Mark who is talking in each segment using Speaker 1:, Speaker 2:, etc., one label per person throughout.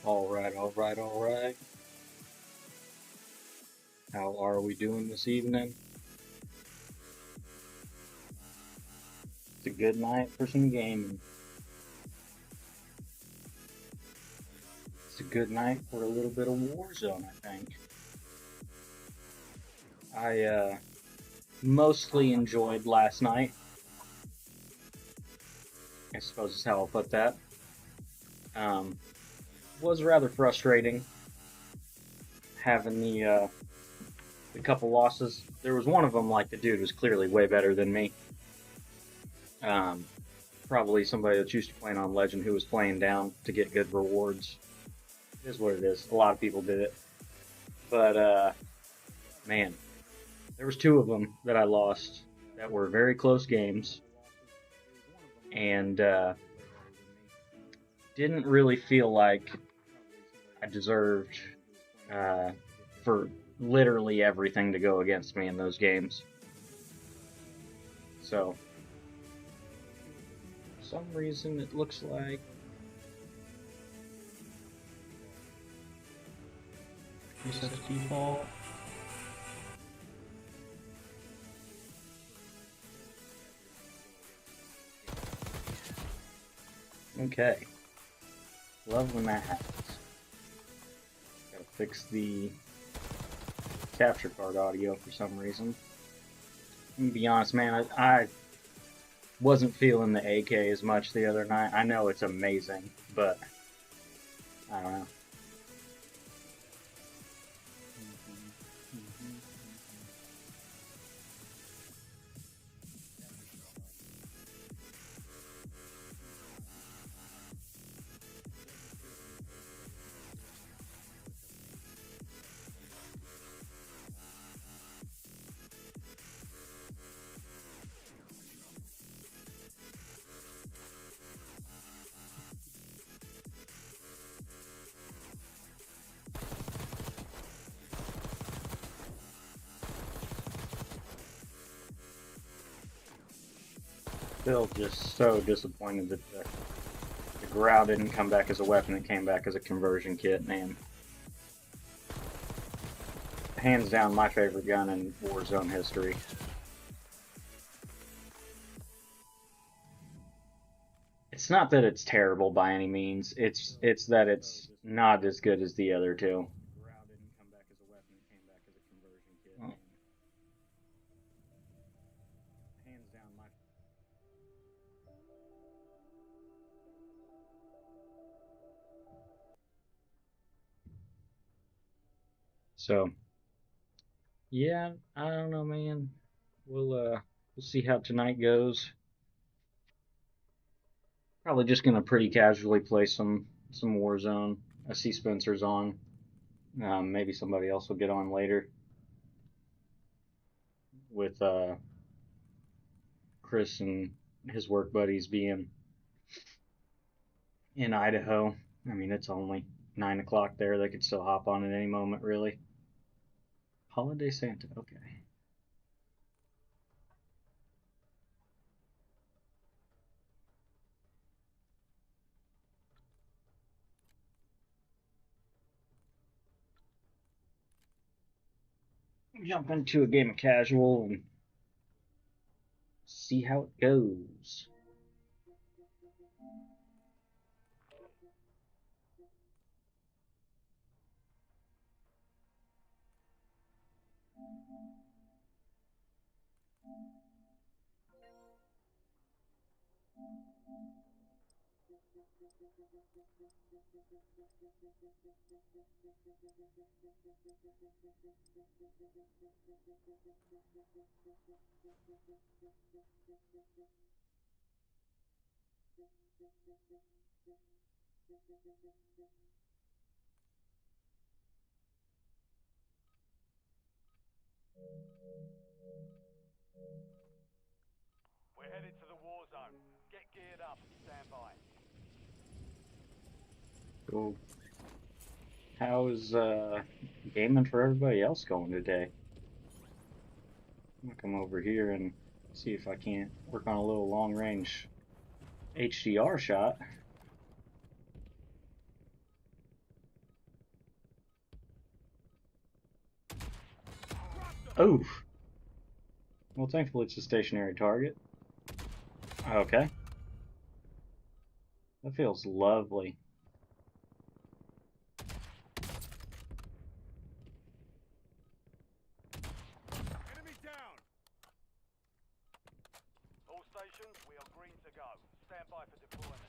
Speaker 1: Alright. How are we doing this evening? It's a good night for some gaming. It's a good night for a little bit of Warzone, I think. I mostly enjoyed last night. I suppose is how I'll put that. Was rather frustrating having the couple losses. There was one of them, like, the dude was clearly way better than me. Probably somebody that's used to playing on Legend who was playing down to get good rewards. It is what it is. A lot of people did it. But, man, there was two of them that I lost that were very close games. And, didn't really feel like I deserved for literally everything to go against me in those games. So, for some reason, it looks like reset to default. Okay. Love when that happens. Gotta fix the capture card audio for some reason. I'm gonna be honest, man, I wasn't feeling the AK as much the other night. I know it's amazing, but I don't know. Still just so disappointed that the Grau didn't come back as a weapon, it came back as a conversion kit, man. Hands down my favorite gun in Warzone history. It's not that it's terrible by any means, it's that it's not as good as the other two. Oh. Hands down my. So, yeah, I don't know, man. We'll see how tonight goes. Probably just gonna pretty casually play some Warzone. I see Spencer's on. Maybe somebody else will get on later with Chris and his work buddies being in Idaho. I mean, it's only 9 o'clock there. They could still hop on at any moment, really. Holiday Santa, okay. Jump into a game of casual and see how it goes.
Speaker 2: We're headed to the war zone. Get geared up and stand by.
Speaker 1: Cool. How's gaming for everybody else going today? I'm gonna come over here and see if I can't work on a little long range HDR shot. Oh! Well, thankfully it's a stationary target. Okay. That feels lovely.
Speaker 2: Enemy down! All stations, we are green to go. Stand by for deployment.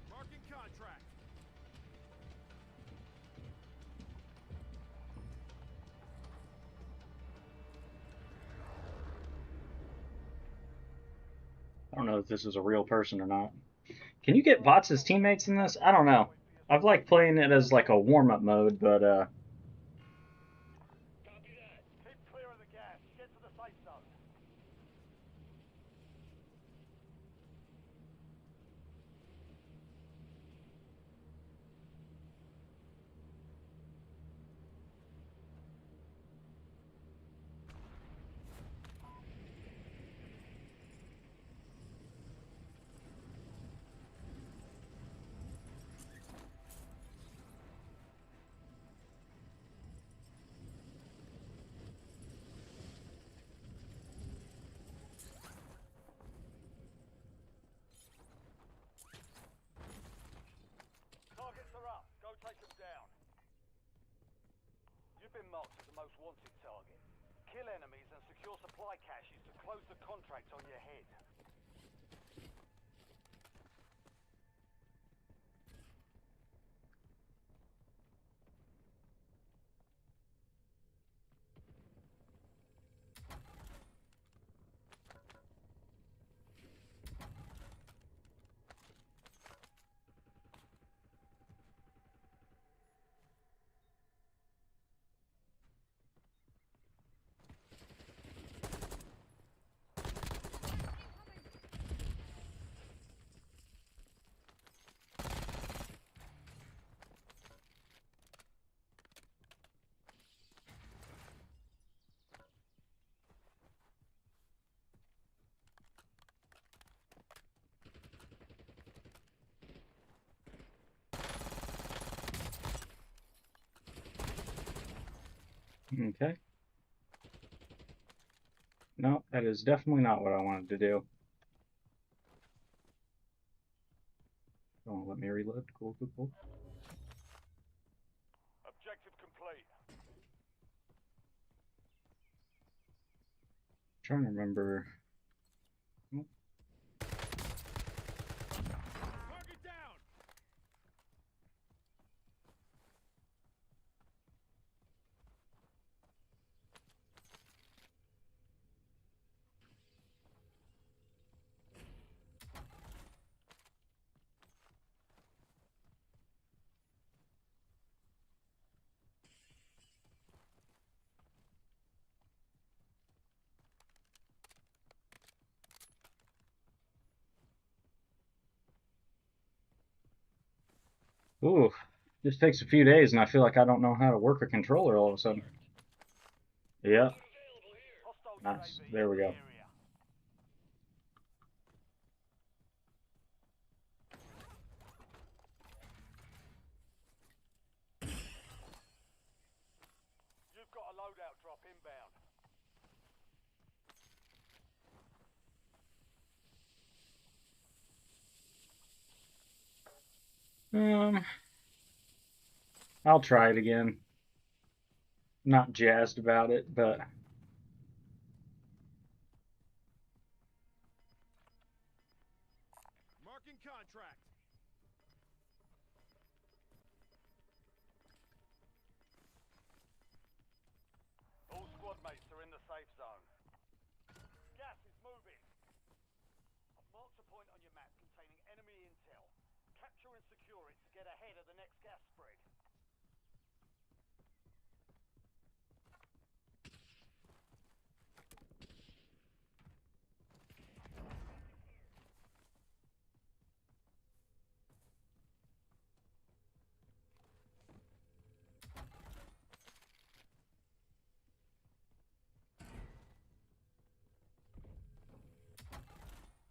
Speaker 2: Marking contract.
Speaker 1: I don't know if this is a real person or not. Can you get bots as teammates in this? I don't know. I've liked playing it as like a warm-up mode, but
Speaker 2: Copy that. Keep clear of the gas. Get to the safe zone. Targets are up. Go take them down. You've been marked as the most wanted target. Kill enemies and secure supply caches to close the contract on your head.
Speaker 1: Okay. No, that is definitely not what I wanted to do. Don't let me reload. Cool, cool, cool.
Speaker 2: Objective complete.
Speaker 1: Trying to remember.
Speaker 2: Target down!
Speaker 1: Ooh, this takes a few days, and I feel like I don't know how to work a controller all of a sudden. Yeah,
Speaker 2: Hostile
Speaker 1: nice.
Speaker 2: UAV
Speaker 1: There
Speaker 2: in
Speaker 1: we
Speaker 2: the
Speaker 1: go.
Speaker 2: area. You've got a loadout drop inbound.
Speaker 1: I'll try it again. Not jazzed about it, but
Speaker 2: Marking contract. All squad mates are in the safe zone. Gas is moving. I've marked a point on your map containing enemy intel. Capture and secure it to get ahead of the next gas spread.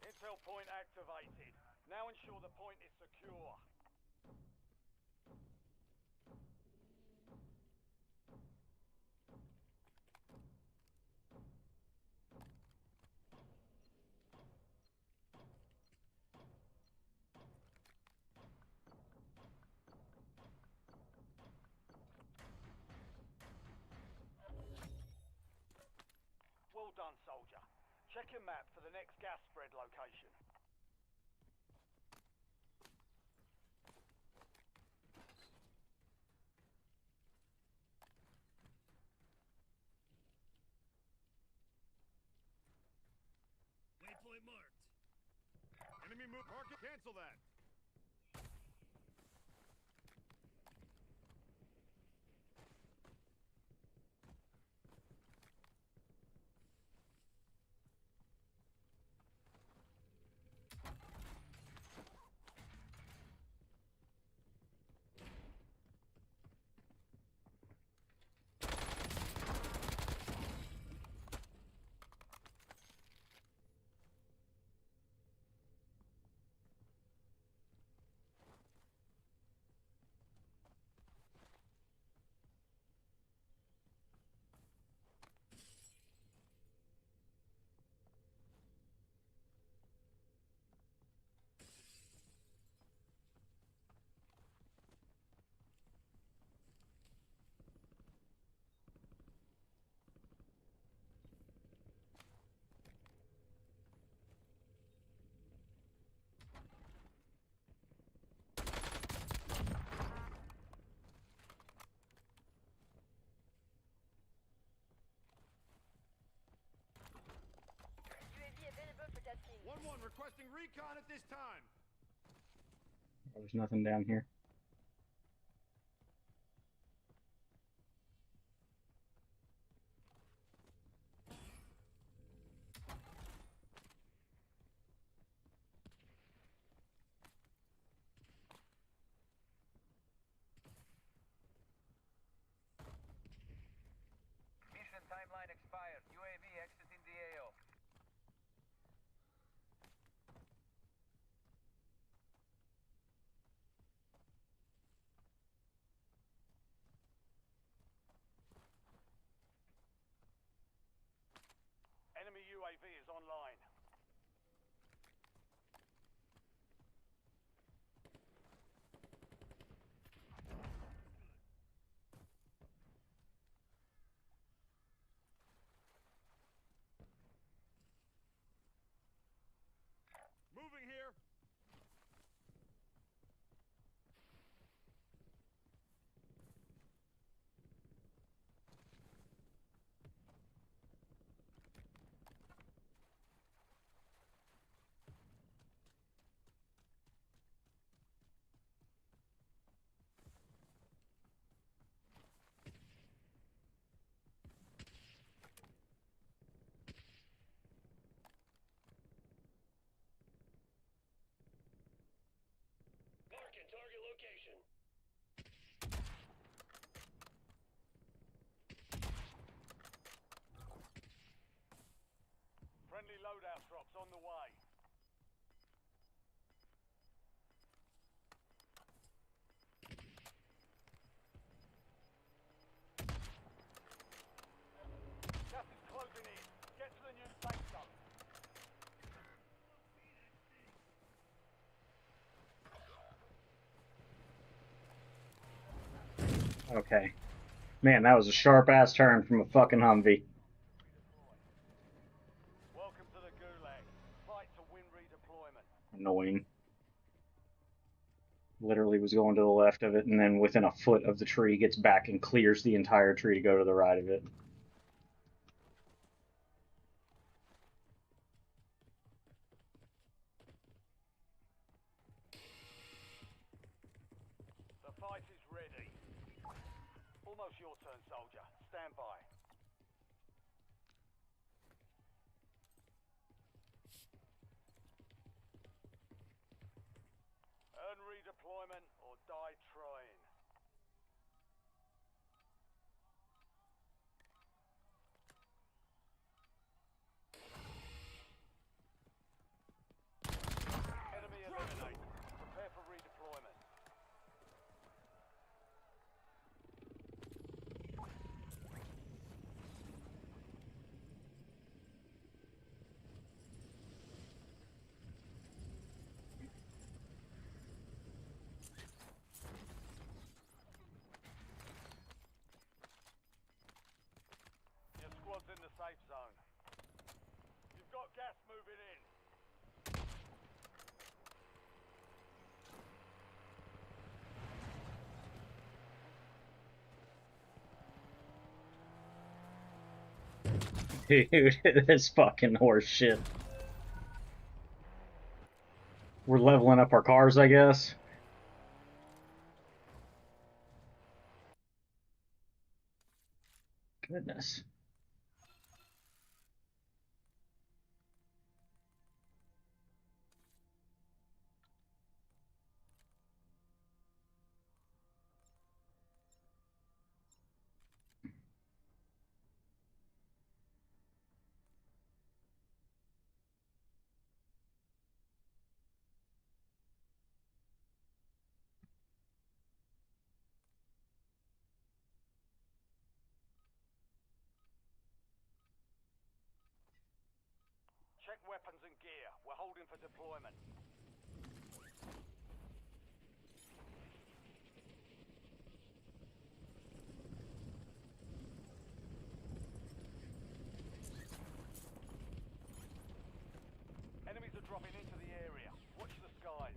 Speaker 2: Intel point activated. Now ensure the point is secure. Well done, soldier. Check your map for the next gas spread location. Waypoint marked. Enemy move. Mark it. Cancel that.
Speaker 3: UAV available for tasking.
Speaker 2: 1-1 requesting recon at this time.
Speaker 1: there's nothing down here.
Speaker 4: Mission timeline expired. UAV exiting the AO.
Speaker 2: UAV is online.
Speaker 5: Moving here.
Speaker 6: Marking target location.
Speaker 2: Friendly loadout drops on the way. Gas is closing in. Get to the new safe zone.
Speaker 1: Okay. Man, that was a sharp-ass turn from a fucking Humvee.
Speaker 2: Welcome to the Gulag. Fight to win redeployment.
Speaker 1: Annoying. Literally was going to the left of it, and then within a foot of the tree gets back and clears the entire tree to go to the right of it.
Speaker 2: The fight is ready. Almost your turn, soldier. Stand by. Earn redeployment or die trying. Enemy eliminated. Prepare for redeployment. Your squad's in the safe zone. You've got gas moving in.
Speaker 1: Dude, this fucking horse shit. We're leveling up our cars, I guess. Goodness.
Speaker 2: Check weapons and gear. We're holding for deployment. Enemies are dropping into the area. Watch the skies.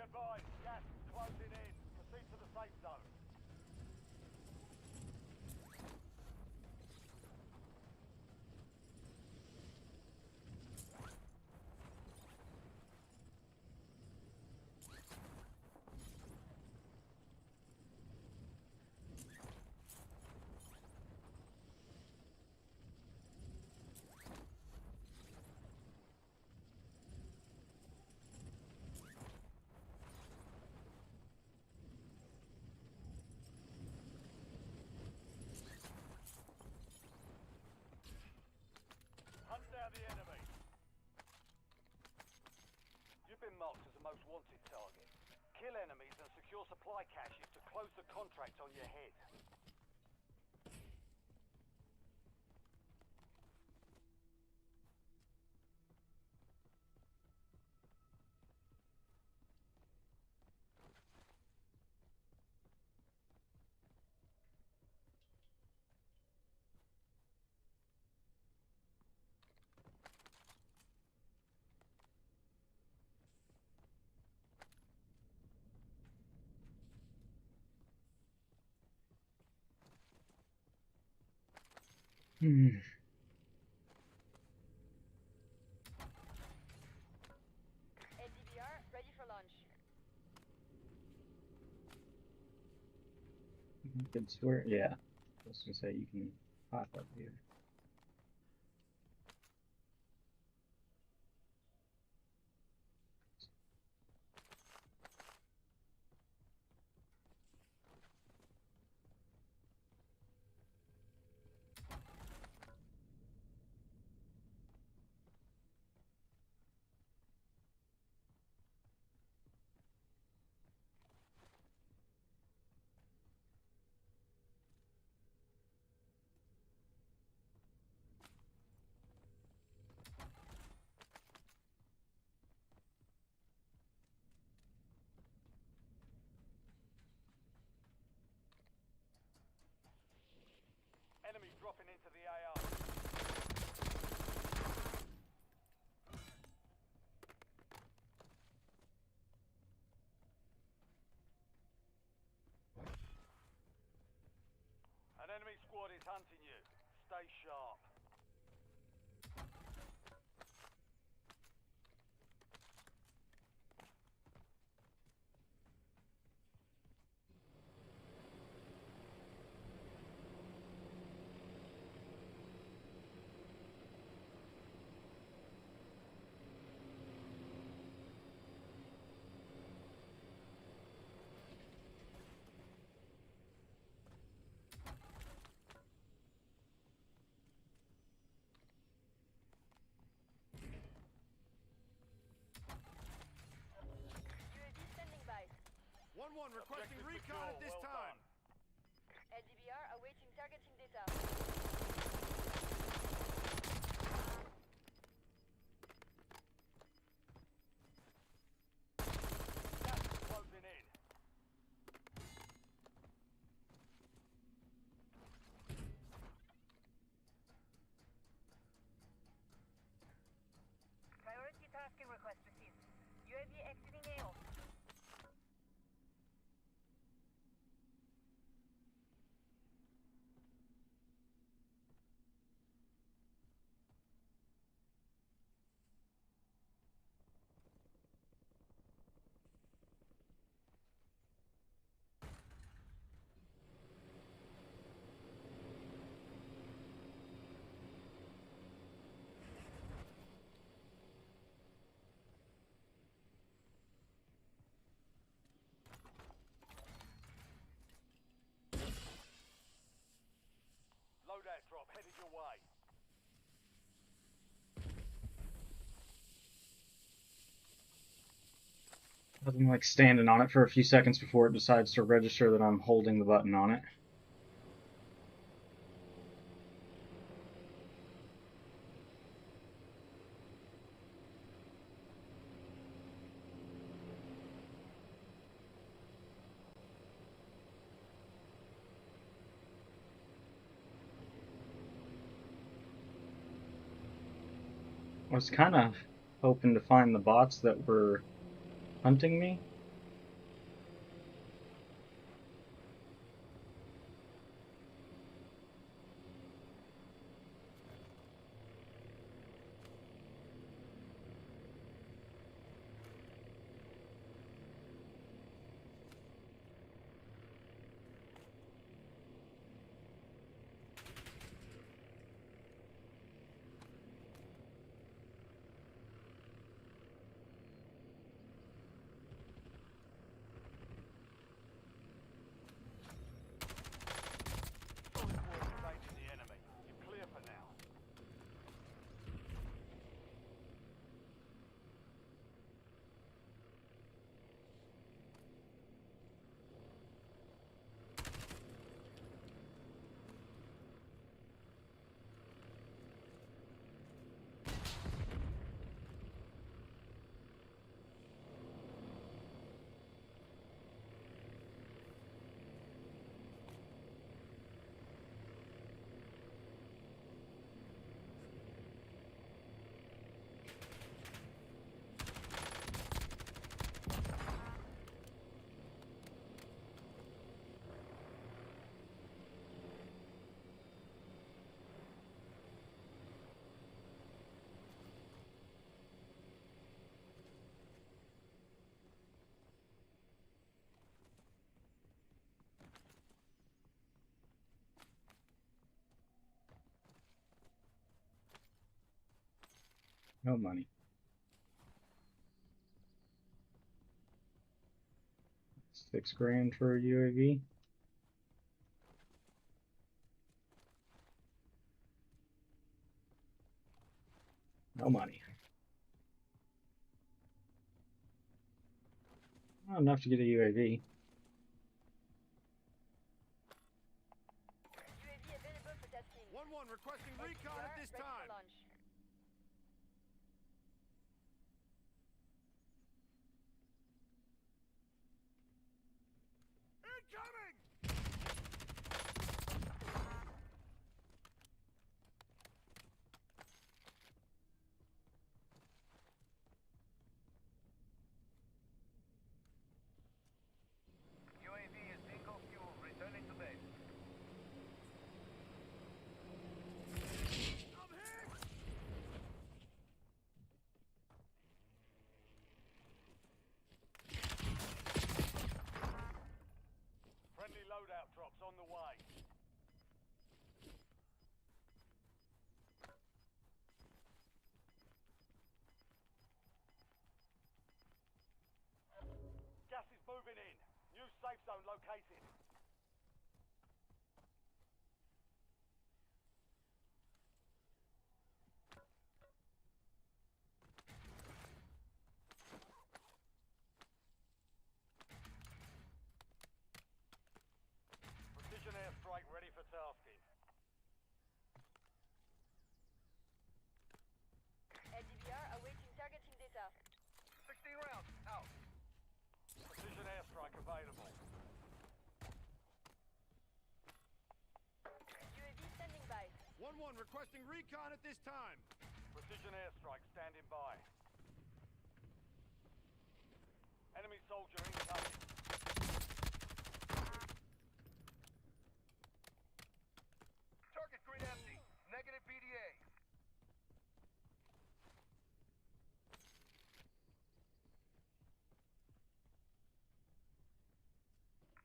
Speaker 2: advised, gas is closing in. Proceed to the safe zone. Hunt down the enemy. You've been marked as a most wanted target. Kill enemies and secure supply caches to close the contract on your head.
Speaker 3: LDBR, ready for launch.
Speaker 1: You can swear, yeah. I was gonna say you can pop up here.
Speaker 2: Enemy dropping into the AO. An enemy squad is hunting you. Stay sharp.
Speaker 3: UAV standing by.
Speaker 5: 1-1 requesting
Speaker 2: Objective
Speaker 5: recon
Speaker 2: secure,
Speaker 5: at this
Speaker 2: well
Speaker 5: time.
Speaker 2: done.
Speaker 3: LDBR awaiting targeting data.
Speaker 2: Gas is closing in.
Speaker 7: Priority tasking request received. UAV exiting AO.
Speaker 2: Loadout drop headed your way.
Speaker 1: I'm like standing on it for a few seconds before it decides to register that I'm holding the button on it. I was kind of hoping to find the bots that were hunting me, No money. $6 grand for a UAV. No money. Not enough to get a UAV.
Speaker 3: UAV available for tasking.
Speaker 5: 1-1 requesting recon at this
Speaker 3: ready
Speaker 5: time.
Speaker 3: for launch.
Speaker 5: Incoming!
Speaker 4: UAV is single fuel, returning to base.
Speaker 5: I'm hit!
Speaker 2: Friendly loadout drops on the way. Gas is moving in. New safe zone located. Precision airstrike ready for tasking.
Speaker 3: LDBR awaiting targeting data.
Speaker 4: 16 rounds, out.
Speaker 2: Precision airstrike available.
Speaker 3: UAV standing by.
Speaker 5: 1-1 requesting recon at this time.
Speaker 2: Precision airstrike standing by. Enemy soldier incoming.
Speaker 4: Target grid empty. Negative PDA.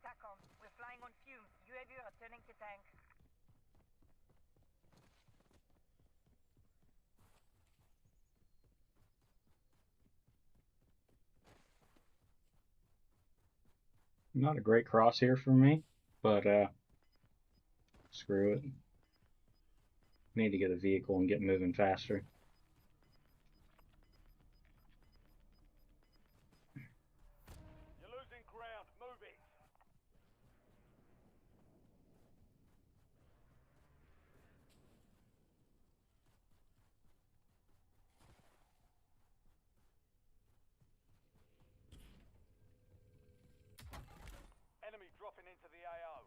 Speaker 7: TACOM, we're flying on fumes. UAV returning to tank.
Speaker 1: Not a great crosshair for me, but screw it. Need to get a vehicle and get moving faster.
Speaker 2: You're losing ground. Move it. Enemy dropping into the AO.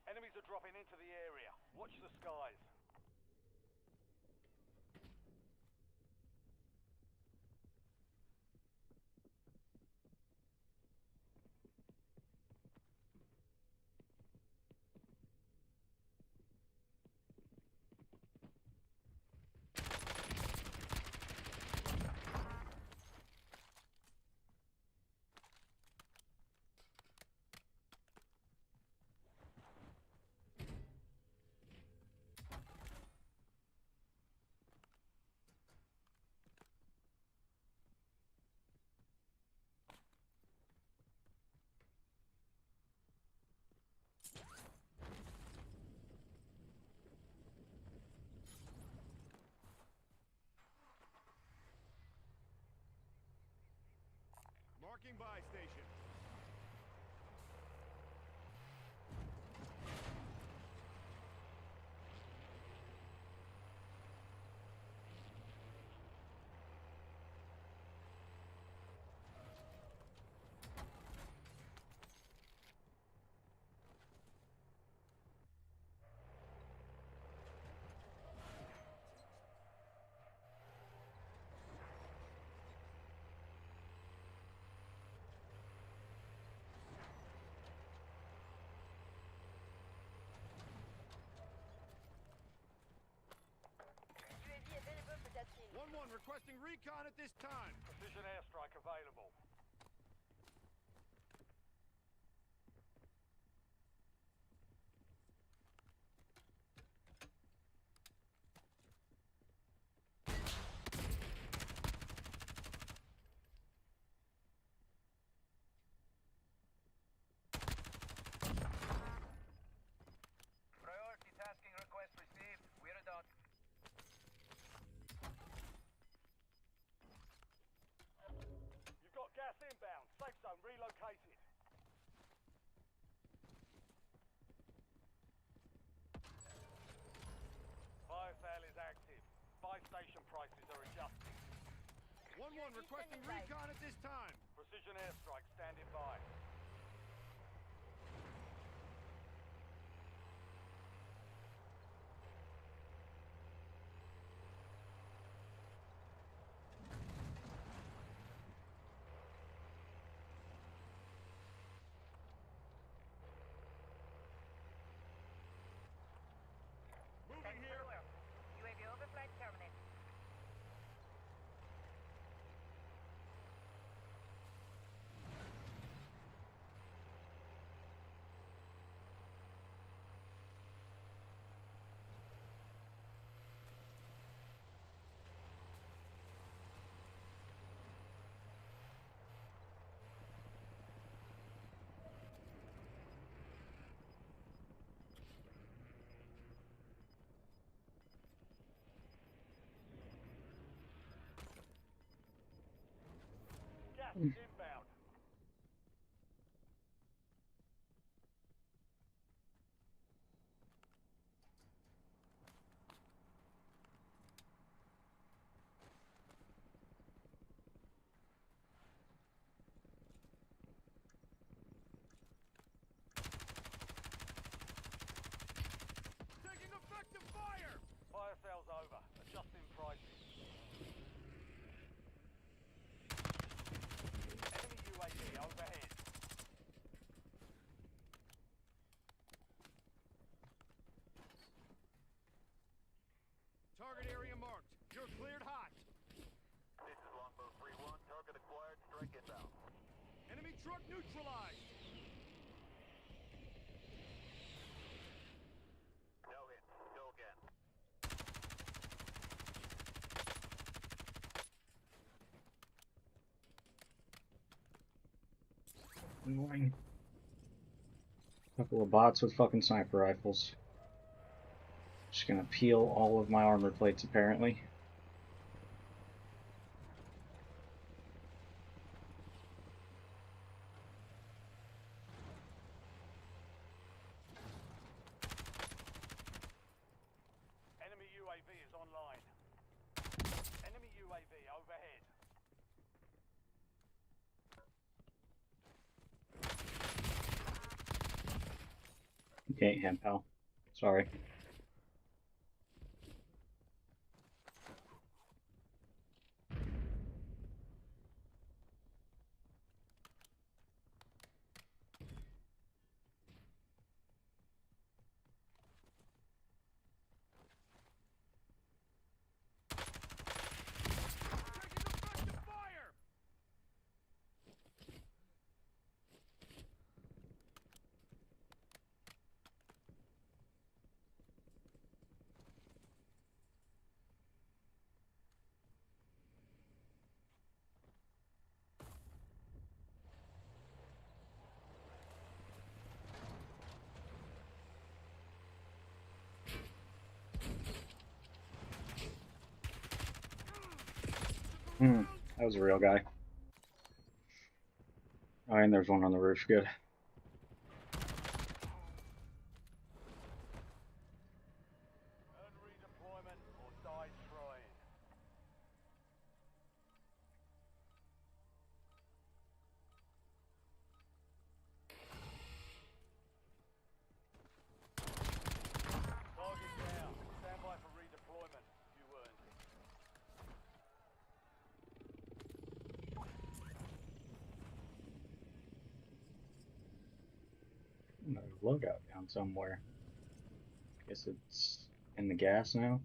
Speaker 2: Enemies are dropping into the area. Watch the skies.
Speaker 5: Marking buy station.
Speaker 3: UAV available for tasking.
Speaker 5: 1-1 requesting recon at this time.
Speaker 2: Precision airstrike available.
Speaker 4: Priority tasking request received. Verdansk.
Speaker 2: You've got gas inbound. Safe zone relocated. Biosale is active. Buy station prices are adjusting.
Speaker 5: 1-1 requesting
Speaker 3: standing by.
Speaker 5: recon at this time.
Speaker 2: Precision airstrike standing by.
Speaker 5: Moving
Speaker 7: Thanks for
Speaker 5: here.
Speaker 7: the work. UAV overflight terminated.
Speaker 2: Gas is inbound.
Speaker 5: Taking effective fire.
Speaker 2: Fire sales over. Adjusting prices. Enemy UAV overhead.
Speaker 5: Target area marked. You're cleared hot.
Speaker 6: This is Longbow 3-1. Target acquired. Strike inbound.
Speaker 5: Enemy truck neutralized.
Speaker 6: No hit. Go again.
Speaker 1: Annoying. Couple of bots with fucking sniper rifles. Just gonna peel all of my armor plates apparently.
Speaker 2: Enemy UAV is online. Enemy UAV overhead.
Speaker 1: Okay, hand pal. Sorry.
Speaker 5: Taking effective fire.
Speaker 1: That was a real guy. Oh, and there's one on the roof. Good.
Speaker 2: Earn redeployment or die trying. Target down. Stand by for redeployment. You earned it.
Speaker 1: Another loadout down somewhere. Guess it's in the gas now.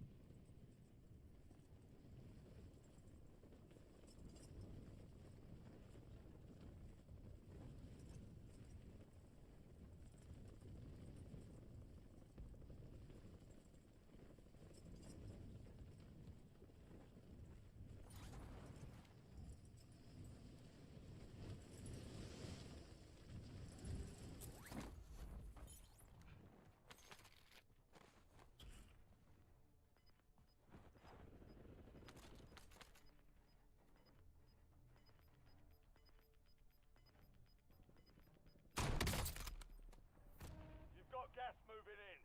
Speaker 2: You've got gas moving in.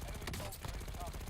Speaker 2: Enemy soldier incoming.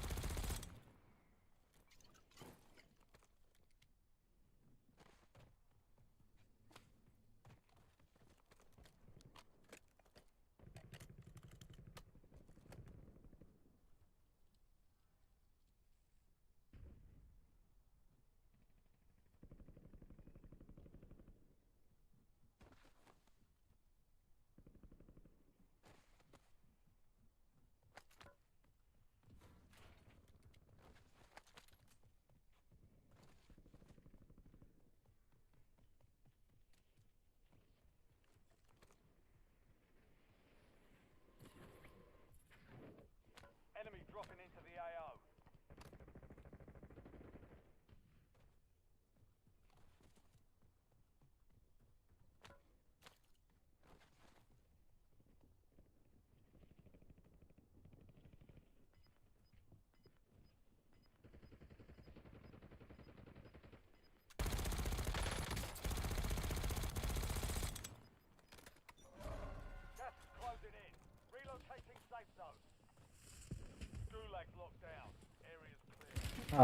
Speaker 2: Enemy dropping into the AO. Gas is closing in. Relocating safe zone. Gulag's locked down. Area's clear.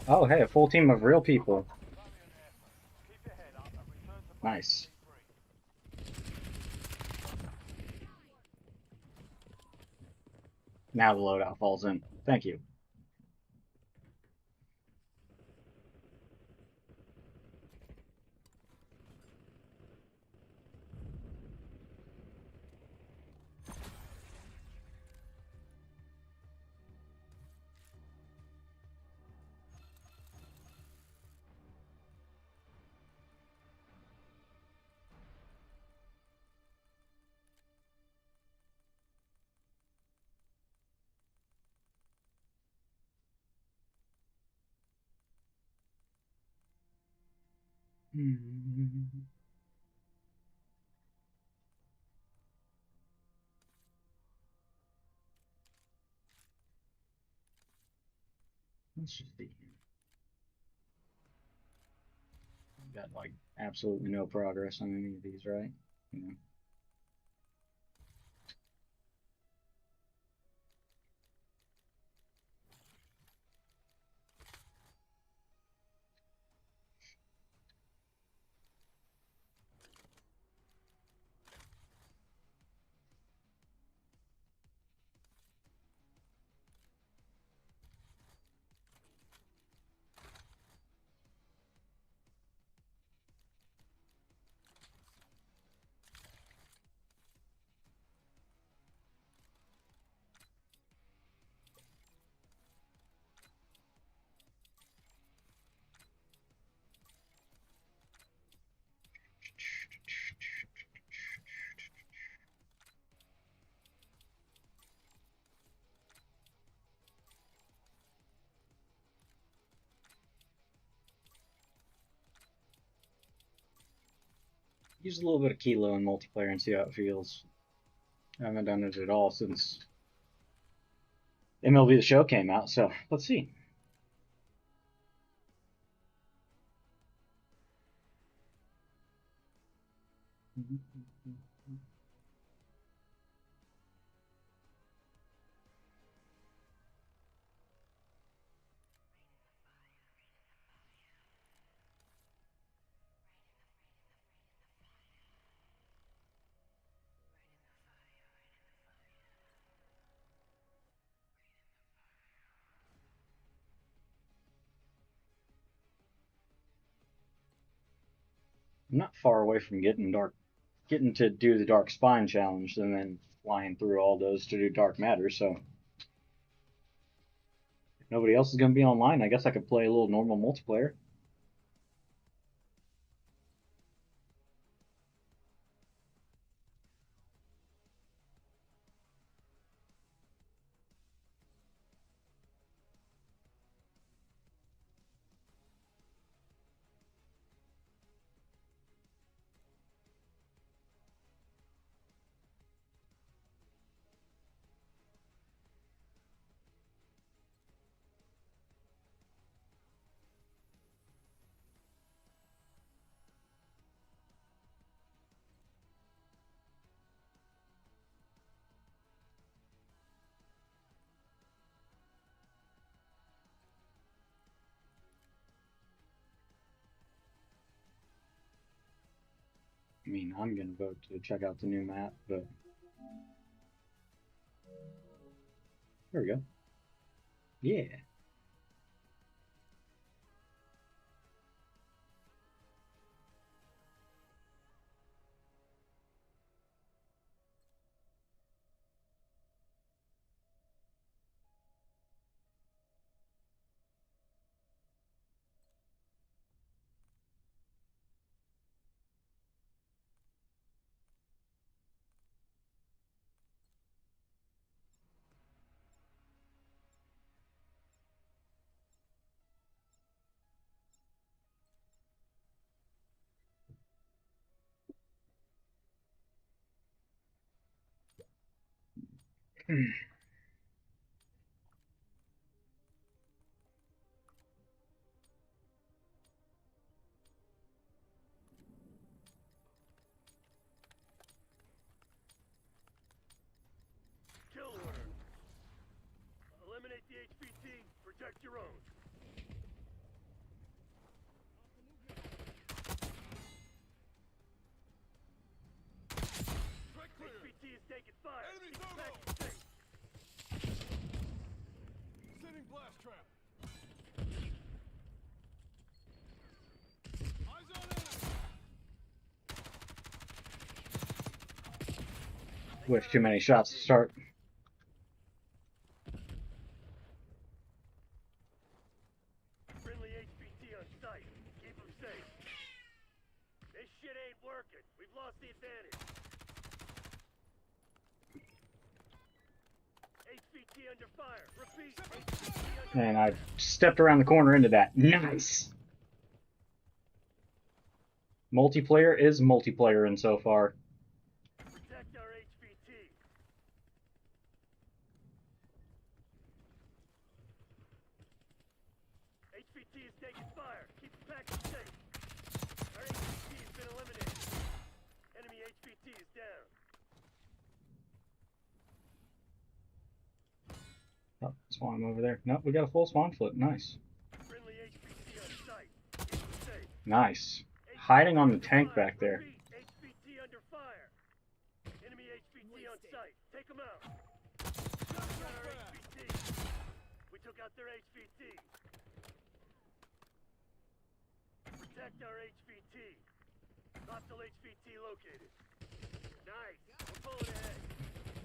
Speaker 1: Oh, hey, a full team of real people.
Speaker 2: Valiant effort. Keep your head up and return to base
Speaker 1: Nice.
Speaker 2: free.
Speaker 1: Now the loadout falls in. Thank you. Let's just see. Got like absolutely no progress on any of these, right? You know. use a little bit of Kilo in multiplayer and see how it feels. I haven't done it at all since MLB The Show came out, so let's see. I'm not far away from getting to do the Dark Spine challenge, and then flying through all those to do Dark Matter. So if nobody else is going to be online, I guess I could play a little normal multiplayer. I mean, I'm going to vote to check out the new map, but there we go. Yeah.
Speaker 2: Kill order. Eliminate the HVT, protect your own. HVT is taking fire.
Speaker 5: Enemy
Speaker 2: Keep
Speaker 5: thermal!
Speaker 2: back safe.
Speaker 5: Setting blast trap. Eyes on enemy.
Speaker 1: With too many shots to start.
Speaker 2: Friendly HVT on site. Keep them safe. This shit ain't working. We've lost the advantage. HVT under fire. Repeat. HVT under
Speaker 1: And I stepped around the corner into that. Nice! Multiplayer is multiplayer in so far.
Speaker 2: Protect our HVT. HVT is taking fire. Keep the package safe. Our HVT has been eliminated. Enemy HVT is down.
Speaker 1: Oh, spawn over there. Nope, we got a full spawn flip. Nice.
Speaker 2: Friendly HVT on site. Keep them safe.
Speaker 1: Nice. Hiding on the tank back there.
Speaker 2: Repeat, HVT under fire. Enemy HVT on site. Take them out. Got our HVT. We took out their HVT. Protect our HVT. Hostile HVT located. Nice. We're pulling ahead.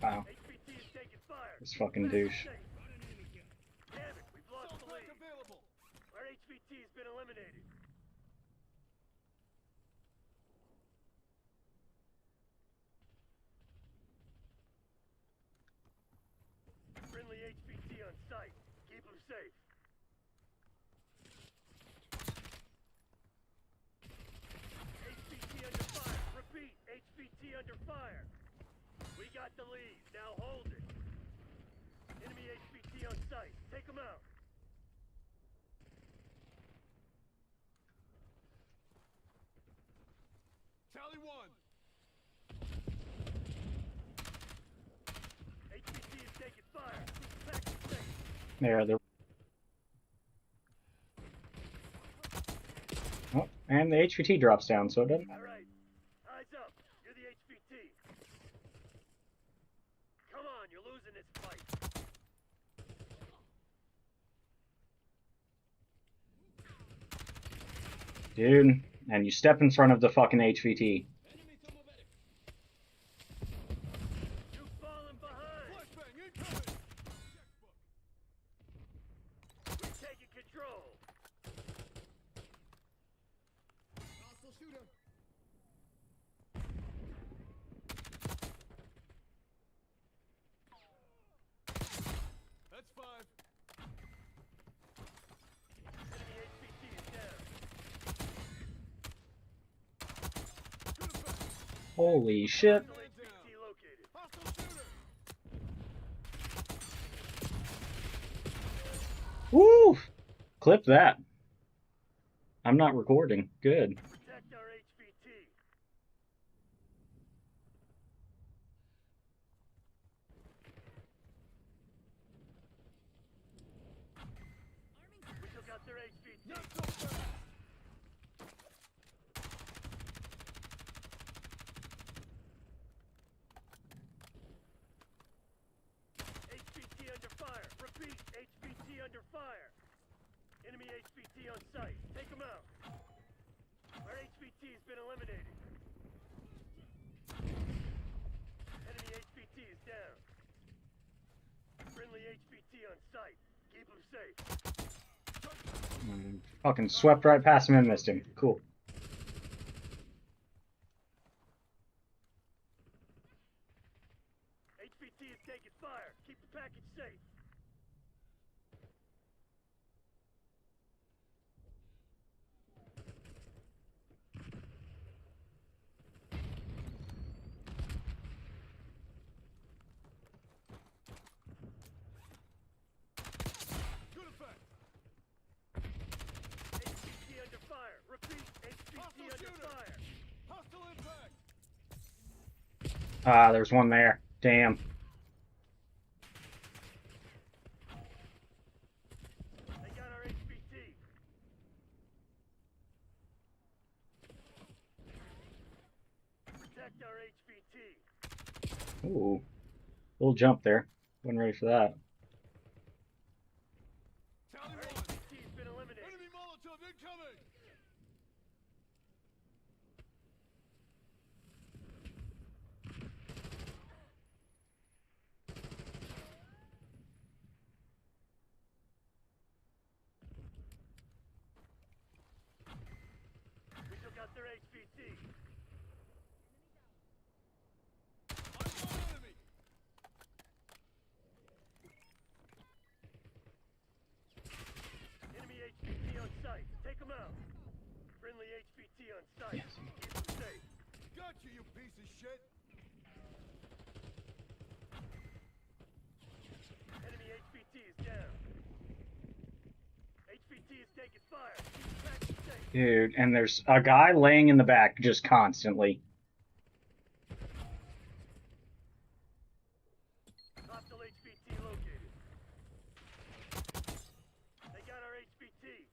Speaker 1: Wow.
Speaker 2: HVT is taking fire.
Speaker 1: This fucking douche.
Speaker 2: Damn it, we've lost the lead.
Speaker 5: Available.
Speaker 2: Our HVT has been eliminated. Friendly HVT on site. Keep them safe. HVT under fire. Repeat. fire. We got the lead. Now hold it. Enemy HVT on site. Take them out.
Speaker 5: Tally 1.
Speaker 2: HVT is taking fire. Back to safe.
Speaker 1: There, they're. Oh, and the HVT drops down, so it doesn't matter.
Speaker 2: All right. Eyes up. You're the HVT. Come on, you're losing this fight.
Speaker 1: Dude, and you step in front of the fucking HVT.
Speaker 5: Enemy thermometric.
Speaker 2: You've fallen behind.
Speaker 5: Flashbang incoming. Checkbook.
Speaker 2: We're taking control.
Speaker 5: Hostile shooter. That's 5.
Speaker 2: Enemy HVT is down.
Speaker 5: Good effect.
Speaker 1: Holy shit.
Speaker 2: Hostile HVT located.
Speaker 5: Hostile shooter.
Speaker 1: Woo! Clip that. I'm not recording. Good.
Speaker 2: Protect our HVT. We still got their HVT.
Speaker 5: Not so fast.
Speaker 2: HVT under fire. Repeat, HVT under fire. Enemy HVT on site. Take them out. Our HVT has been eliminated. Enemy HVT is down. Friendly HVT on site. Keep them safe.
Speaker 1: Fucking swept right past him and missed him. Cool.
Speaker 2: HVT is taking fire. Keep the package safe.
Speaker 5: Good effect.
Speaker 2: HVT under fire. Repeat, HVT
Speaker 5: Hostile
Speaker 2: under
Speaker 5: shooter.
Speaker 2: fire.
Speaker 5: Hostile impact.
Speaker 1: Ah, there's one there. Damn.
Speaker 2: They got our HVT. Protect our HVT.
Speaker 1: Ooh. Little jump there. Wasn't ready for that.
Speaker 5: Tally
Speaker 2: Our
Speaker 5: 1.
Speaker 2: HVT's been eliminated.
Speaker 5: Enemy Molotov incoming.
Speaker 2: We still got their HVT.
Speaker 5: I'm one enemy.
Speaker 2: Enemy HVT on site. Take them out. Friendly HVT on site. Keep them safe.
Speaker 5: Got you, you piece of shit.
Speaker 2: Enemy HVT is down. HVT is taking fire. Keep the package safe.
Speaker 1: Dude, and there's a guy laying in the back just constantly.
Speaker 2: Hostile HVT located. They got our HVT.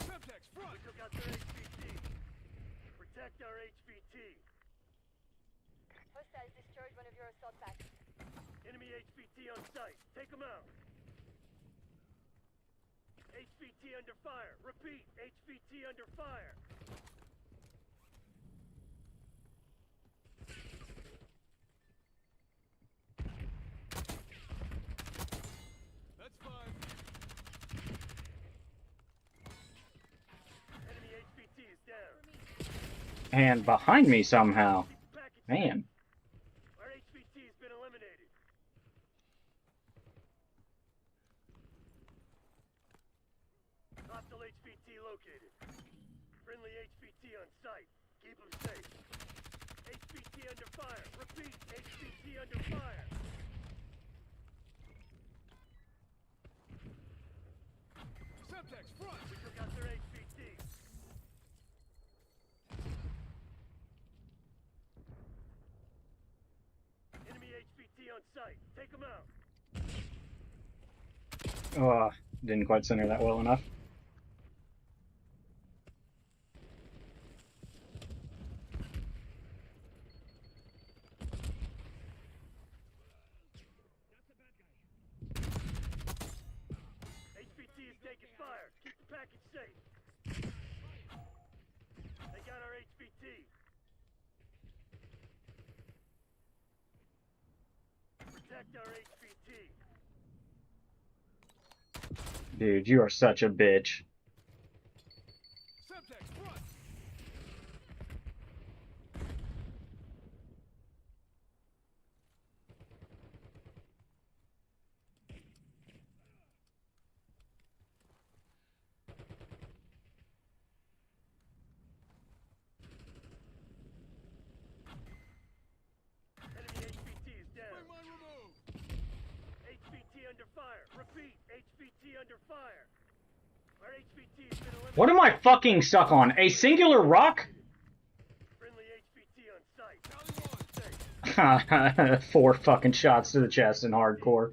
Speaker 5: Semtex front.
Speaker 2: We still got their HVT. Protect our HVT.
Speaker 3: Hostiles destroyed one of your assault packs.
Speaker 2: Enemy HVT on site. Take them out. HVT under fire. Repeat, HVT under fire.
Speaker 5: That's 5.
Speaker 2: Enemy HVT is down.
Speaker 1: And behind me somehow.
Speaker 2: Keep the package safe.
Speaker 1: Man.
Speaker 2: Our HVT has been eliminated. Hostile HVT located. Friendly HVT on site. Keep them safe. on site. Take them out.
Speaker 1: Oh, didn't quite center that well enough.
Speaker 2: HVT is taking fire. Keep the package safe. They got our HVT. Protect our HVT.
Speaker 1: Dude, you are such a bitch.
Speaker 5: Semtex, front!
Speaker 2: Enemy HVT is down.
Speaker 5: Bring mine removed!
Speaker 2: HVT under fire. Repeat, HVT under fire. Our HVT has been eliminated.
Speaker 1: What am I fucking stuck on? A singular rock?
Speaker 2: Friendly HVT on site.
Speaker 5: Tally 1!
Speaker 2: Safe.
Speaker 1: 4 fucking shots to the chest in hardcore.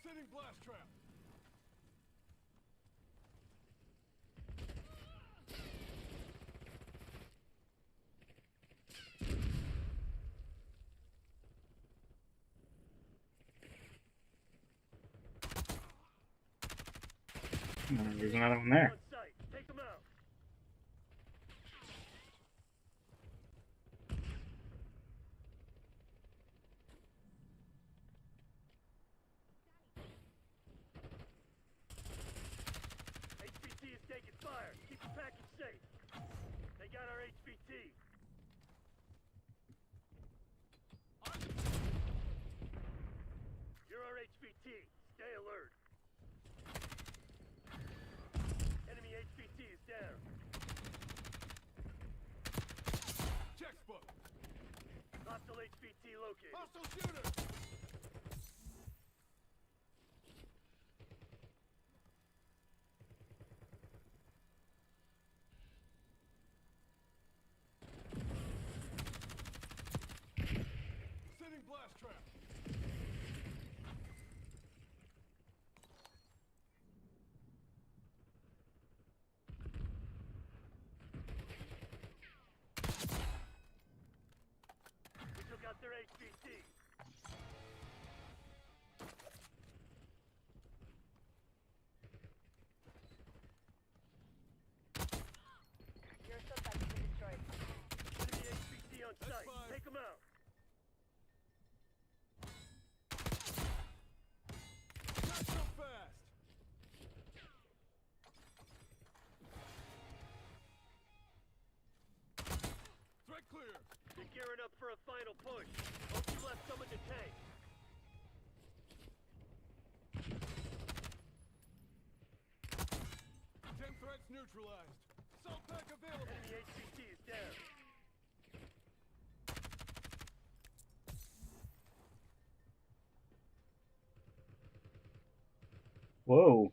Speaker 5: Setting blast trap!
Speaker 1: There's another one there.
Speaker 2: On site. Take them out. HVT is taking fire. Keep the package safe. They got our HVT. You're our HVT. Stay alert. Enemy HVT is down.
Speaker 5: Textbook!
Speaker 2: Hostile HVT located.
Speaker 5: Hostile shooter! Setting blast trap!
Speaker 2: We took out their HVT.
Speaker 3: Your assault package been destroyed.
Speaker 2: Enemy HVT on
Speaker 5: That's
Speaker 2: site.
Speaker 5: fine.
Speaker 2: Take them out.
Speaker 5: Not so fast! Threat clear!
Speaker 2: You're gearing up for a final push. Hope you left some in the tank.
Speaker 5: Ten threats neutralized. Assault pack available!
Speaker 2: Enemy HVT is down.
Speaker 1: Whoa.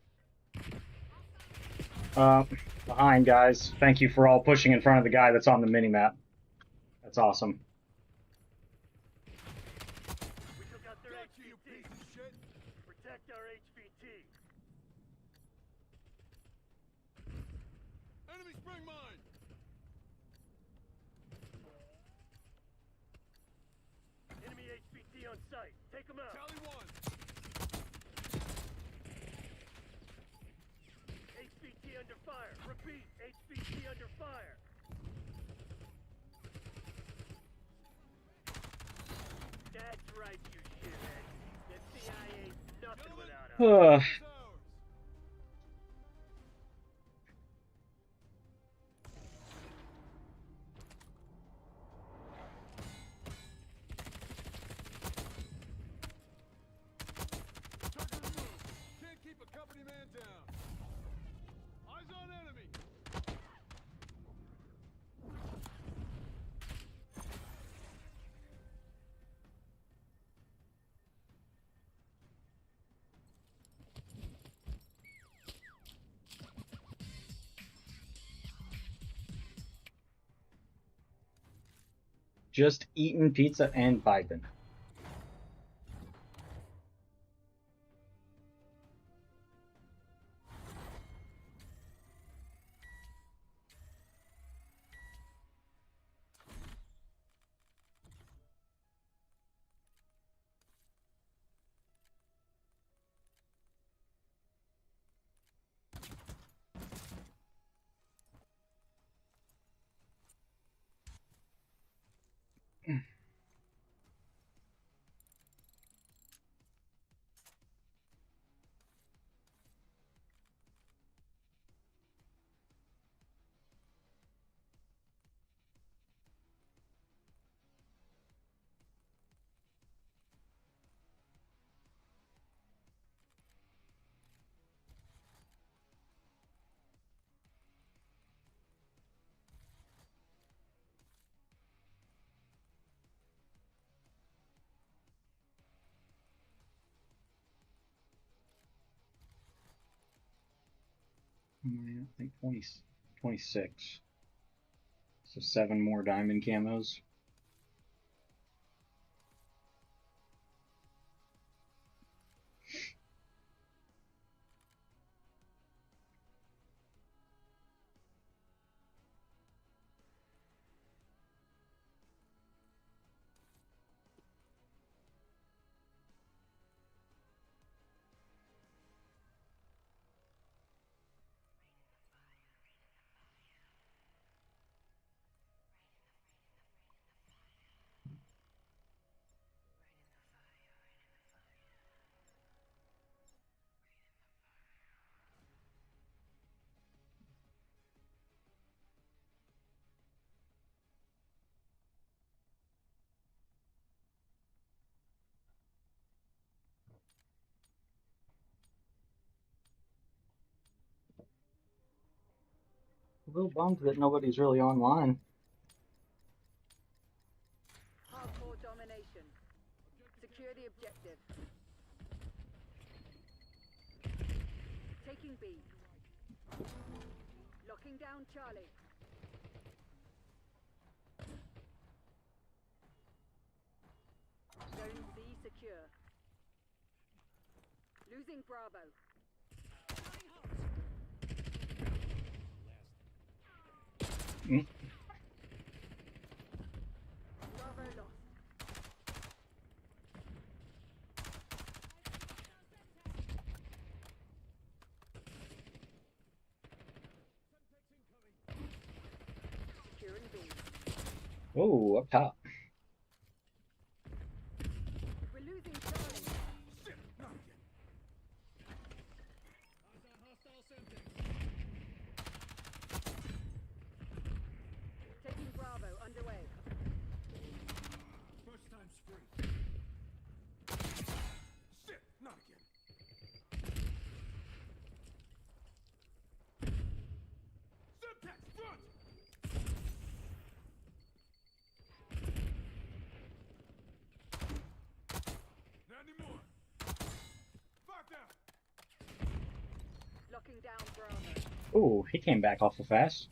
Speaker 1: Behind, guys. Thank you for all pushing in front of the guy that's on the minimap. That's awesome.
Speaker 2: We took out their
Speaker 5: Gotcha, you
Speaker 2: HVT.
Speaker 5: piece of shit!
Speaker 2: Protect our HVT.
Speaker 5: Enemy spring mine!
Speaker 2: Enemy HVT on site. Take them out.
Speaker 5: Tally 1!
Speaker 2: HVT under fire. Repeat, HVT under fire. That's right, you shithead. The CIA's nothing without us.
Speaker 1: Ugh.
Speaker 5: It's ours! Target removed! Can't keep a company man down! Eyes on enemy!
Speaker 1: just eating pizza and vibing. I think 20, 26. So 7 more diamond camos. A little bummed that nobody's really online.
Speaker 3: Hardcore domination. Secure the objective. Taking B. Locking down Charlie. Zone C secure. Losing Bravo.
Speaker 1: Mm.
Speaker 3: Bravo lost. Securing B.
Speaker 1: Oh, up top.
Speaker 3: We're losing Charlie.
Speaker 5: Shit! Not again. Eyes on hostile Semtex.
Speaker 3: Taking Bravo underway.
Speaker 5: First time's free. Shit! Not again. Semtex, front! Not anymore. 5 down.
Speaker 3: Locking down Bravo.
Speaker 1: Oh, he came back awful fast.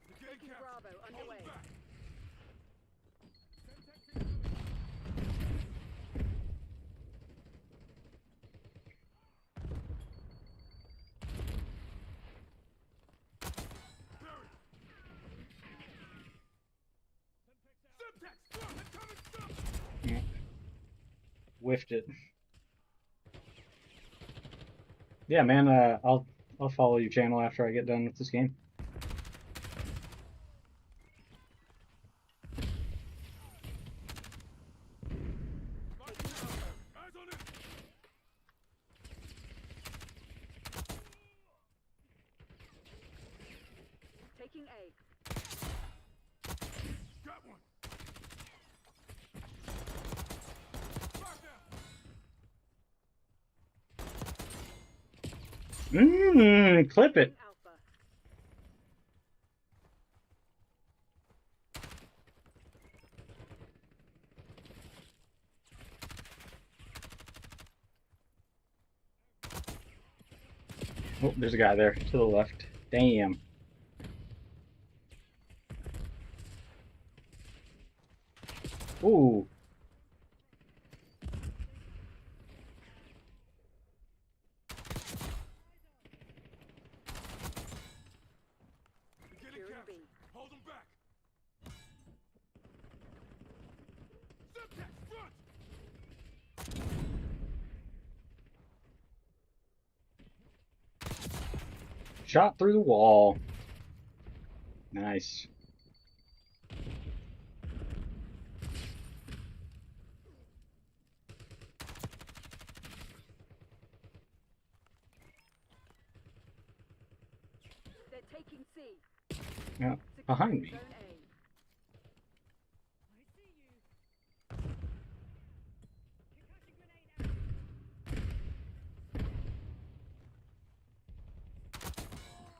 Speaker 5: We're getting
Speaker 3: Taking
Speaker 5: captured.
Speaker 3: Bravo
Speaker 5: Hold
Speaker 3: underway.
Speaker 5: them back. Semtex incoming. Buried. Semtex, front! Incoming stuff!
Speaker 1: Yeah. Whiffed it. Yeah, man. I'll follow your channel after I get done with this game.
Speaker 5: Eyes on it!
Speaker 3: Taking A.
Speaker 5: Got one! 5 down!
Speaker 1: Clip it.
Speaker 3: Alpha.
Speaker 1: Oh, there's a guy there to the left. Damn. Ooh.
Speaker 5: They're getting
Speaker 3: Securing
Speaker 5: captured.
Speaker 3: B.
Speaker 5: Hold them back. Semtex, front!
Speaker 1: Shot through the wall. Nice.
Speaker 3: They're taking C.
Speaker 1: Yeah,
Speaker 3: Securing
Speaker 1: behind me.
Speaker 3: Zone A.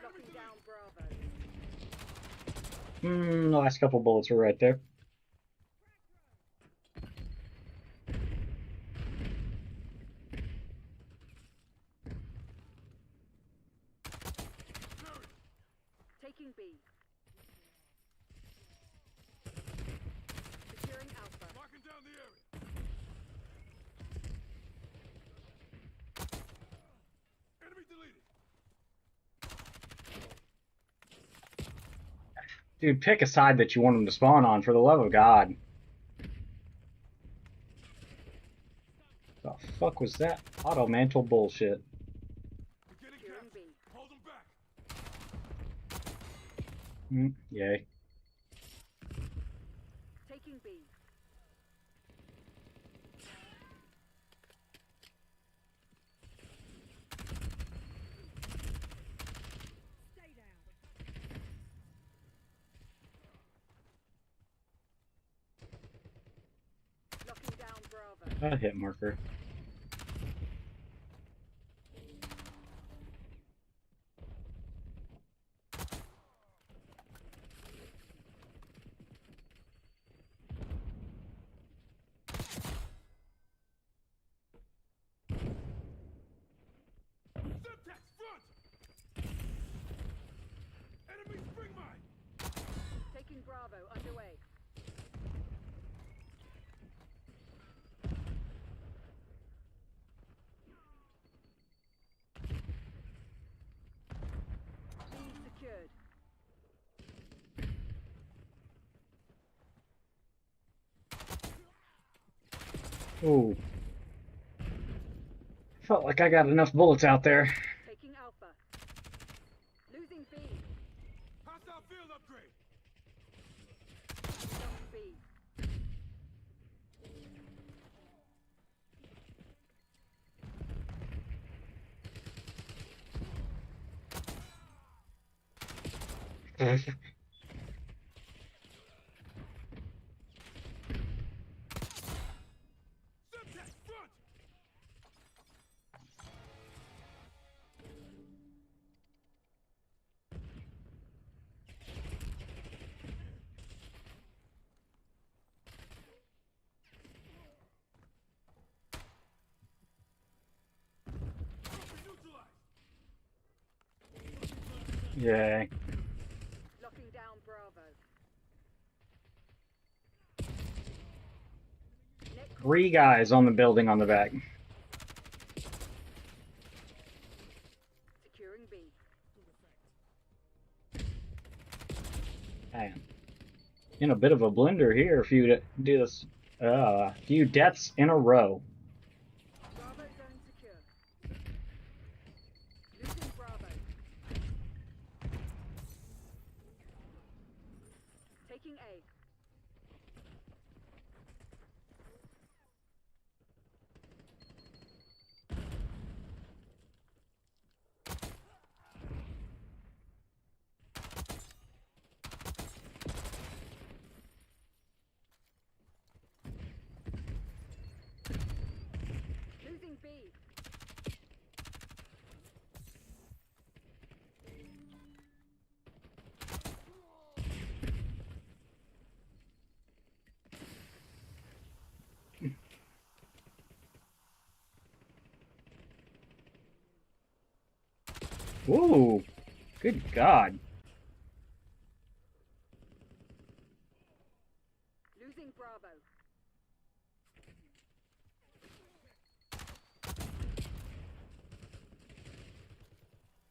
Speaker 3: Locking down Bravo.
Speaker 1: The last couple bullets were right there.
Speaker 3: Taking B. Securing Alpha.
Speaker 5: Locking down the area. Enemy deleted.
Speaker 1: Dude, pick a side that you want them to spawn on, for the love of God. The fuck was that? Auto mantle bullshit.
Speaker 5: They're getting
Speaker 3: Securing B.
Speaker 5: captured. Hold them back.
Speaker 1: Yay.
Speaker 3: Taking B. Stay down. Locking down Bravo.
Speaker 1: A hit marker.
Speaker 5: Semtex, front! Enemy spring mine!
Speaker 3: Taking Bravo underway. B secured.
Speaker 1: Ooh. Felt like I got enough bullets out there.
Speaker 3: Taking Alpha. Losing B.
Speaker 5: Hostile field upgrade!
Speaker 3: Lost B.
Speaker 5: Semtex, front! Trophy neutralized!
Speaker 1: Yay.
Speaker 3: Locking down Bravo. Net
Speaker 1: 3 guys on the building on the back.
Speaker 3: securing B.
Speaker 1: Man. In a bit of a blender here if you do this. Few deaths in a row.
Speaker 3: Bravo zone secure. Losing Bravo. Taking A. Losing B.
Speaker 1: Ooh, good God.
Speaker 3: Losing Bravo.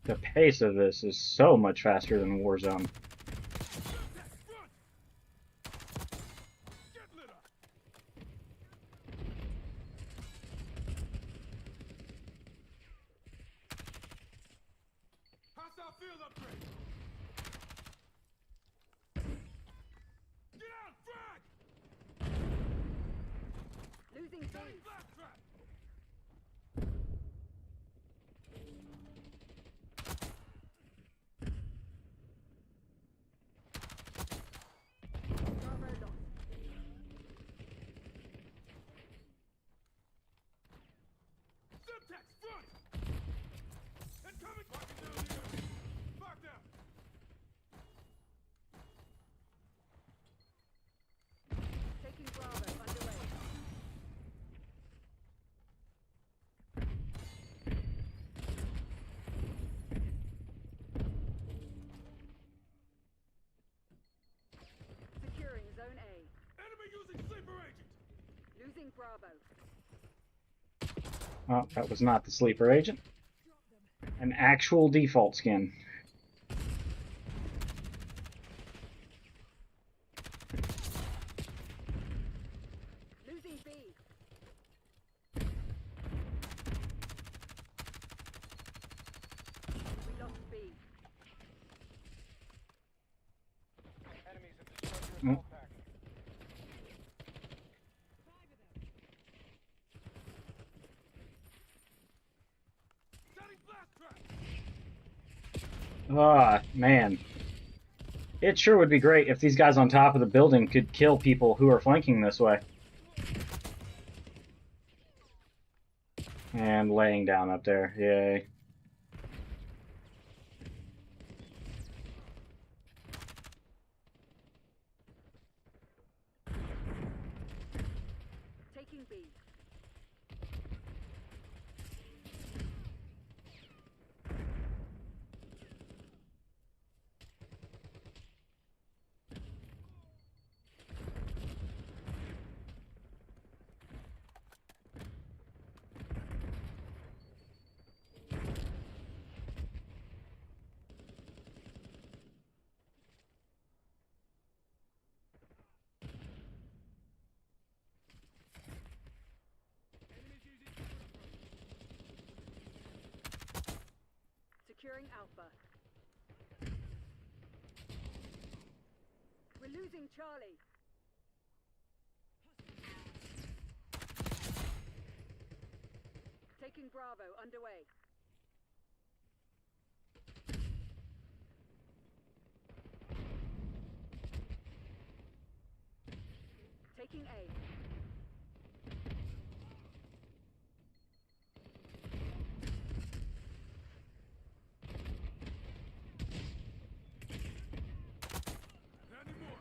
Speaker 1: The pace of this is so much faster than Warzone.
Speaker 5: Get lit up. Hostile field upgrade. Get out, frag!
Speaker 3: Losing B.
Speaker 5: Setting blast trap.
Speaker 3: Bravo lost.
Speaker 5: Semtex front. Incoming. Locking down here. Locked out.
Speaker 3: Taking Bravo underway. Securing Zone A.
Speaker 5: Enemy using sleeper agent.
Speaker 3: Losing Bravo.
Speaker 1: Oh, that was not the sleeper agent. An actual default skin.
Speaker 3: Losing B. We lost B.
Speaker 2: Enemies have destroyed your assault pack.
Speaker 5: Setting blast trap.
Speaker 1: Ah, man. It sure would be great if these guys on top of the building could kill people who are flanking this way. And laying down up there. Yay.
Speaker 3: Taking B. Securing Alpha. We're losing Charlie. Taking Bravo underway. Taking A.
Speaker 5: Any more.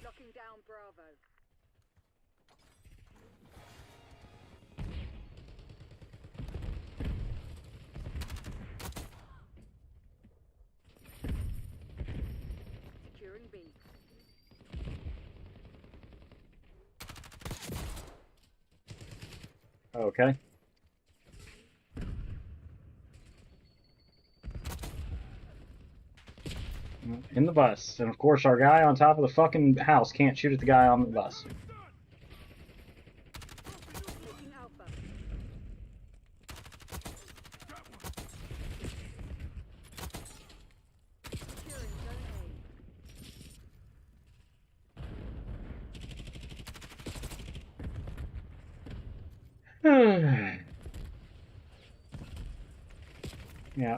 Speaker 3: Locking down Bravo. Securing B.
Speaker 1: Okay. In the bus. And of course our guy on top of the fucking house can't shoot at the guy on the bus.
Speaker 3: Taking Alpha.
Speaker 5: Got one.
Speaker 3: Securing Zone
Speaker 1: Yeah.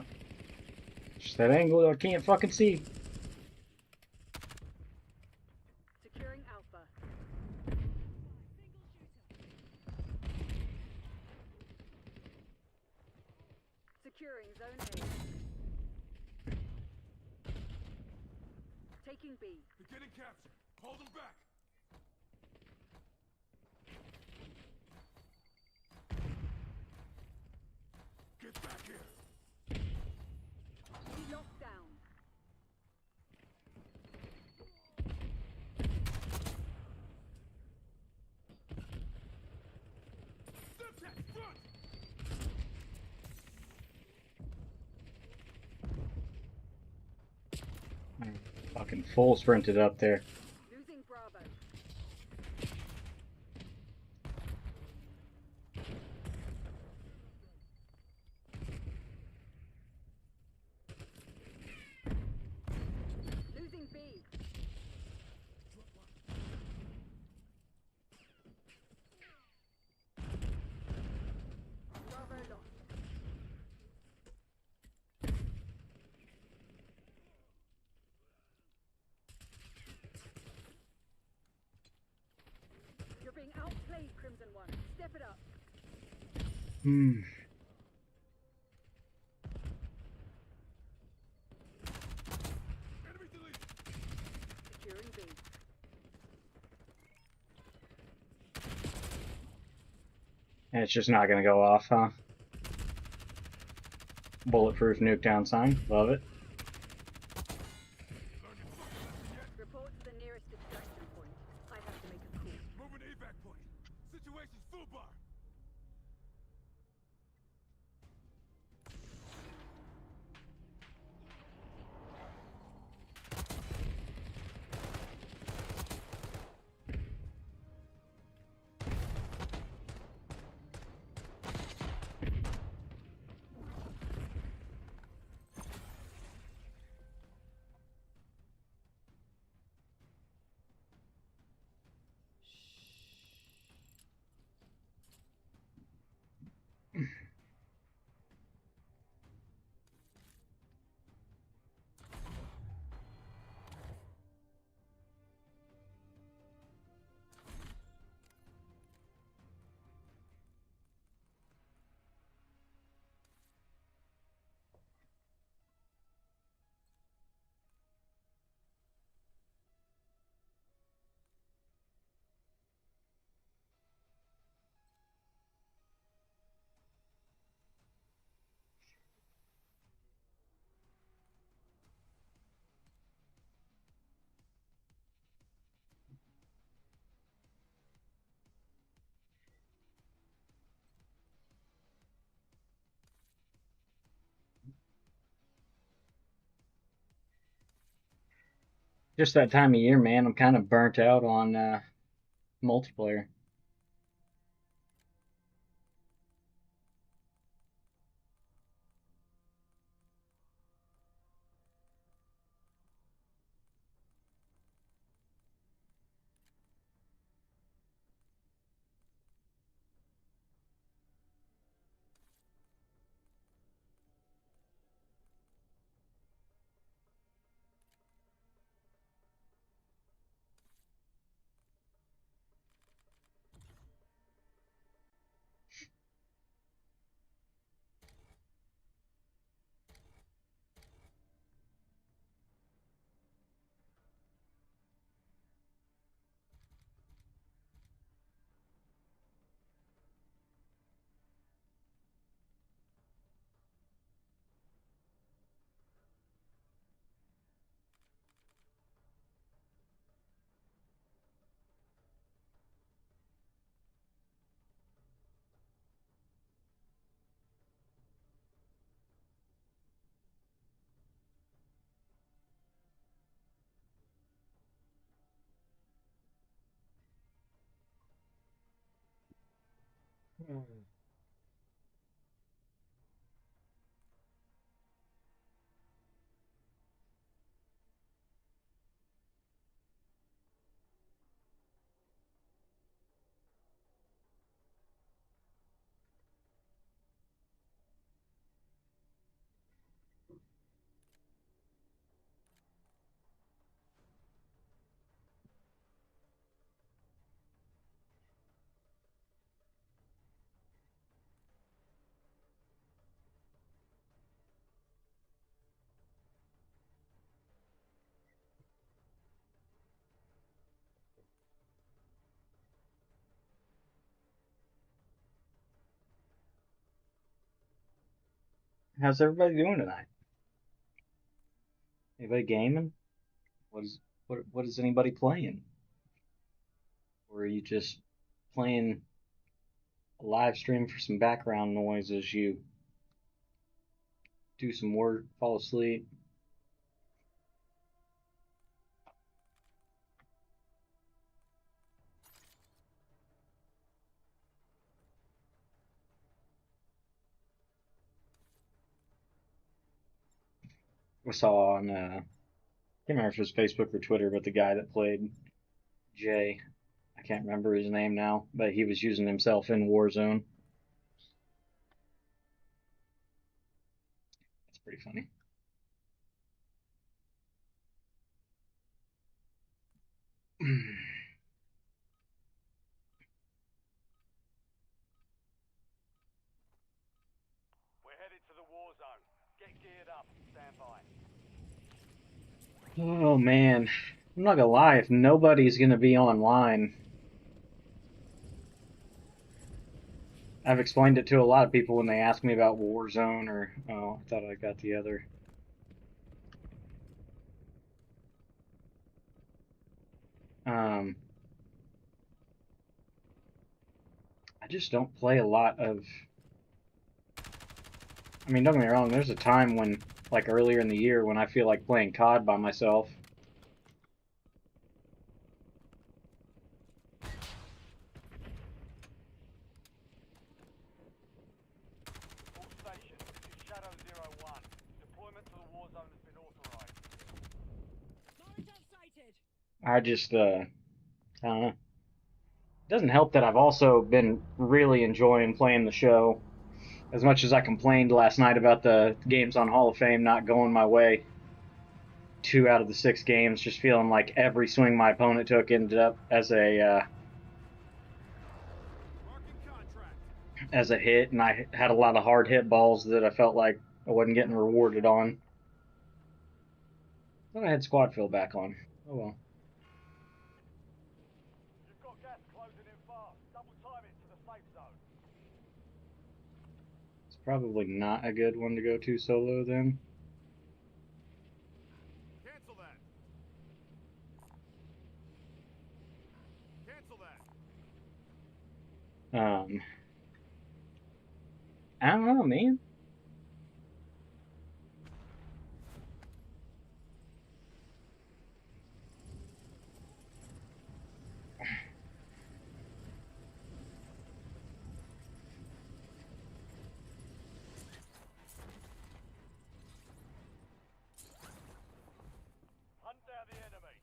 Speaker 1: Just that angle I can't fucking see.
Speaker 3: A. Securing Alpha. Securing zone A. Taking B.
Speaker 5: They're getting captured. Hold them back. Get back here.
Speaker 3: B locked down.
Speaker 5: Semtex, front!
Speaker 1: Fucking full sprinted up there.
Speaker 3: Losing Bravo. Losing B. Bravo lost. You're being outplayed, Crimson One. Step it up.
Speaker 1: Hmm.
Speaker 5: Enemy deleted.
Speaker 3: Securing B.
Speaker 1: And it's just not gonna go off, huh? Bulletproof nuke down sign. Love it.
Speaker 5: Learn your fucking lesson yet?
Speaker 3: Report to the nearest extraction point. I have to make a call.
Speaker 5: Moving to evac point. Situation's full bar.
Speaker 1: Just that time of year, man. I'm kind of burnt out on multiplayer. How's everybody doing tonight? Anybody gaming? What is anybody playing? Or are you just playing a live stream for some background noise as you do some work, fall asleep? I saw on I can't remember if it was Facebook or Twitter, but the guy that played Jay, I can't remember his name now, but he was using himself in Warzone. That's pretty funny.
Speaker 2: We're headed to the war zone. Get geared up. Stand by.
Speaker 1: Oh man, I'm not gonna lie, if nobody's gonna be online, I've explained it to a lot of people when they ask me about Warzone or, oh, I thought I got the other. I just don't play a lot of. I mean, don't get me wrong, there's a time when, like earlier in the year, when I feel like playing COD by myself.
Speaker 2: All stations, this is Shadow 01. Deployment to the war zone has been authorized.
Speaker 1: I just, I don't know. It doesn't help that I've also been really enjoying playing the show. As much as I complained last night about the games on Hall of Fame not going my way. 2 out of the 6 games, just feeling like every swing my opponent took ended up as a hit, and I had a lot of hard hit balls that I felt like I wasn't getting rewarded on. Then I had squad fill back on. Oh well.
Speaker 2: You've got gas closing in fast. Double time it to the safe zone.
Speaker 1: It's probably not a good one to go to solo then.
Speaker 5: Cancel that. Cancel that.
Speaker 1: I don't know, man.
Speaker 2: Hunt down the enemy.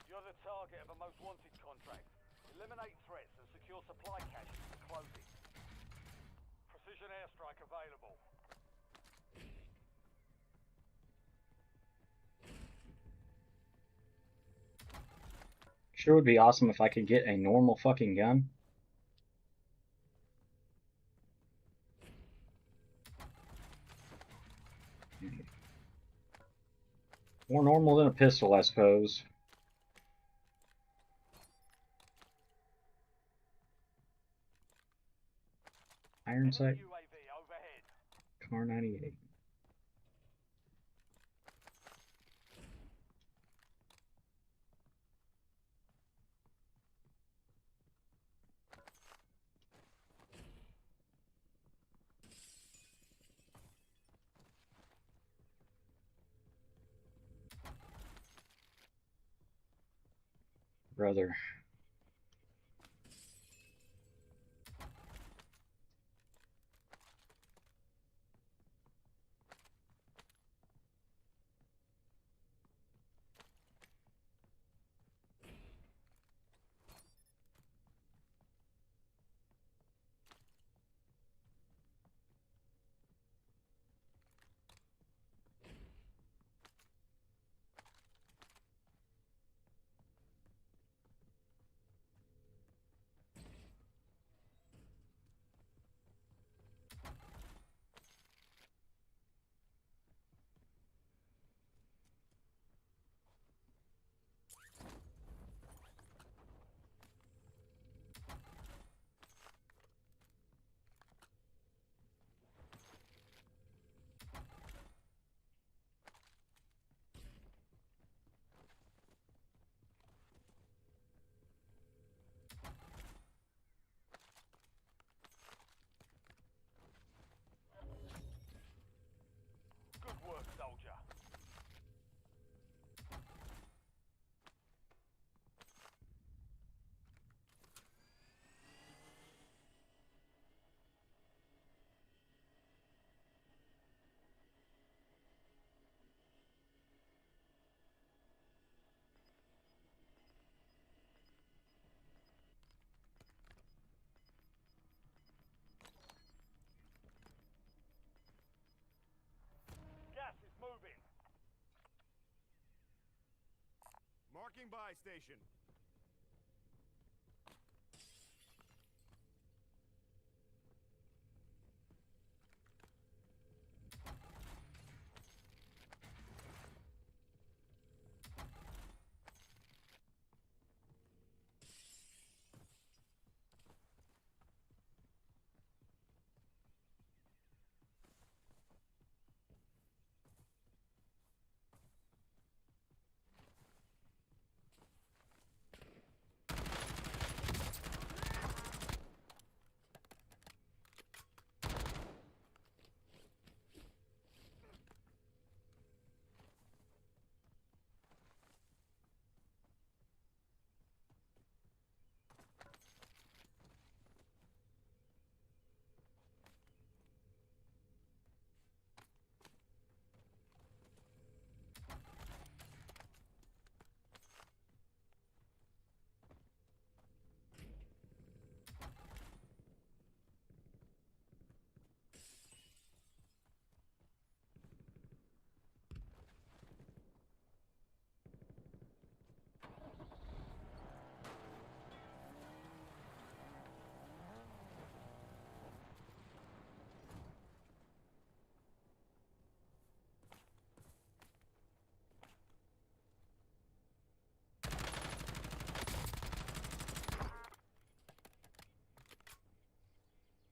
Speaker 2: You're the target of a most wanted contract. Eliminate threats and secure supply caches to close it. Precision airstrike available.
Speaker 1: Sure would be awesome if I could get a normal fucking gun. More normal than a pistol, I suppose. Iron sight,
Speaker 2: Enemy UAV overhead.
Speaker 1: Car 98. Brother.
Speaker 5: Marking buy station.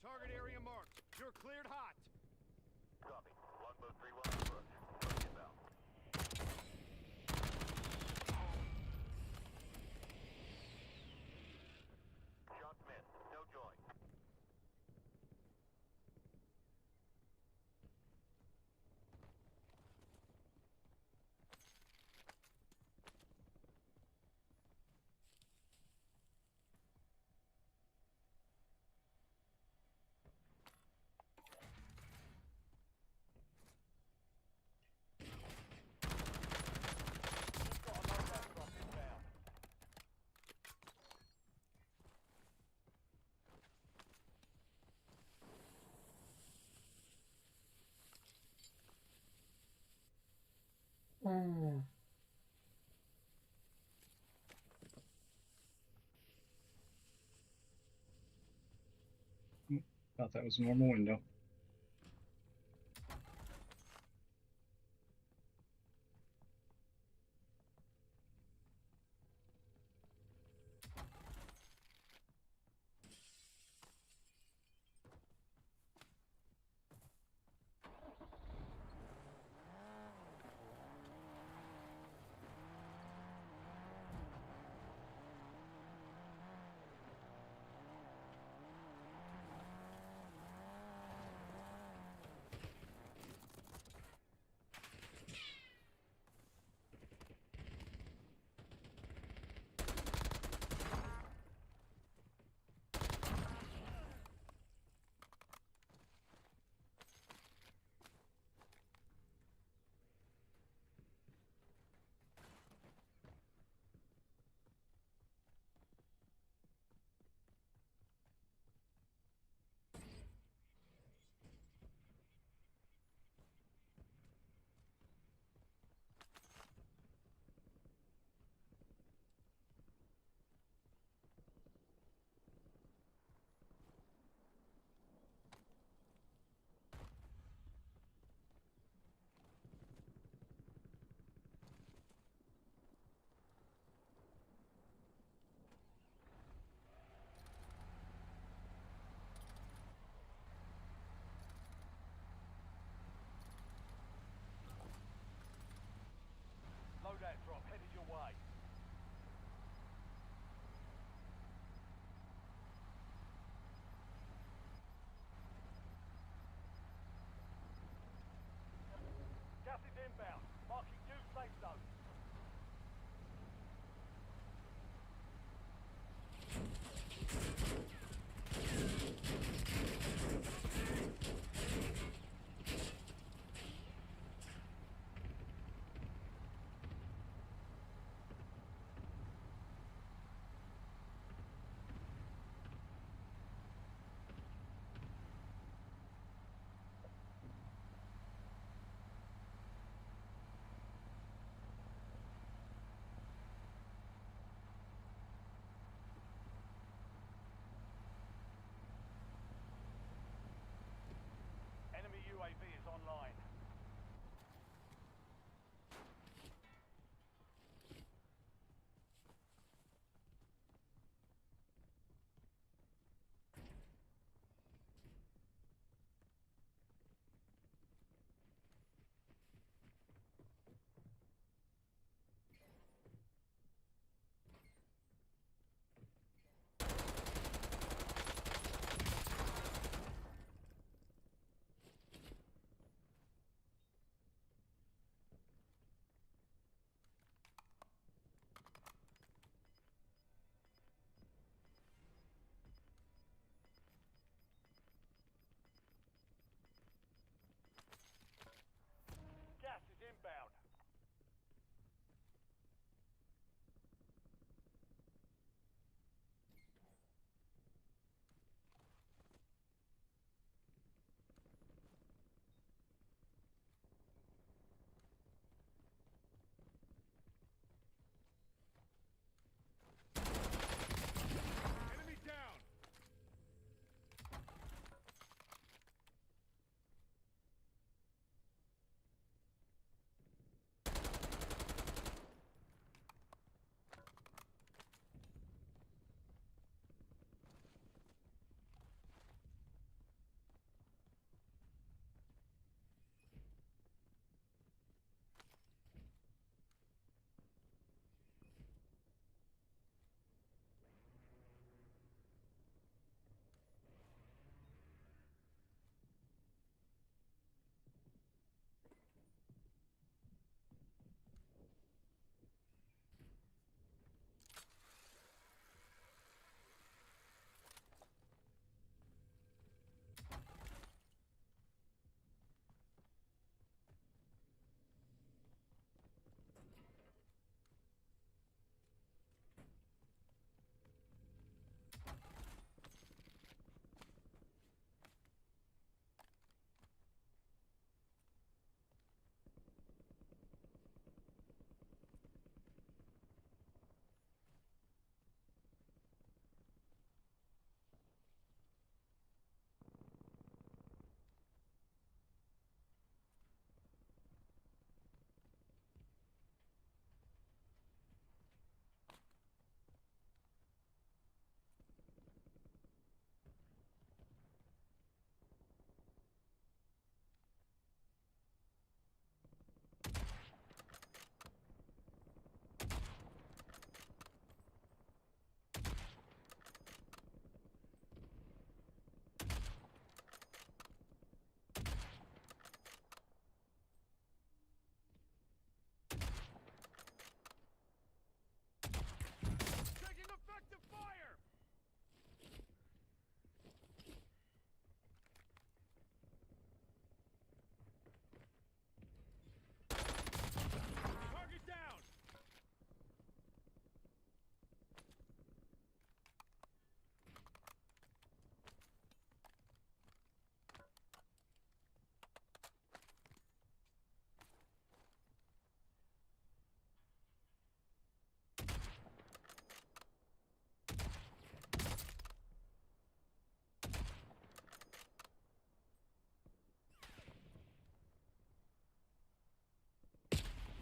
Speaker 5: Target area marked. You're cleared hot.
Speaker 6: Copy. Longbow 3-1 approach. Approach inbound. Shots missed. No join.
Speaker 2: Got a loadout drop inbound.
Speaker 1: Thought that was a normal window.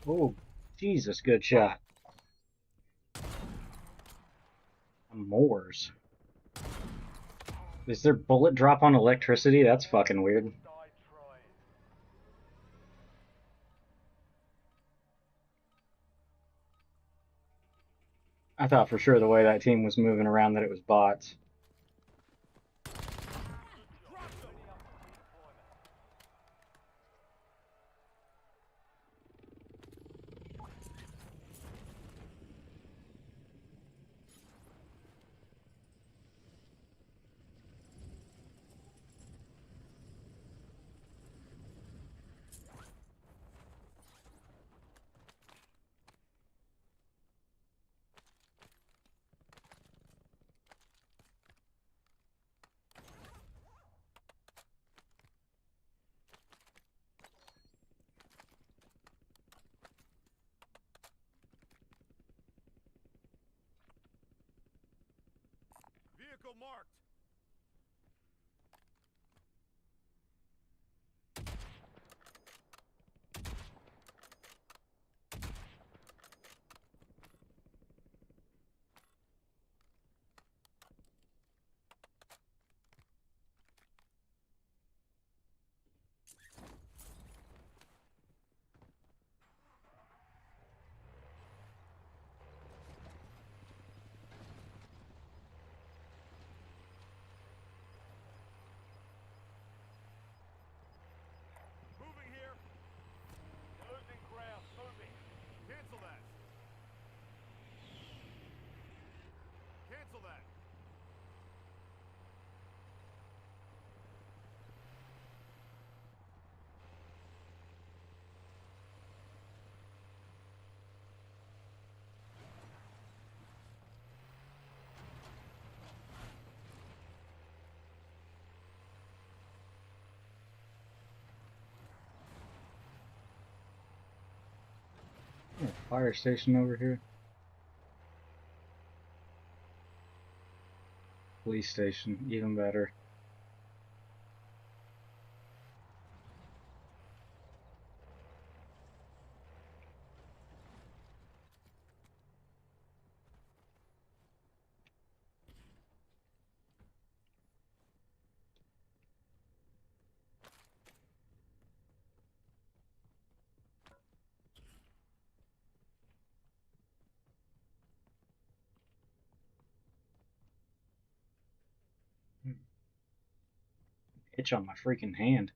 Speaker 1: Oh, Jesus, good shot. Moors. Is there bullet drop on electricity? That's fucking weird.
Speaker 2: Die trying.
Speaker 1: I thought for sure the way that team was moving around that it was bots.
Speaker 2: Ready up for redeployment.
Speaker 5: Vehicle marked. Moving here.
Speaker 2: You're losing ground. Moving.
Speaker 5: Cancel that. Cancel that.
Speaker 1: Fire station over here. Police station, even better. Itch on my freaking hand.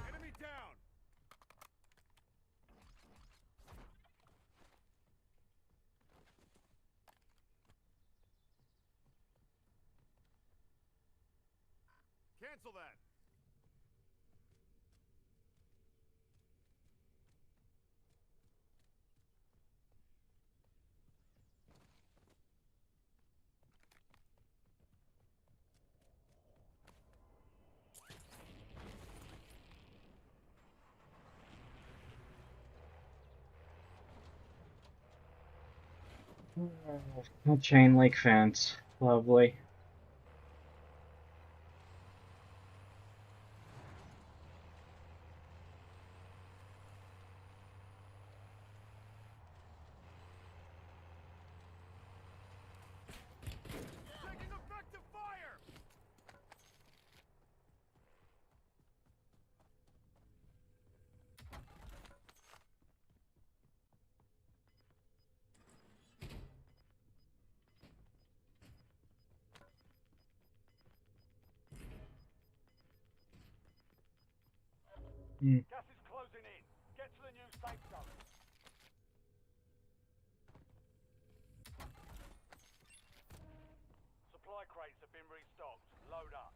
Speaker 5: Enemy down. Cancel that.
Speaker 1: A chain link fence. Lovely.
Speaker 5: Taking effective fire.
Speaker 2: Gas is closing in. Get to the new safe zone. Supply crates have been restocked. Load up.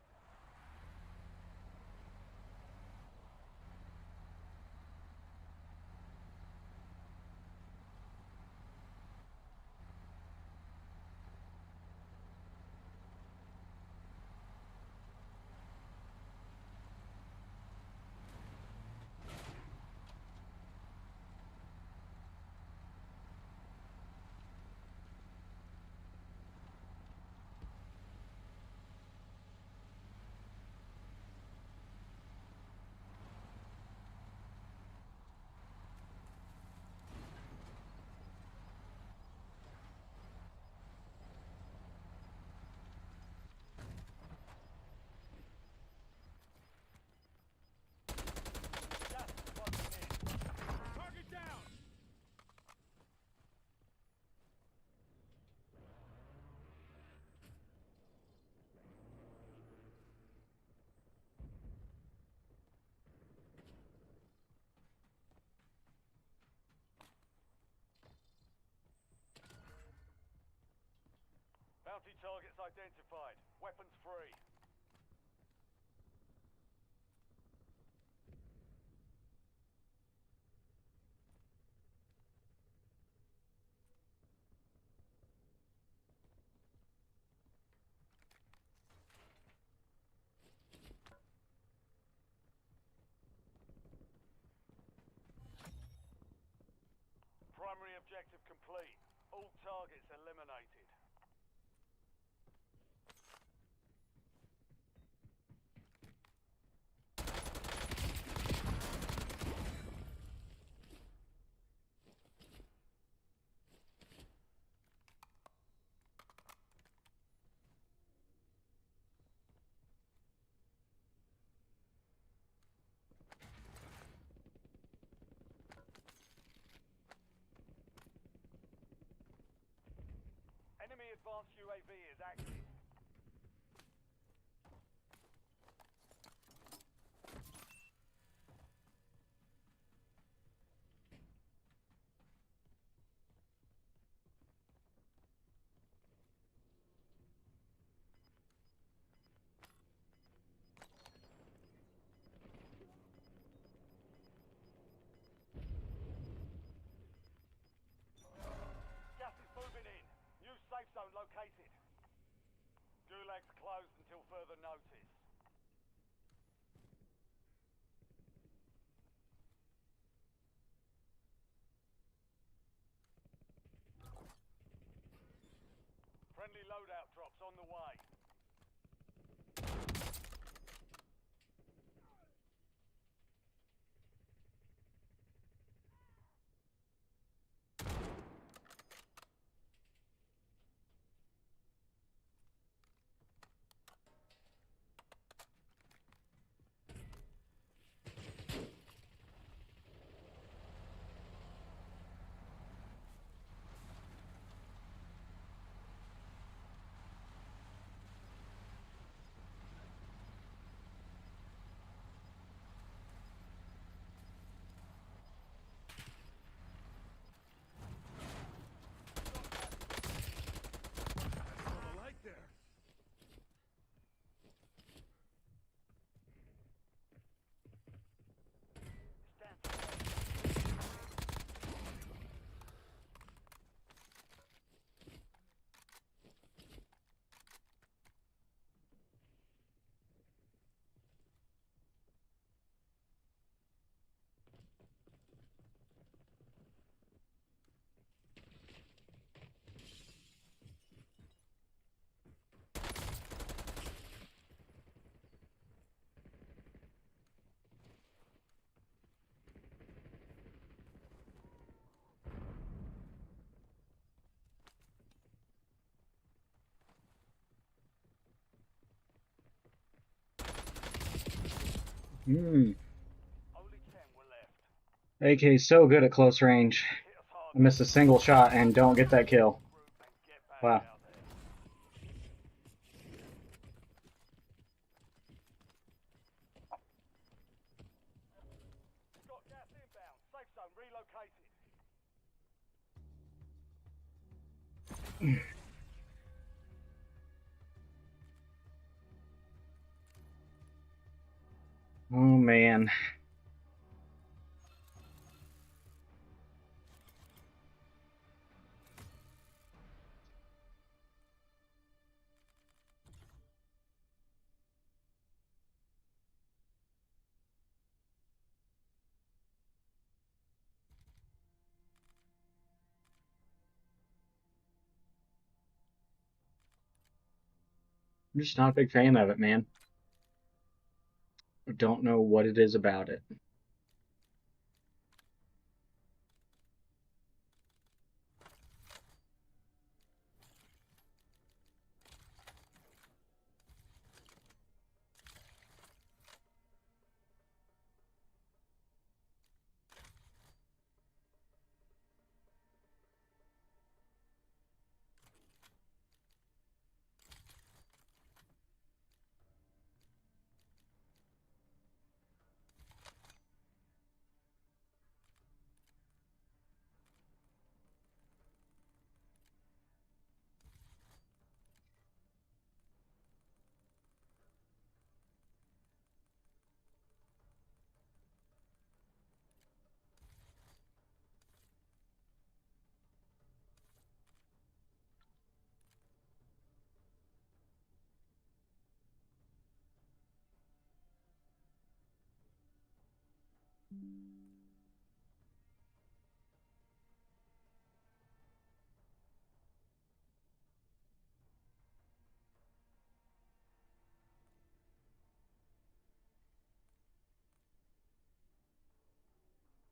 Speaker 2: Bounty targets identified. Weapons free. Primary objective complete. All targets eliminated. Enemy advanced UAV is active. Gas is moving in. New safe zone located. Gulag's closed until further notice. Friendly loadout drops on the way.
Speaker 5: A light there.
Speaker 2: Stand to
Speaker 1: Hmm.
Speaker 2: only 10 were left.
Speaker 1: AK is so good at close range.
Speaker 2: Hit us hard.
Speaker 1: I missed a single shot and don't get that kill.
Speaker 2: And get back
Speaker 1: Wow.
Speaker 2: out there. Got gas inbound. Safe zone relocated.
Speaker 1: Oh man. I'm just not a big fan of it, man. I don't know what it is about it.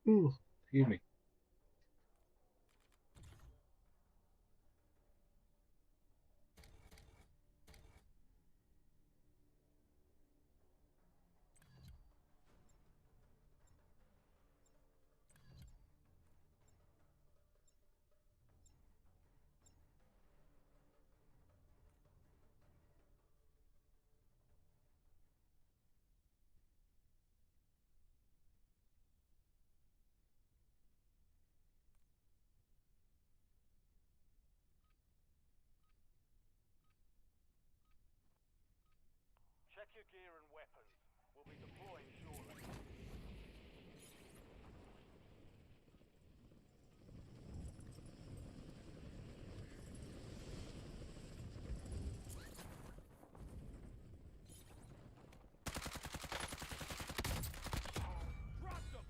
Speaker 1: Ooh, excuse me.
Speaker 2: Check your gear and weapons. We'll be deploying shortly.
Speaker 5: Dropped him!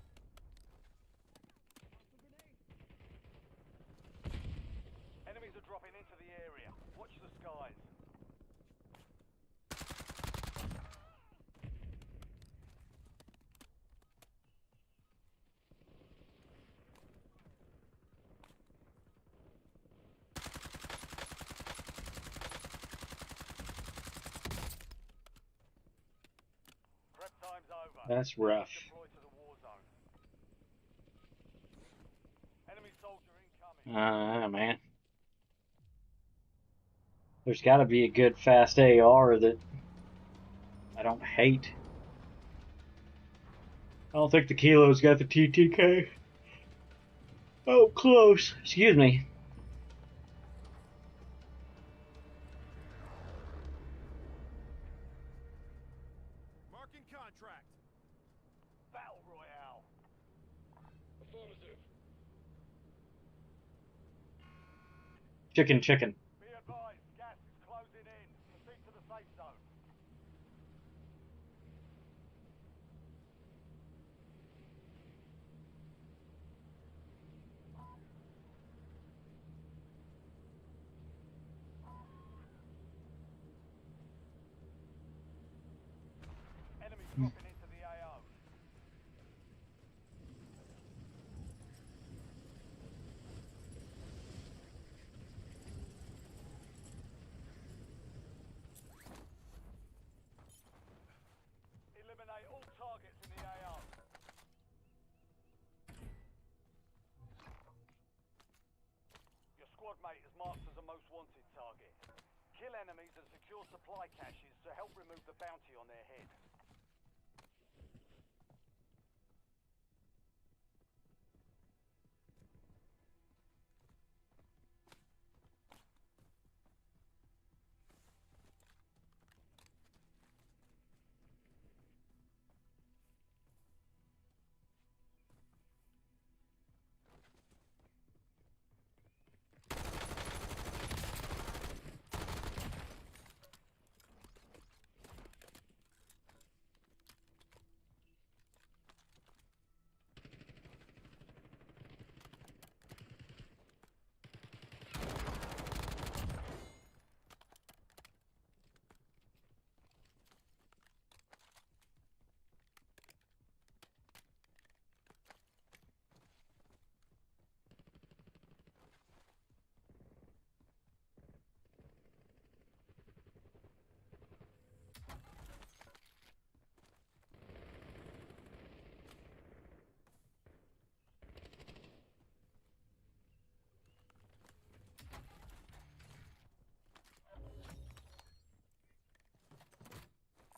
Speaker 2: Enemies are dropping into the area. Watch the skies. Prep time's over.
Speaker 1: That's rough.
Speaker 2: Deploy to the war zone. Enemy soldier incoming.
Speaker 1: Man. There's got to be a good fast AR that I don't hate. I don't think the Kilo's got the TTK. Oh, close. Excuse me.
Speaker 5: Marking contract.
Speaker 2: Battle Royale.
Speaker 5: Affirmative.
Speaker 1: Chicken, chicken.
Speaker 2: Be advised, gas is closing in. Proceed to the safe zone. Enemy dropping into the AO. Eliminate all targets in the AO. Your squad mate is marked as a most wanted target. Kill enemies and secure supply caches to help remove the bounty on their head.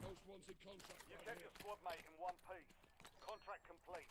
Speaker 5: Post wants in contract.
Speaker 2: You kept your squad mate in one piece. Contract complete.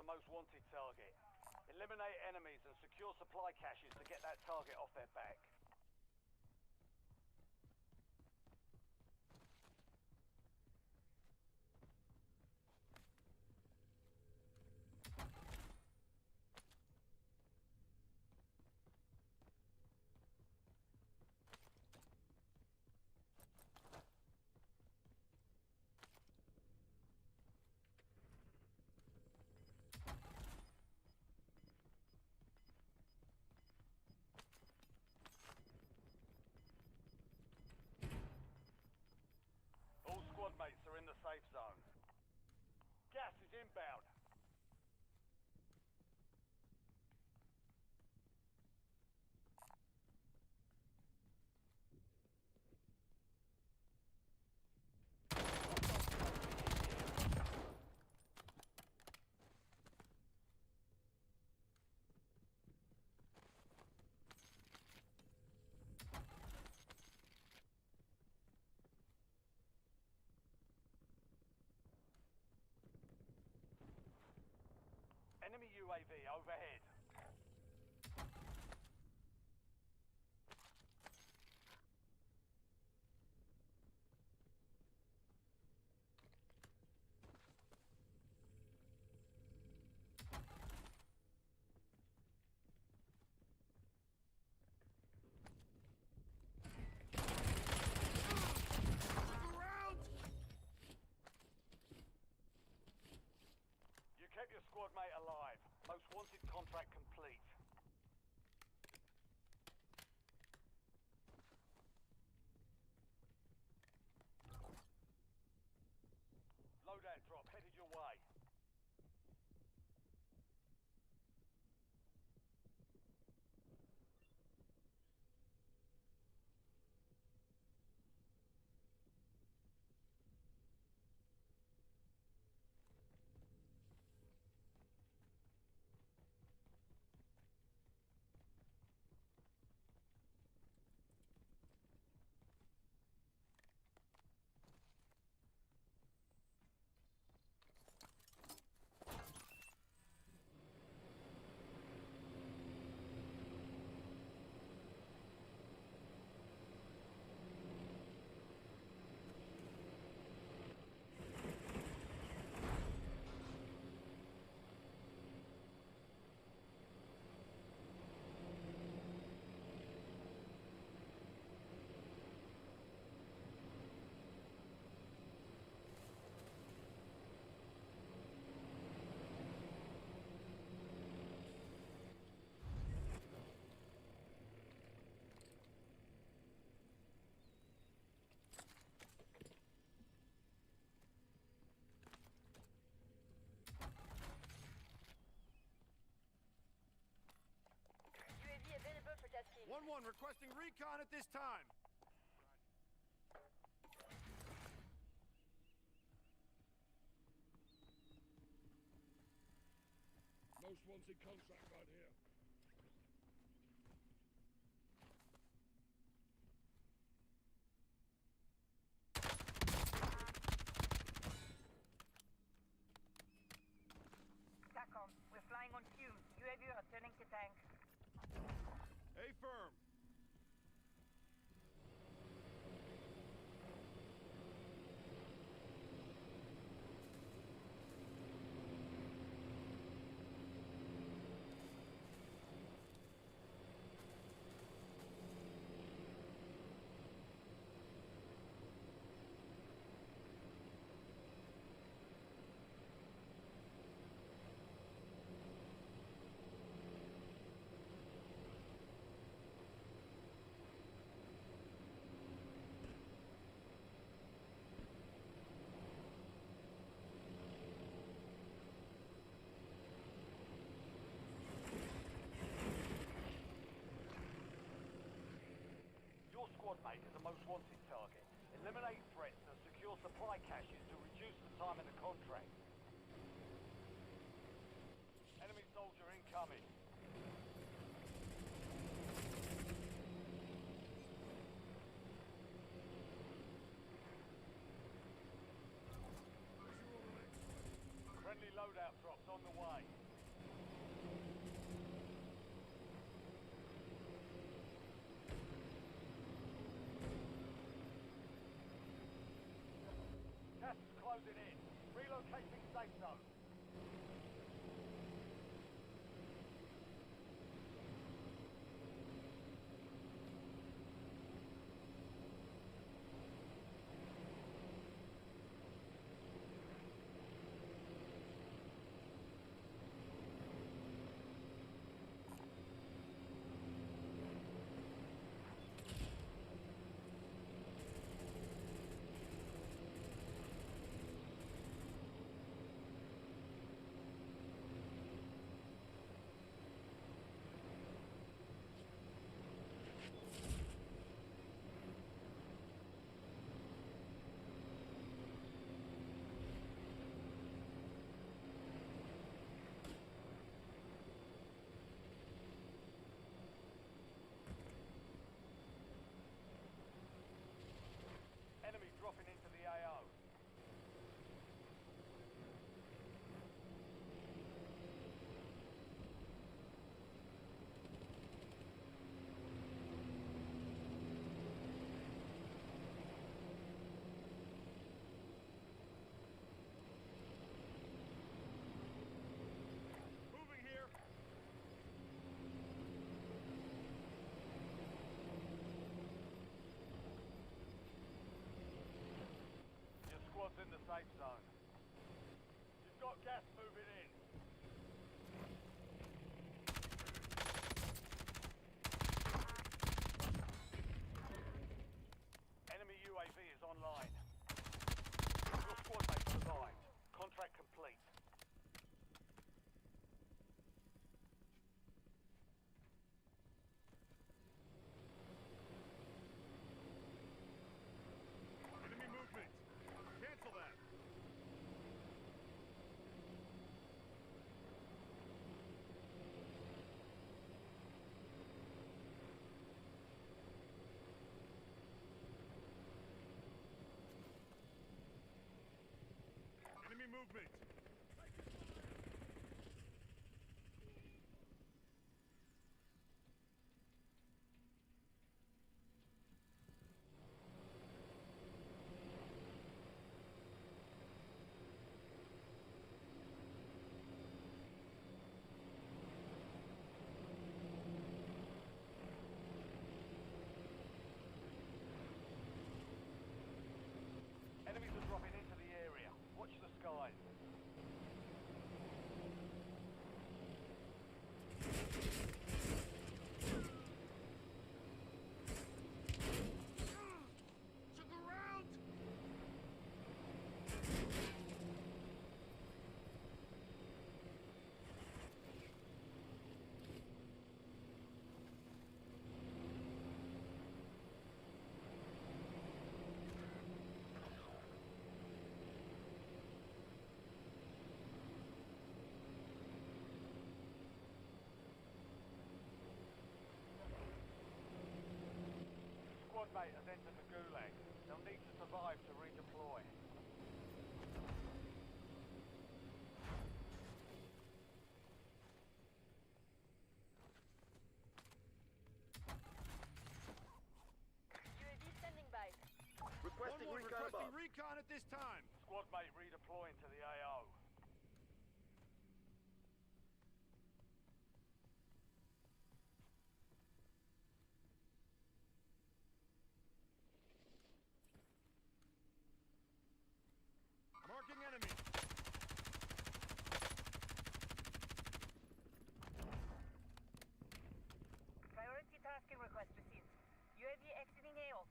Speaker 2: the most wanted target. Eliminate enemies and secure supply caches to get that target off their back. All squad mates are in the safe zone. Gas is inbound. Enemy UAV overhead. You kept your squad mate alive. Most wanted contract complete. Loadout drop headed your way.
Speaker 7: UAV available for tasking.
Speaker 5: 1-1 requesting recon at this time. Most wanted contract right here.
Speaker 7: TACOM, we're flying on fumes. UAV returning to tank.
Speaker 5: A firm.
Speaker 2: Your squad mate is the most wanted target. Eliminate threats and secure supply caches to reduce the time in the contract. Enemy soldier incoming. Friendly loadout drops on the way. safe zone. Enemy dropping into the AO.
Speaker 5: Moving here.
Speaker 2: Your squad's in the safe zone. You've got gas moving in. Enemy UAV is online. Your squad mate survived. Contract complete.
Speaker 5: Enemy movement. Cancel that. Enemy movement.
Speaker 2: Enemies are dropping into the area. Watch the skies.
Speaker 5: To the ground.
Speaker 2: Squad mate has entered the gulag. They'll need to survive to redeploy.
Speaker 7: UAV standing by.
Speaker 5: Requesting recon at this time.
Speaker 2: Squad mate redeploying to the AO.
Speaker 5: Marking enemy.
Speaker 7: Priority tasking request received. UAV exiting AO.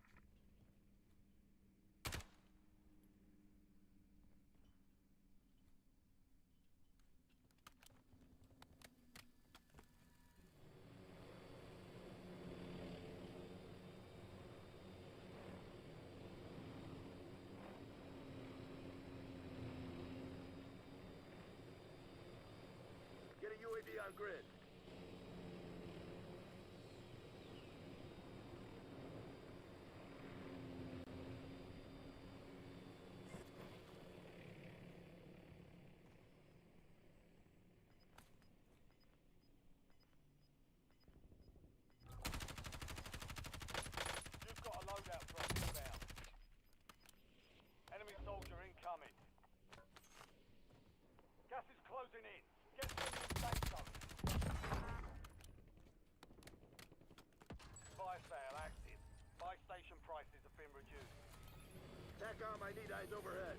Speaker 6: Get a UAV on grid.
Speaker 2: You've got a loadout drop inbound. Enemy soldier incoming. station prices have been reduced.
Speaker 6: TACOM, I need eyes overhead.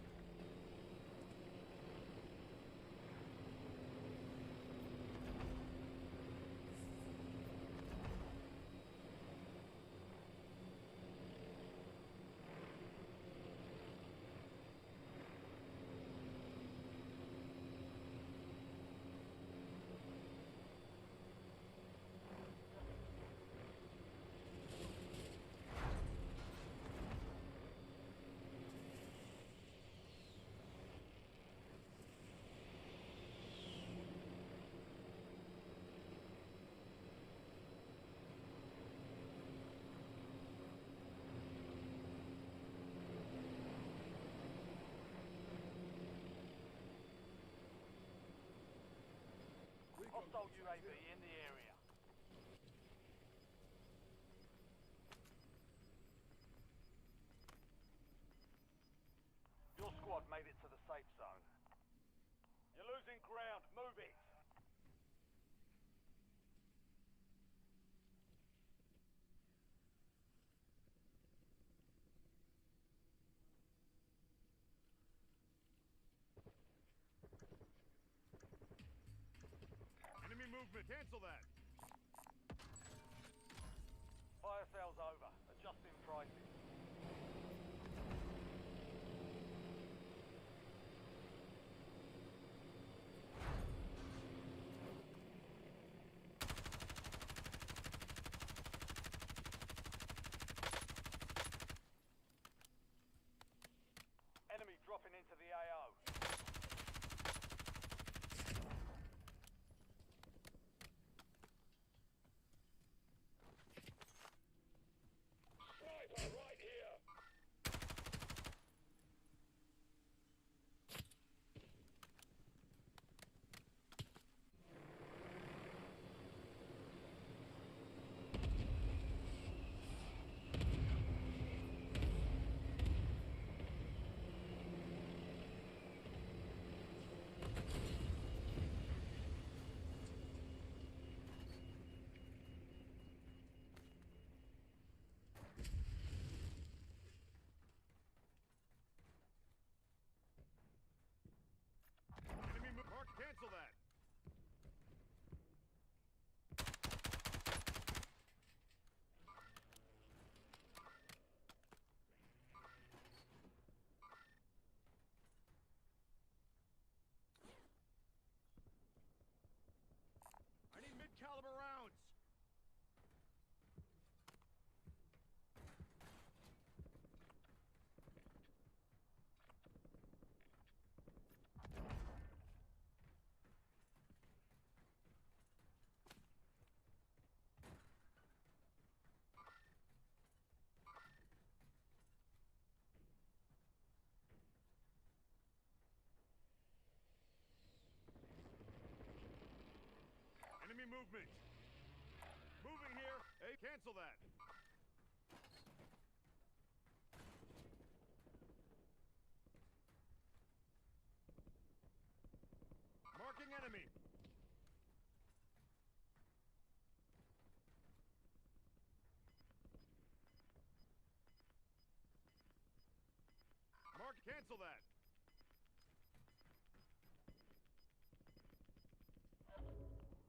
Speaker 2: Hostile UAV in the area. Your squad made it to the safe zone. You're losing ground. Move it.
Speaker 5: Enemy movement. Cancel that.
Speaker 2: Fire sales over. Adjusting prices. Enemy dropping into the AO.
Speaker 5: Enemy move. Mark, cancel that. I need mid-caliber rounds. Enemy movement. Moving here. Hey, cancel that. Marking enemy. Mark, cancel that.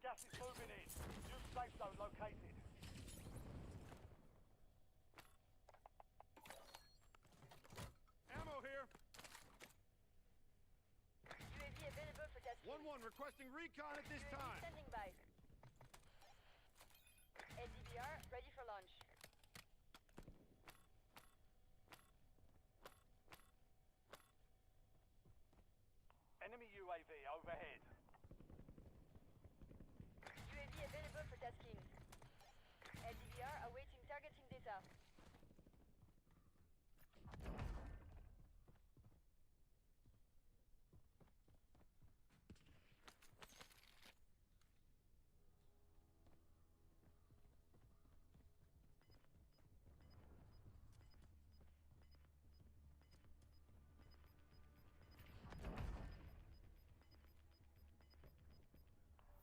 Speaker 2: Gas is moving in. New safe zone located.
Speaker 5: Ammo here.
Speaker 7: UAV available for tasking.
Speaker 5: 1-1 requesting recon at this
Speaker 7: UAV
Speaker 5: time.
Speaker 7: standing by. LDBR ready for launch.
Speaker 2: Enemy UAV overhead.
Speaker 7: UAV available for tasking. LDBR awaiting targeting data.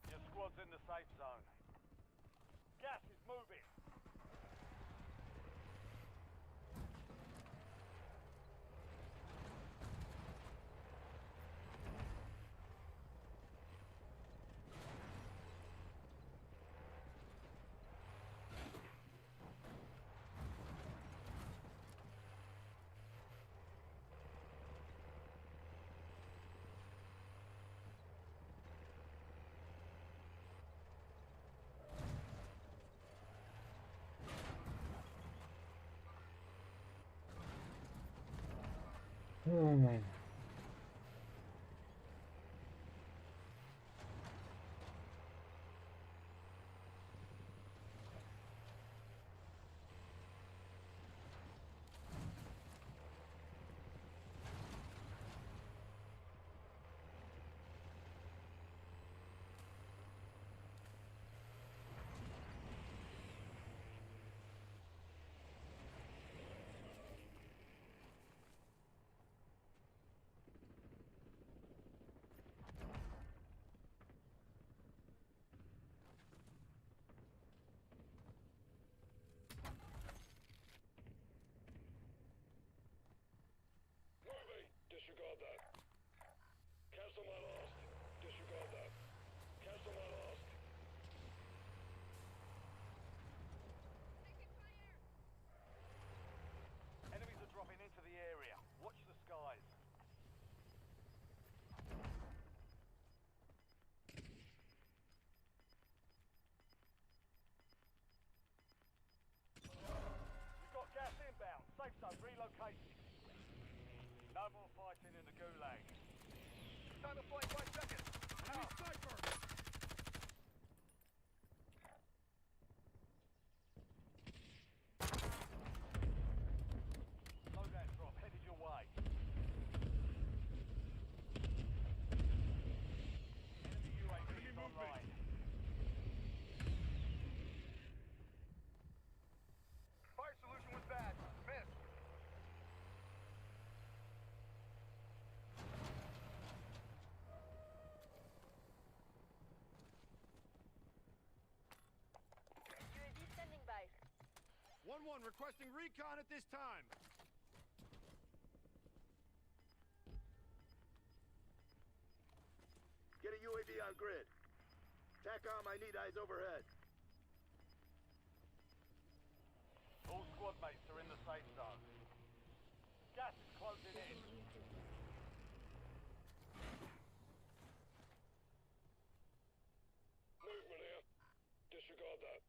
Speaker 2: Your squad's in the safe zone. Gas is moving.
Speaker 5: Disregard that. Cancel my last. Disregard that. Cancel my last.
Speaker 2: Enemies are dropping into the area. Watch the skies. We've got gas inbound. Safe zone relocated. No more fighting in the gulag.
Speaker 4: Time to flight 5 seconds.
Speaker 5: Enemy sniper!
Speaker 2: Loadout drop headed your way. Enemy UAV is online.
Speaker 4: Fire solution was bad. Missed.
Speaker 7: UAV standing by.
Speaker 5: 1-1 requesting recon at this time.
Speaker 6: Get a UAV on grid. TACOM, I need eyes overhead.
Speaker 2: All squad mates are in the safe zone. Gas is closing in.
Speaker 5: Movement here. Disregard that.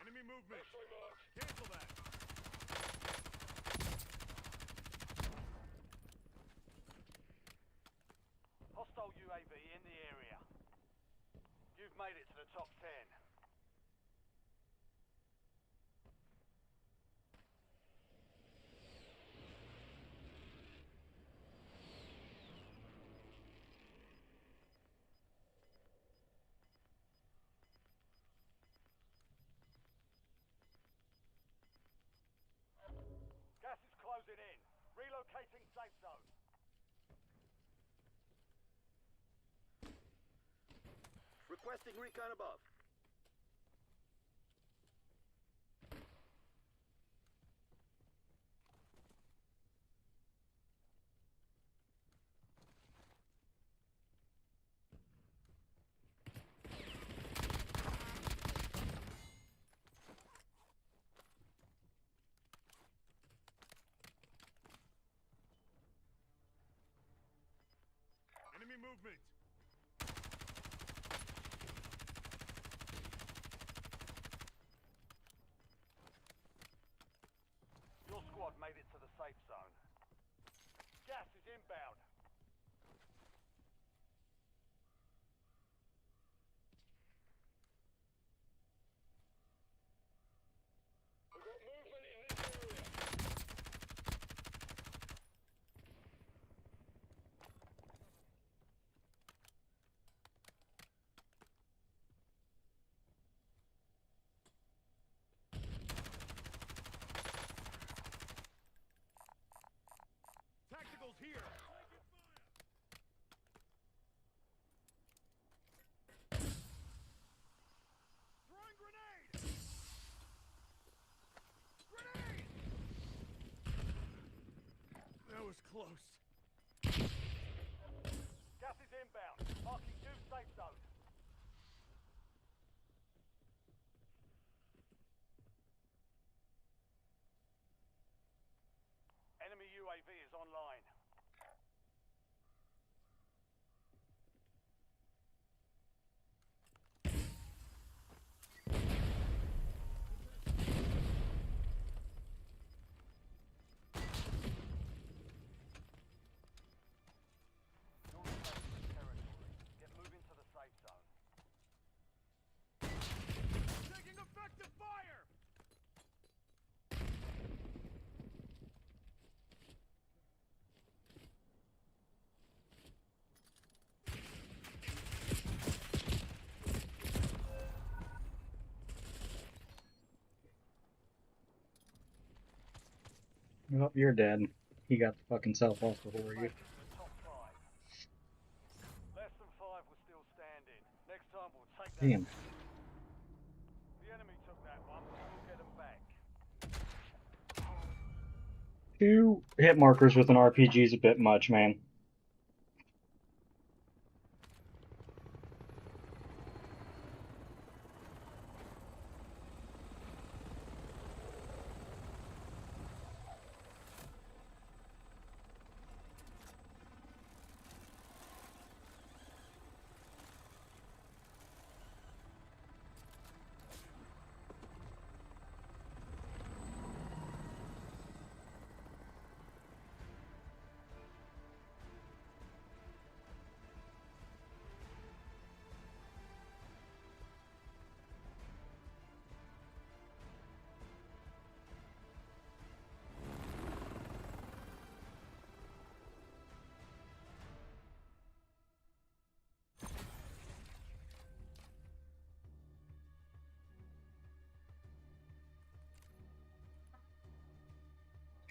Speaker 5: Enemy movement. Cancel that.
Speaker 2: Hostile UAV in the area. You've made it to the top 10. Gas is closing in. Relocating safe zone.
Speaker 6: Requesting recon above.
Speaker 5: Enemy movement.
Speaker 2: Your squad made it to the safe zone. Gas is inbound.
Speaker 5: We've got movement in this area. Tacticals here. Throwing grenade. Grenade. That was close.
Speaker 2: Gas is inbound. Marking new safe zone. UAV is online. You're in sensitive territory. Get moving to the safe zone.
Speaker 5: Taking effective fire!
Speaker 1: Oh, you're dead. He got the fucking self off before you.
Speaker 2: Make it to the top 5. Less than 5 were still standing. Next time we'll take that.
Speaker 1: Damn.
Speaker 2: The enemy took that one, but we'll get them back.
Speaker 1: 2 hit markers with an RPG is a bit much, man.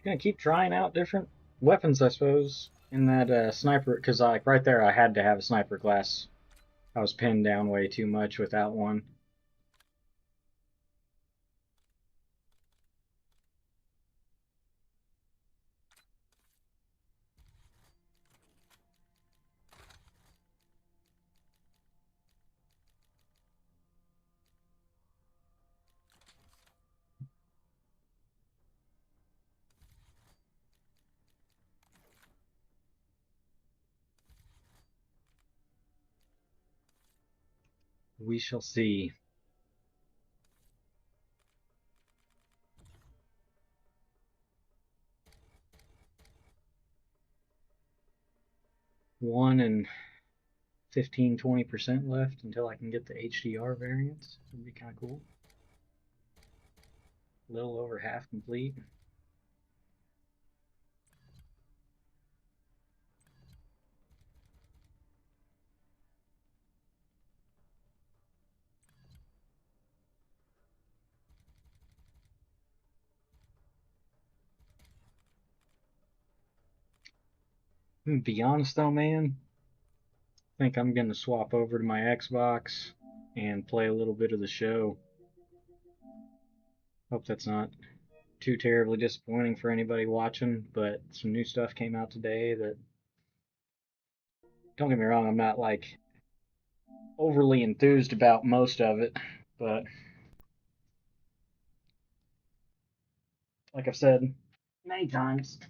Speaker 1: Gonna keep trying out different weapons, I suppose, in that sniper, because like right there, I had to have a sniper class. I was pinned down way too much without one. We shall see. One and 15–20% left until I can get the HDR variants. Would be kind of cool. A little over half complete. To be honest though, man, I think I'm gonna swap over to my Xbox and play a little bit of the show. Hope that's not too terribly disappointing for anybody watching, but some new stuff came out today that, don't get me wrong, I'm not like overly enthused about most of it, but like I've said many times,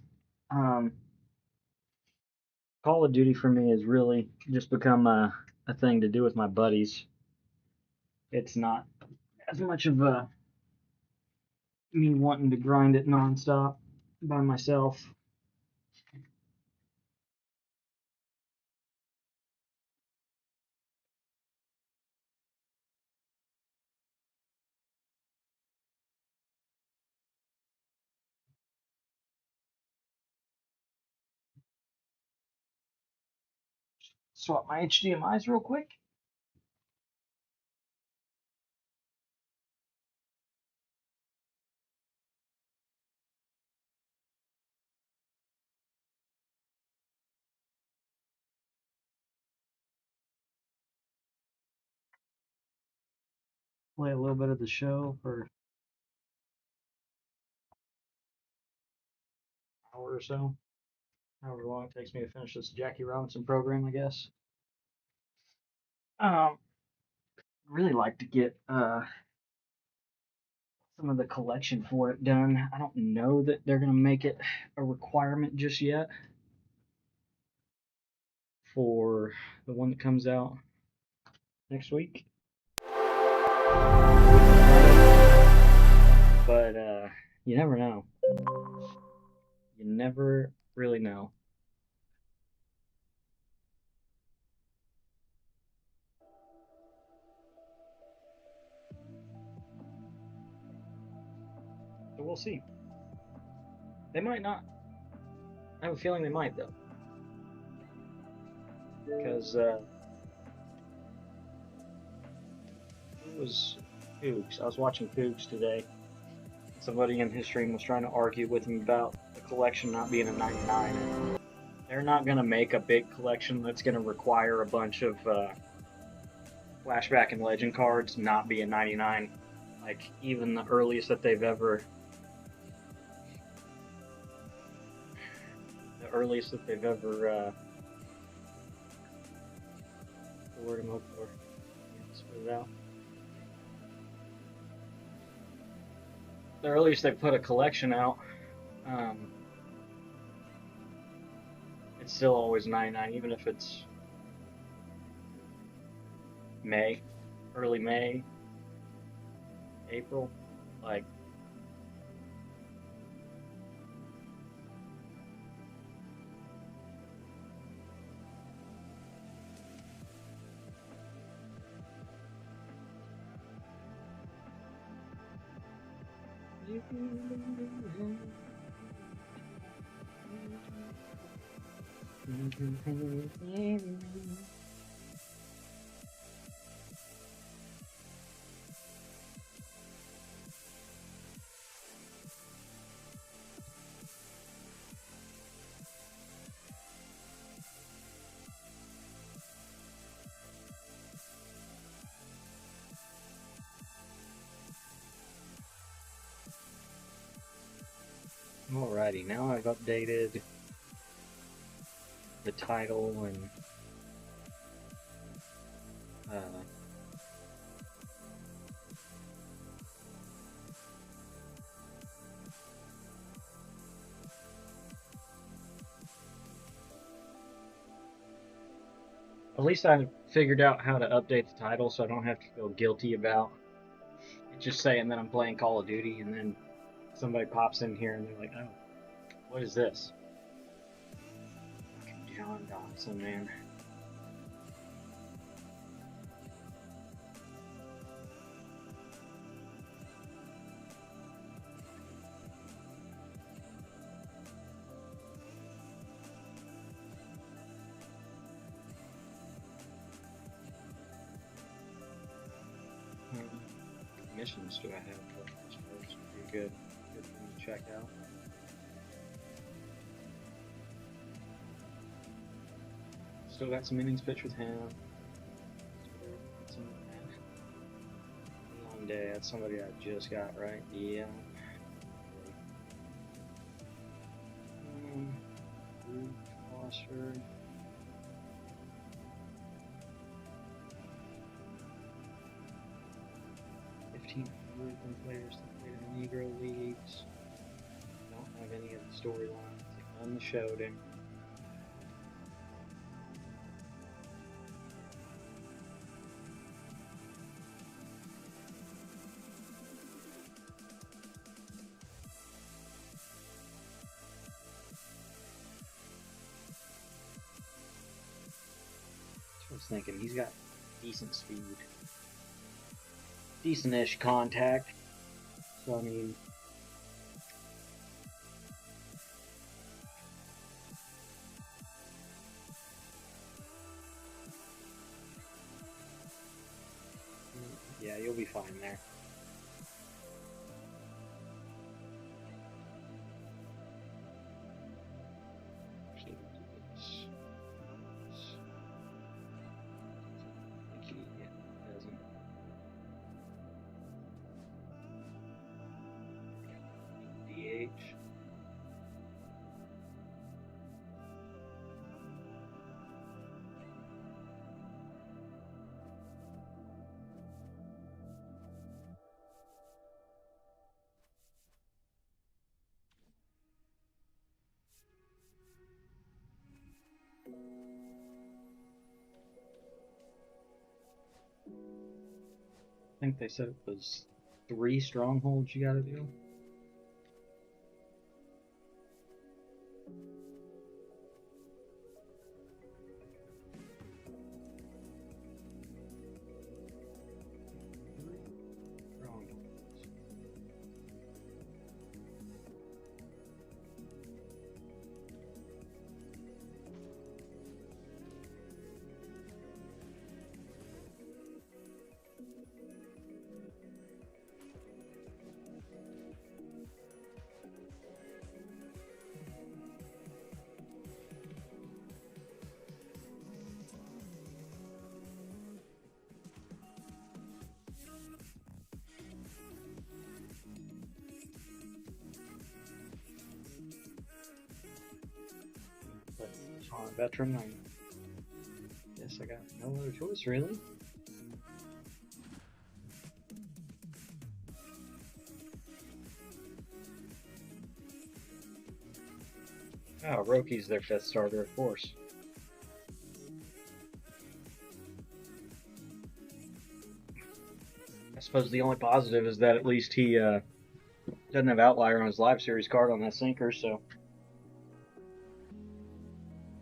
Speaker 1: Call of Duty for me has really just become a thing to do with my buddies. It's not as much of a me wanting to grind it nonstop by myself. Swap my HDMIs real quick. Play a little bit of the show for an hour or so. However long it takes me to finish this Jackie Robinson program, I guess. Really like to get some of the collection for it done. I don't know that they're going to make it a requirement just yet for the one that comes out next week. But you never know. You never really know. So we'll see. They might not. I have a feeling they might, though. Because it was Cougs. I was watching Cougs today. Somebody in his stream was trying to argue with him about the collection not being a 99. And they're not going to make a big collection that's going to require a bunch of flashback and legend cards not be a 99. Like, even the earliest that they've ever... the word I'm looking for. Spit it out. The earliest they put a collection out, it's still always 99, even if it's May, early May, April, like. Alrighty, now I've updated the title and at least I figured out how to update the title so I don't have to feel guilty about just saying that I'm playing Call of Duty and then somebody pops in here and they're like, oh, what is this? Fucking John Dodson, man. Missions do I have? Pretty good. Good for me to check out. Still got some innings pitched with him. Long day. That's somebody I just got right. Yeah. Foster. Players that played in the Negro Leagues. Don't have any of the storylines on the show there. I was thinking, he's got decent speed. Decent-ish contact. So, I mean, yeah, you'll be fine there. Actually, this. Yeah, it doesn't. DH. think they said it was 3 strongholds you gotta do. But on a veteran, I guess I got no other choice, really. Oh, Roki's their 5th starter, of course. I suppose the only positive is that at least he doesn't have Outlier on his live series card on that sinker, so.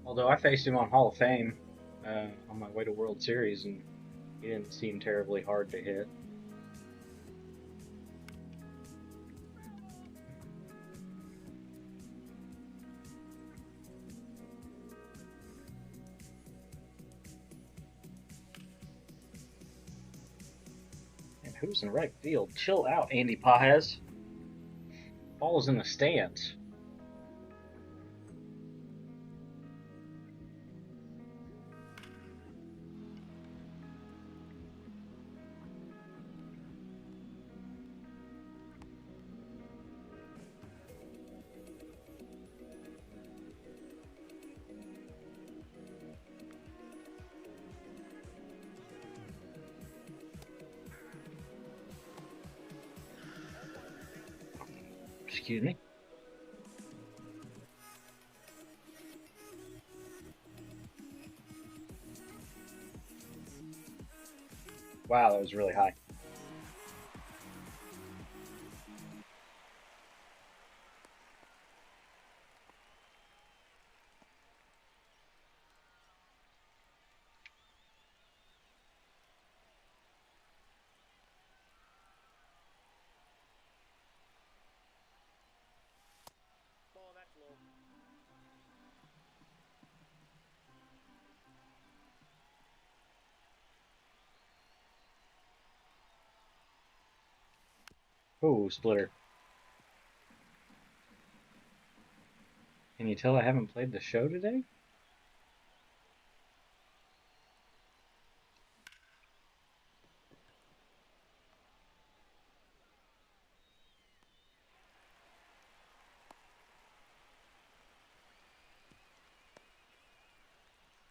Speaker 1: Although I faced him on Hall of Fame on my way to World Series, and he didn't seem terribly hard to hit. And who's in right field? Chill out, Andy Pajes. Ball is in the stands. Excuse me. Wow, that was really high.
Speaker 2: Ball, that's low.
Speaker 1: Ooh, splitter. Can you tell I haven't played the show today?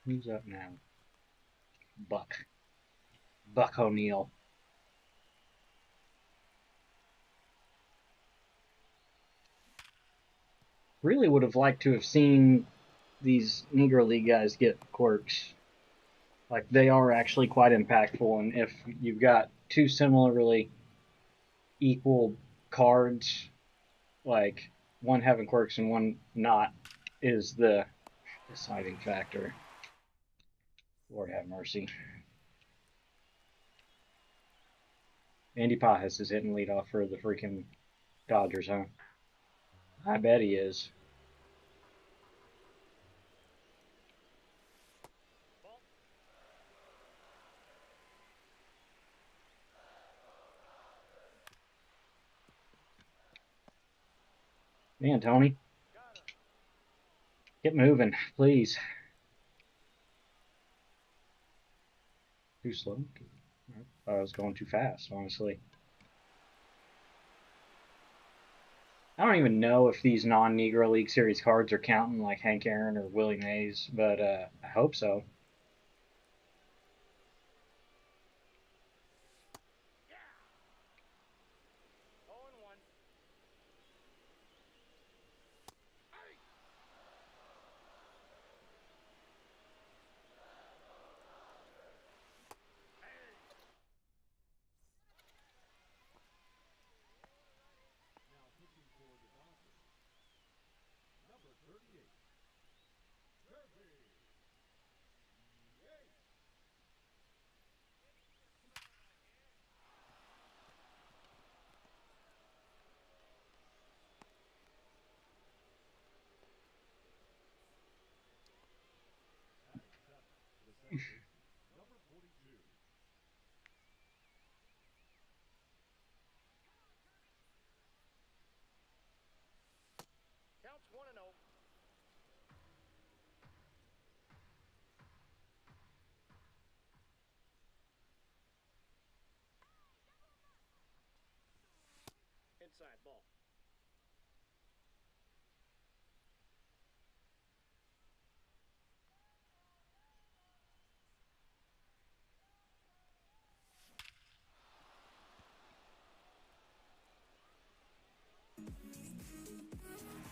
Speaker 1: Who's up now? Buck. Buck O'Neill. Really would have liked to have seen these Negro League guys get quirks. Like, they are actually quite impactful, and if you've got 2 similarly equal cards, like one having quirks and one not, is the deciding factor. Lord have mercy. Andy Pajes is hitting leadoff for the freaking Dodgers, huh? I bet he is. Man, Tony. Get moving, please. Too slow? I thought I was going too fast, honestly. I don't even know if these non-Negro League Series cards are counting like Hank Aaron or Willie Mays, but I hope so.
Speaker 8: Inside ball.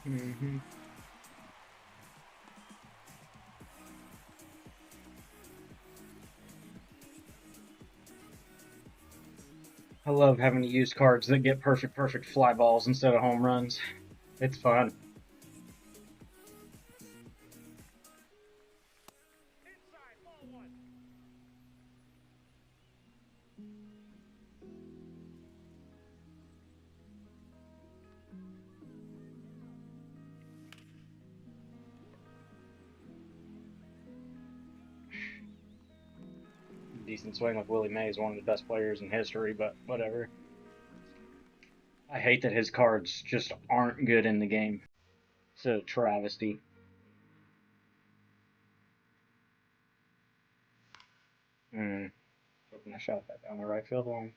Speaker 1: Mm-hmm. I love having to use cards that get perfect fly balls instead of home runs. It's fun.
Speaker 8: Inside ball one.
Speaker 1: Decent swing with Willie Mays, one of the best players in history, but whatever. I hate that his cards just aren't good in the game. It's a travesty. Hoping I shot that down the right field line.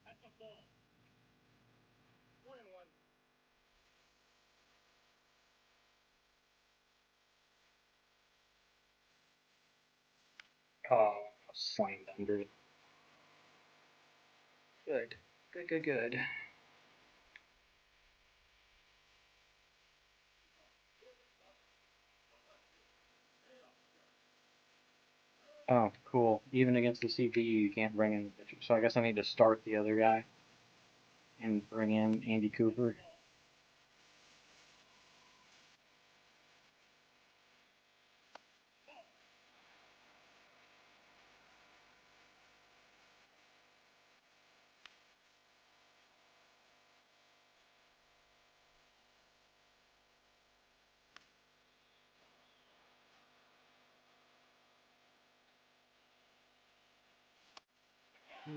Speaker 8: At the ball. 1-1.
Speaker 1: Oh, slammed under it. Good. Good. Oh, cool. Even against the CPU, you can't bring in the pitcher. So I guess I need to start the other guy and bring in Andy Cooper.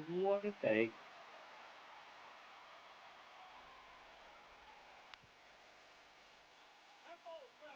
Speaker 1: What a day.
Speaker 8: That ball's foul.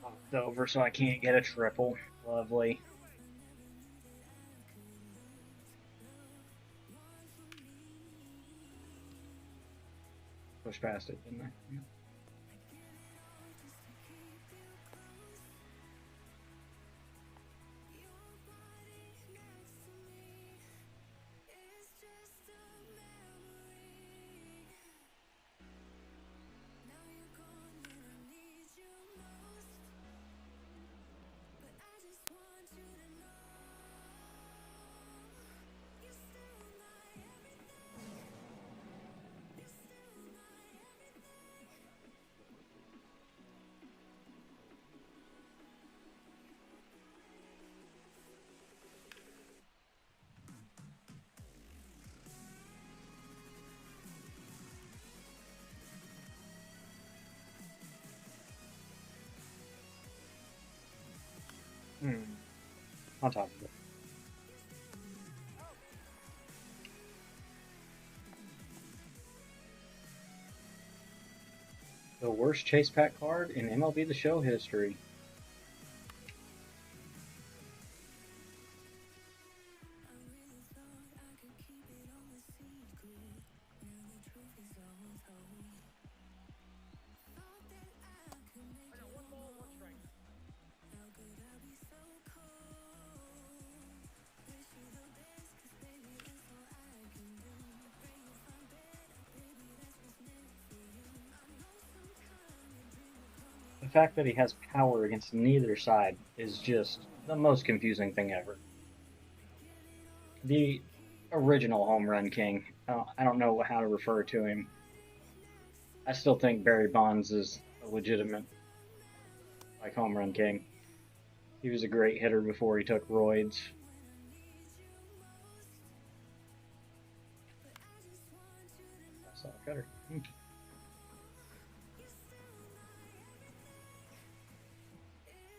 Speaker 1: Hopped over so I can't get a triple. Lovely. Push past it, didn't I? Yeah. On top of it. The worst chase pack card in MLB The Show history. The fact that he has power against neither side is just the most confusing thing ever. The original home run king, I don't know how to refer to him. I still think Barry Bonds is a legitimate home run king. He was a great hitter before he took roids. I saw a cutter.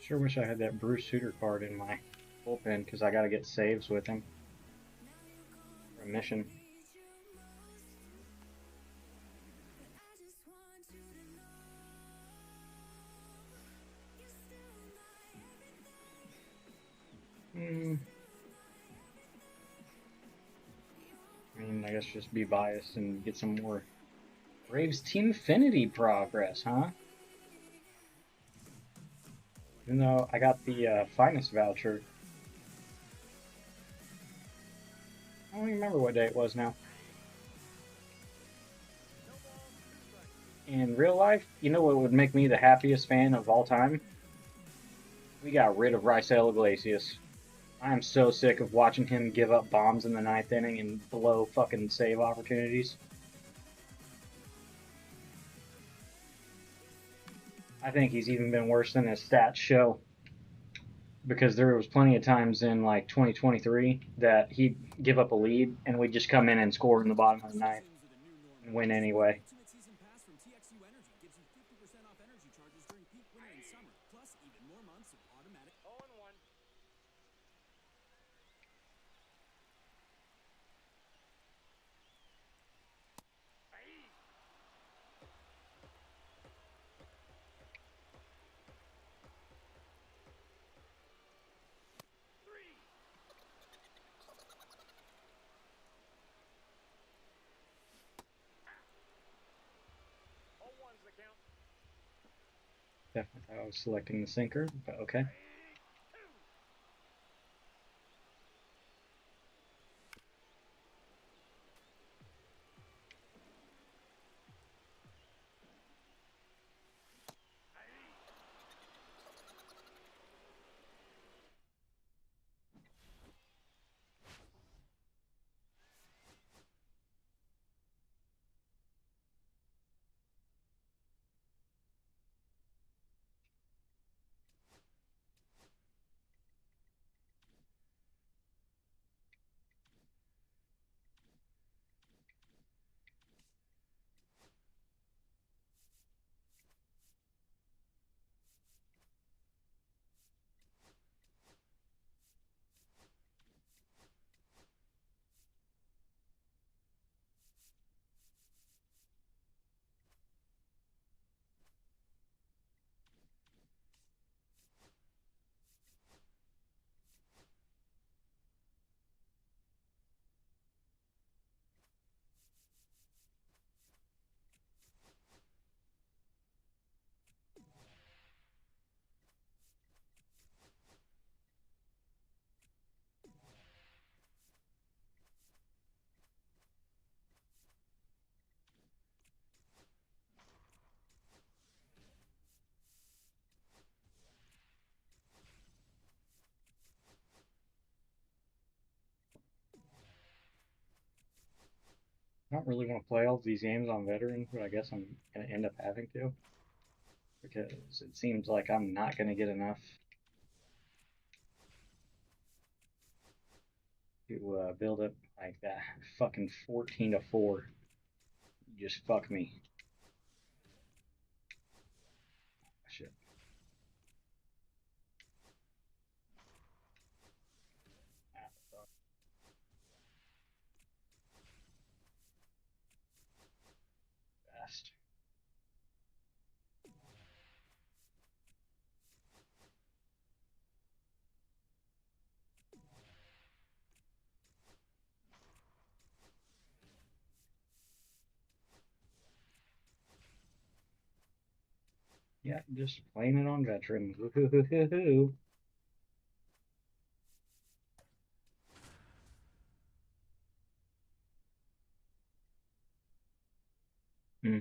Speaker 1: Sure wish I had that Bruce Sutter card in my bullpen because I got to get saves with him for a mission. I mean, I guess just be biased and get some more Braves Teamfinity progress, huh? Even though I got the finest voucher. I don't even remember what day it was now. In real life, you know what would make me the happiest fan of all time? We got rid of Raisel Iglesias. I am so sick of watching him give up bombs in the ninth inning and blow fucking save opportunities. I think he's even been worse than his stats show. Because there was plenty of times in like 2023 that he'd give up a lead and we'd just come in and score in the bottom of the ninth and win anyway. Definitely thought I was selecting the sinker, but okay. I don't really want to play all these games on veteran, but I guess I'm going to end up having to. Because it seems like I'm not going to get enough to build up like that fucking 14-4. Just fuck me. Shit. Best. Yeah, just playing it on veteran. Woo-hoo-hoo-hoo-hoo. Hmm.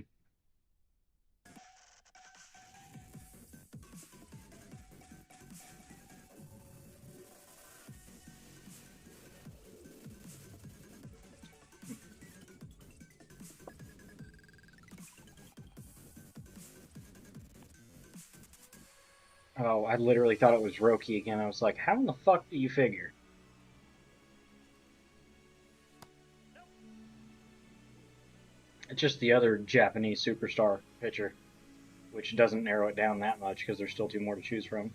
Speaker 1: Oh, I literally thought it was Roki again. I was like, how in the fuck do you figure? It's just the other Japanese superstar pitcher, which doesn't narrow it down that much because there's still two more to choose from.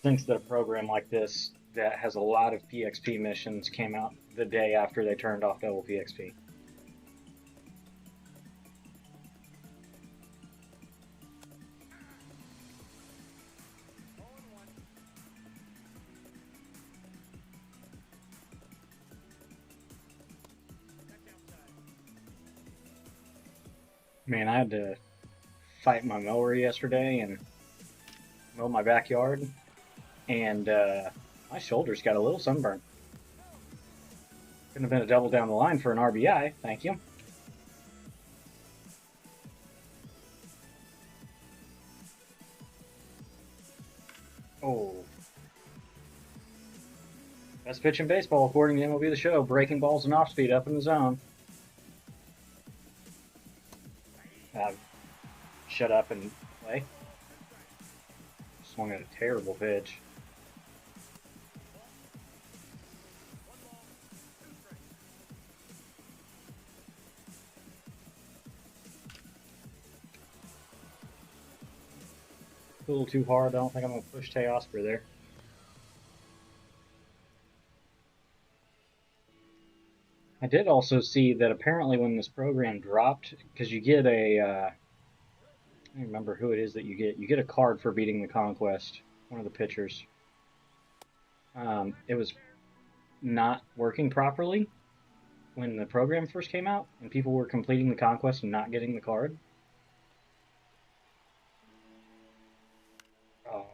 Speaker 1: Thinks that a program like this that has a lot of PXP missions came out the day after they turned off double PXP. Man, I had to fight my mower yesterday and mow my backyard, and my shoulders got a little sunburned. Couldn't have been a double down the line for an RBI, thank you. Oh. Best pitch in baseball, according to MLB The Show. Breaking balls and off speed up in the zone. Shut up and play. Swung at a terrible pitch. A little too hard. I don't think I'm going to push Teoscar there. I did also see that apparently when this program dropped, because you get a, I don't remember who it is that you get a card for beating the Conquest, one of the pitchers. It was not working properly when the program first came out, and people were completing the Conquest and not getting the card. Oh.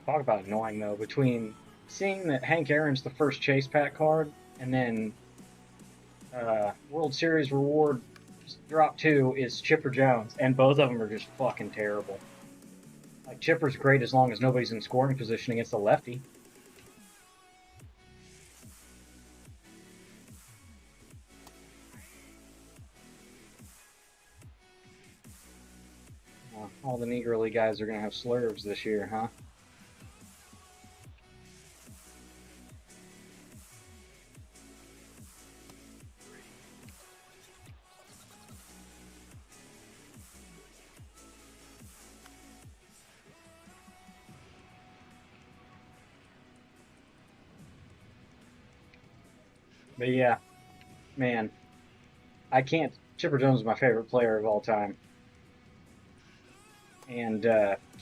Speaker 1: Talk about annoying though, between seeing that Hank Aaron's the first chase pack card and then World Series reward drop 2 is Chipper Jones, and both of them are just fucking terrible. Like, Chipper's great as long as nobody's in scoring position against the lefty. All the Negro League guys are going to have slurves this year, huh? But yeah, man, I can't. Chipper Jones is my favorite player of all time. And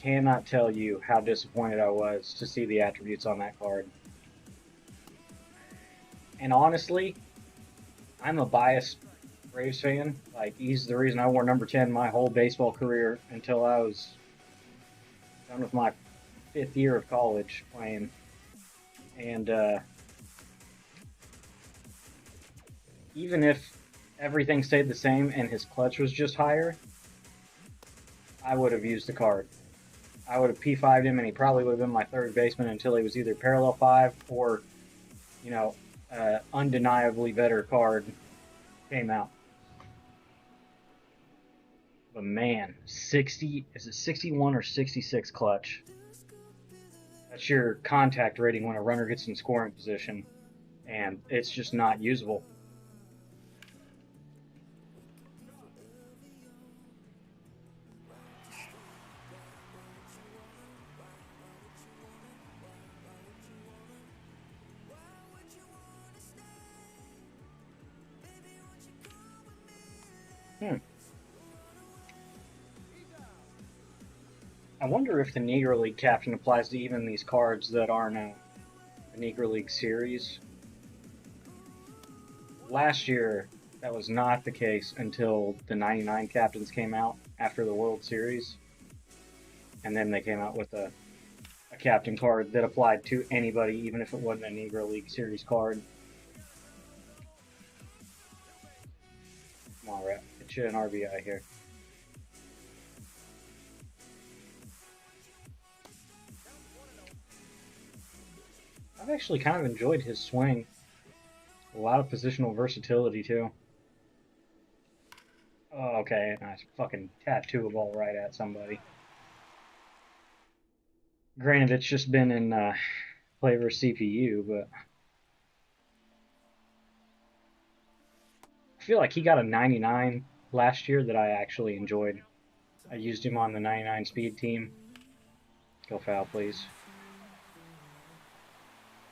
Speaker 1: cannot tell you how disappointed I was to see the attributes on that card. And honestly, I'm a biased Braves fan. Like, he's the reason I wore number 10 my whole baseball career until I was done with my 5th year of college playing. And even if everything stayed the same and his clutch was just higher, I would have used the card. I would have P5'd him, and he probably would have been my third baseman until he was either parallel 5 or, you know, undeniably better card came out. But man, 60, is it 61 or 66 clutch? That's your contact rating when a runner gets in scoring position, and it's just not usable. I wonder if the Negro League captain applies to even these cards that aren't a Negro League series. Last year, that was not the case until the 99 captains came out after the World Series. And then they came out with a captain card that applied to anybody, even if it wasn't a Negro League Series card. Come on, Rep. Get you an RBI here. I've actually kind of enjoyed his swing. A lot of positional versatility, too. Oh, okay, nice. Fucking tattoo a ball right at somebody. Granted, it's just been in flavor CPU, but I feel like he got a 99 last year that I actually enjoyed. I used him on the 99 speed team. Go foul, please.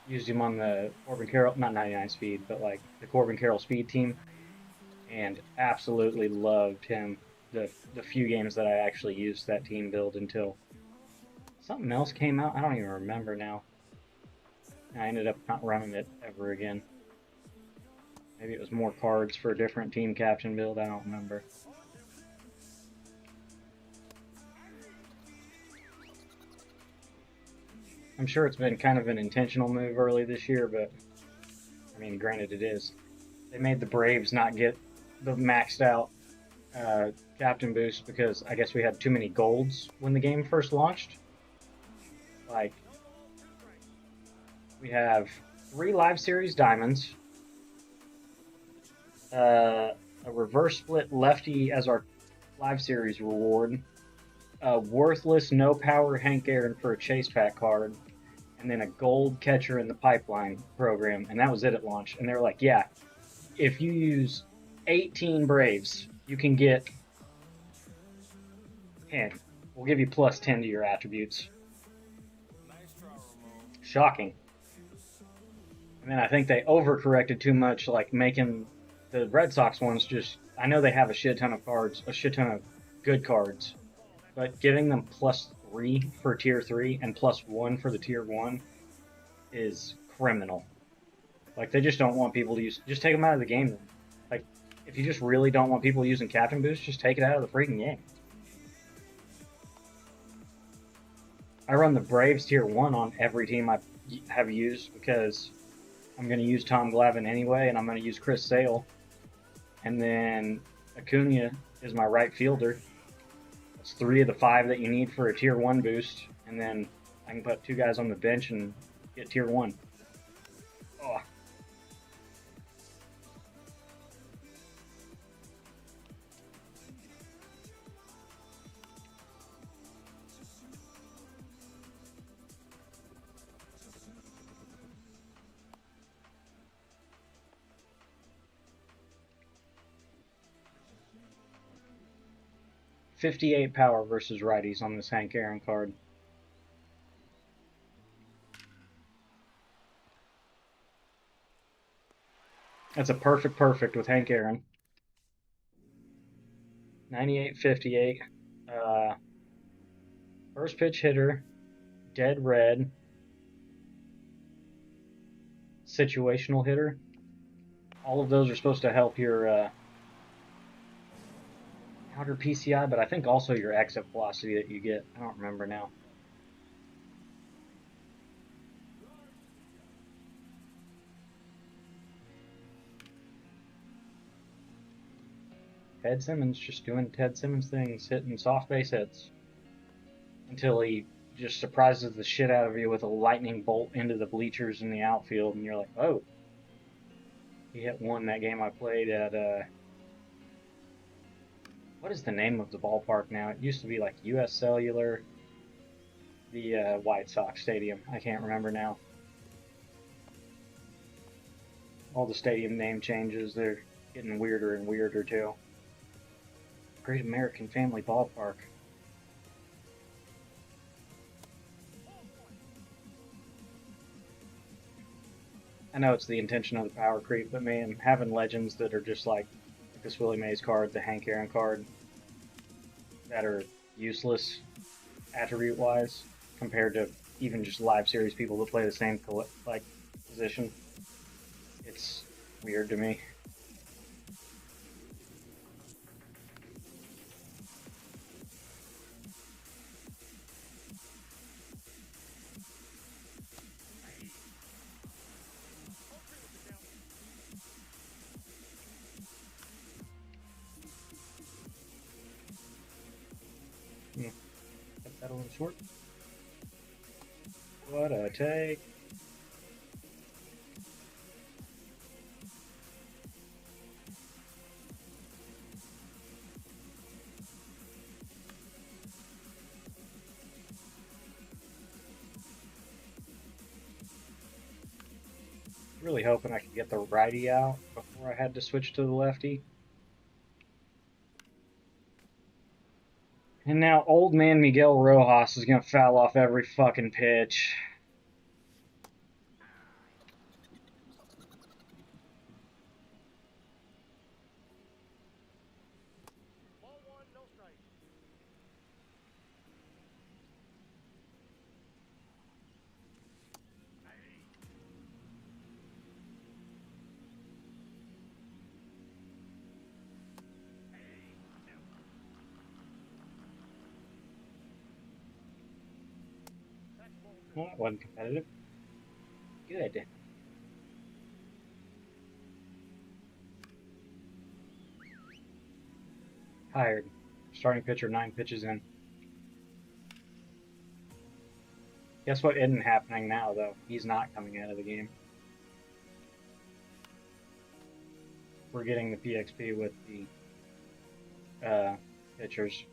Speaker 1: Used him on the Corbin Carroll, not 99 speed, but like the Corbin Carroll speed team, and absolutely loved him the few games that I actually used that team build until something else came out. I don't even remember now. I ended up not running it ever again. Maybe it was more cards for a different team captain build. I don't remember. I'm sure it's been kind of an intentional move early this year, but I mean, granted it is. They made the Braves not get the maxed out captain boost because I guess we had too many golds when the game first launched. Like, we have 3 live series diamonds, a reverse split lefty as our live series reward, a worthless no power Hank Aaron for a chase pack card, and then a gold catcher in the pipeline program, and that was it at launch. And they were like, yeah, if you use 18 Braves, you can get 10. We'll give you plus 10 to your attributes. Shocking. And then I think they overcorrected too much, like making the Red Sox ones just, I know they have a shit ton of cards, a shit ton of good cards, but giving them plus 3 for tier 3 and plus 1 for the tier 1 is criminal. Like, they just don't want people to use, just take them out of the game. Like, if you just really don't want people using Captain Boost, just take it out of the freaking game. I run the Braves tier 1 on every team I have used because I'm going to use Tom Glavine anyway, and I'm going to use Chris Sale. And then Acuna is my right fielder. That's 3 of the 5 that you need for a tier 1 boost. And then I can put 2 guys on the bench and get tier 1. Oh. .58 power versus righties on this Hank Aaron card. That's a perfect with Hank Aaron. 98-58. First pitch hitter, dead red, situational hitter. All of those are supposed to help your outer PCI, but I think also your exit velocity that you get. I don't remember now. Ted Simmons just doing Ted Simmons things, hitting soft base hits until he just surprises the shit out of you with a lightning bolt into the bleachers in the outfield, and you're like, oh. He hit one that game I played at, what is the name of the ballpark now? It used to be like US Cellular, the White Sox Stadium. I can't remember now. All the stadium name changes, they're getting weirder and weirder too. Great American Family Ballpark. I know it's the intention of the power creep, but man, having legends that are just like this Willie Mays card, the Hank Aaron card, that are useless, attribute-wise, compared to even just live series people that play the same like position. It's weird to me. Cut that a little short. What a take. Really hoping I could get the righty out before I had to switch to the lefty. And now old man Miguel Rojas is going to foul off every fucking pitch.
Speaker 8: Ball one, no strike.
Speaker 1: Well, that wasn't competitive. Good. Tired. Starting pitcher 9 pitches in. Guess what isn't happening now, though? He's not coming out of the game. We're getting the PXP with the pitchers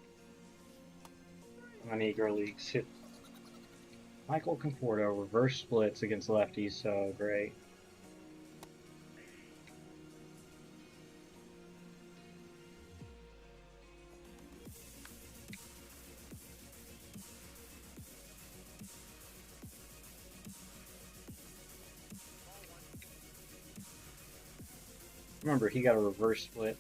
Speaker 1: on the Negro Leagues. Michael Conforto reverse splits against lefties, so great. Remember, he got a reverse split,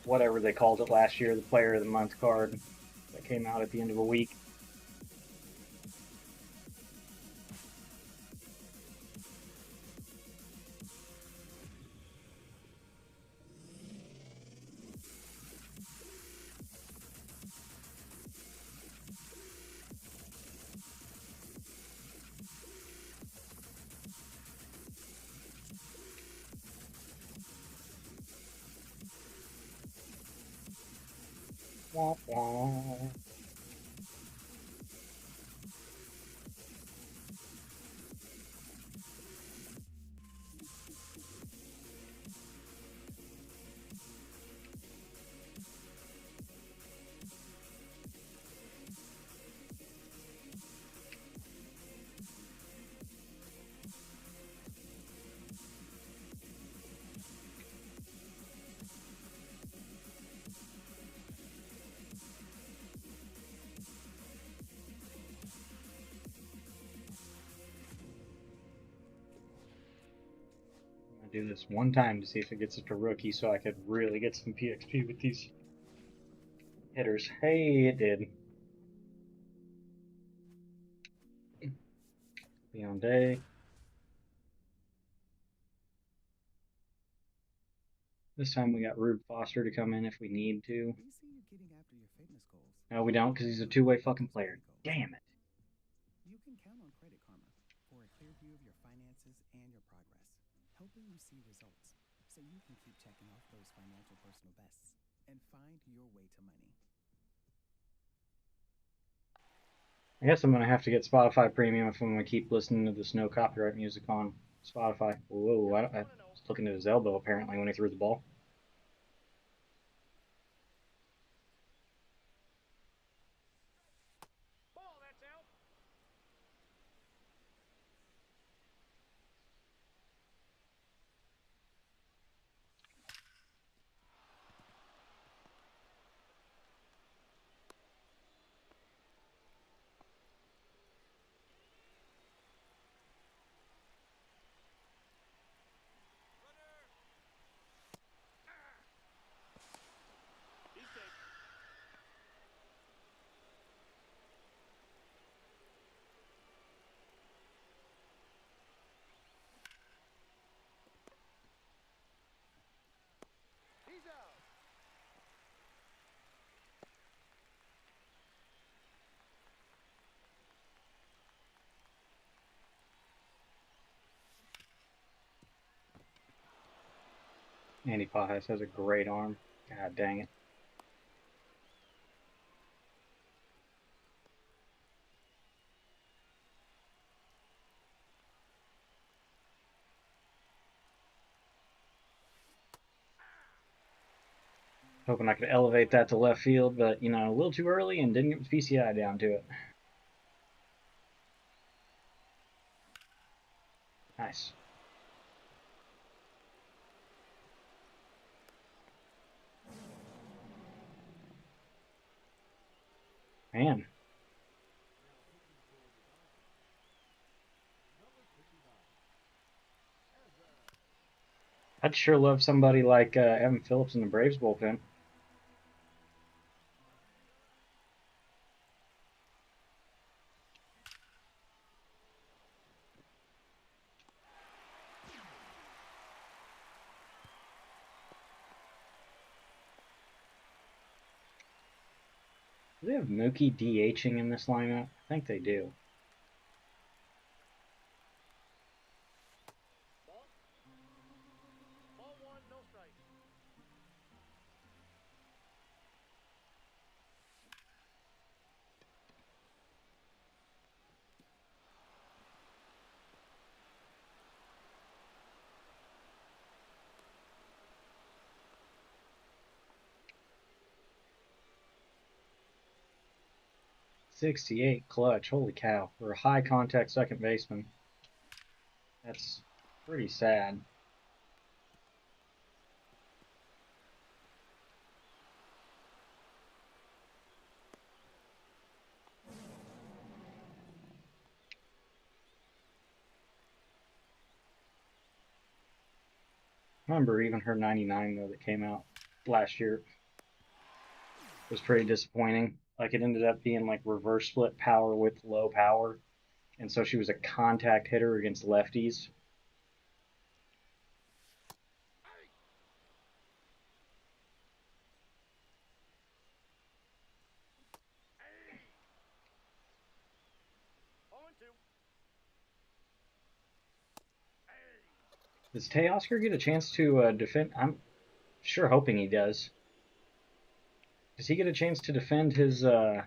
Speaker 1: whatever they called it last year, the Player of the Month card that came out at the end of a week. Wah, wah. Do this one time to see if it gets it to rookie so I could really get some PXP with these hitters. Hey, it did. Beyond Day. This time we got Rube Foster to come in if we need to. No, we don't, because he's a two-way fucking player. Damn it.
Speaker 9: You can count on Credit Karma for a clear view of your finances and your progress, helping you see results so you can keep checking off those financial personal bests and find your way to money.
Speaker 1: I guess I'm going to have to get Spotify Premium if I'm going to keep listening to this no copyright music on Spotify. Whoa, I was looking at his elbow apparently when he threw the ball.
Speaker 8: Ball, that's out.
Speaker 1: Andy Pajas has a great arm. God dang it. Hoping I could elevate that to left field, but, you know, a little too early and didn't get the PCI down to it. Nice. Man. I'd sure love somebody like Evan Phillips in the Braves bullpen. Do they have Mookie DHing in this lineup? I think they do.
Speaker 8: Ball one, no strikes.
Speaker 1: '68 clutch. Holy cow. For a high contact second baseman. That's pretty sad. I remember even her 99 though that came out last year was pretty disappointing. Like it ended up being like reverse split power with low power. And so she was a contact hitter against lefties.
Speaker 8: Oh and 2.
Speaker 1: Does Teoscar get a chance to defend? I'm sure hoping he does. Does he get a chance to defend his home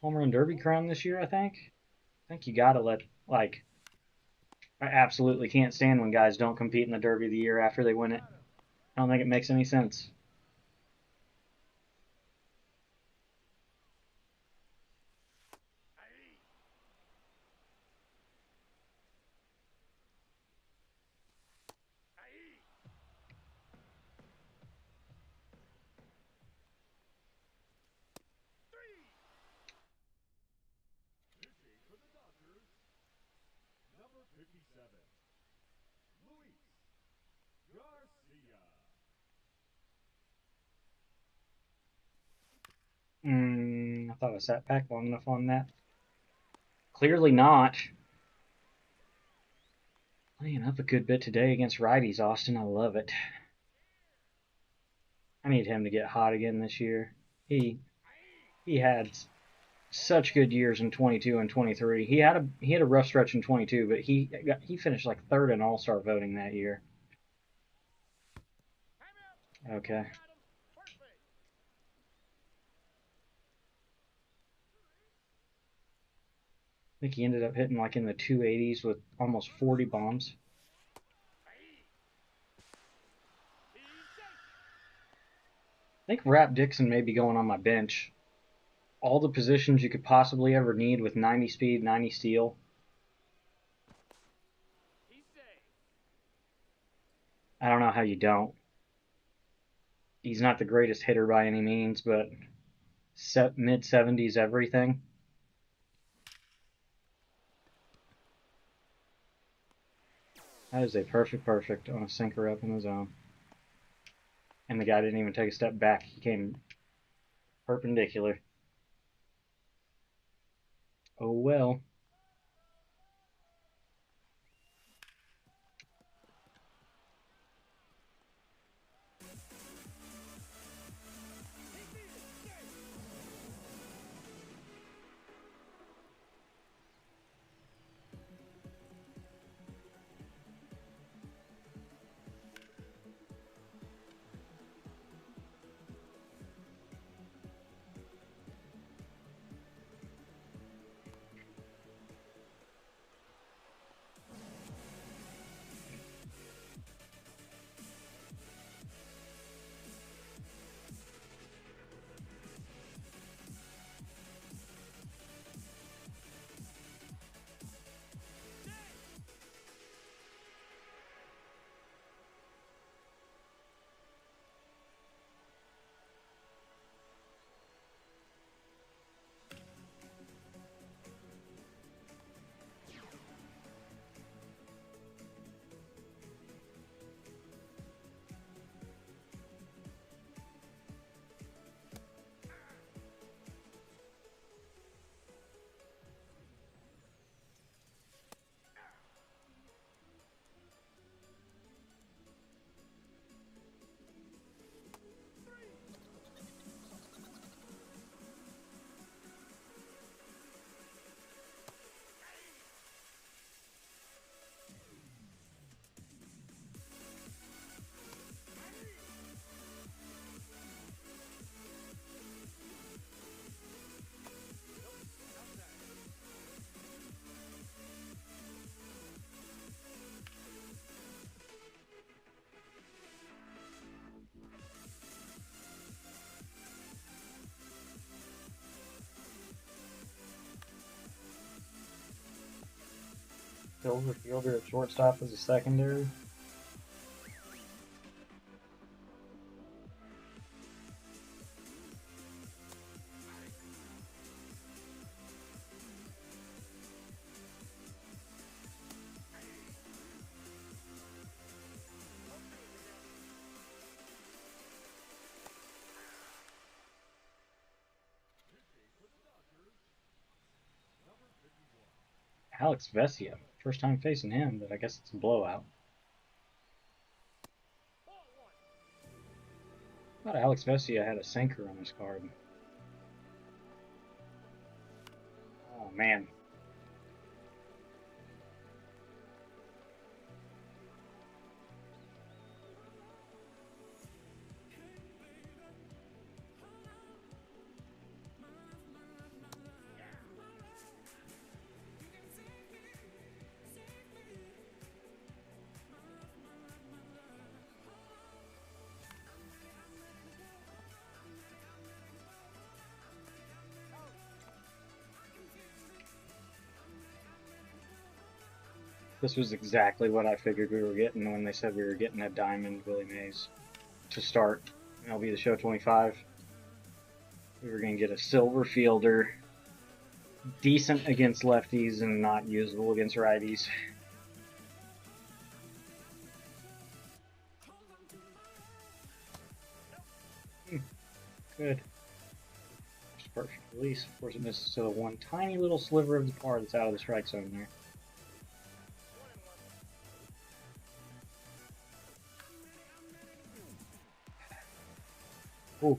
Speaker 1: run derby crown this year? I think you gotta let, like, I absolutely can't stand when guys don't compete in the derby the year after they win it. I don't think it makes any sense.
Speaker 5: Pitching for the Dodgers, number 57, Luis Garcia.
Speaker 1: I thought I sat back long enough on that. Clearly not. Playing up a good bit today against righties, Austin. I love it. I need him to get hot again this year. He had such good years in 22 and 23. He had a rough stretch in 22, but he finished like third in All-Star voting that year. Okay. I think he ended up hitting like in the 280s with almost 40 bombs. I think Rap Dixon may be going on my bench. All the positions you could possibly ever need with 90 speed, 90 steal. I don't know how you don't. He's not the greatest hitter by any means, but mid 70s everything. That is a perfect on a sinker up in the zone. And the guy didn't even take a step back. He came perpendicular. Oh well. silver fielder at shortstop as a secondary. Alex Vesia. First time facing him, but I guess it's a blowout. I thought Alex Vesia had a sinker on his card. Oh man. This was exactly what I figured we were getting when they said we were getting a diamond Willie Mays to start MLB The Show 25. We were going to get a silver fielder, decent against lefties and not usable against righties. Good. Just perfect release. Of course, it misses to the one tiny little sliver of the par that's out of the strike zone there. Ooh.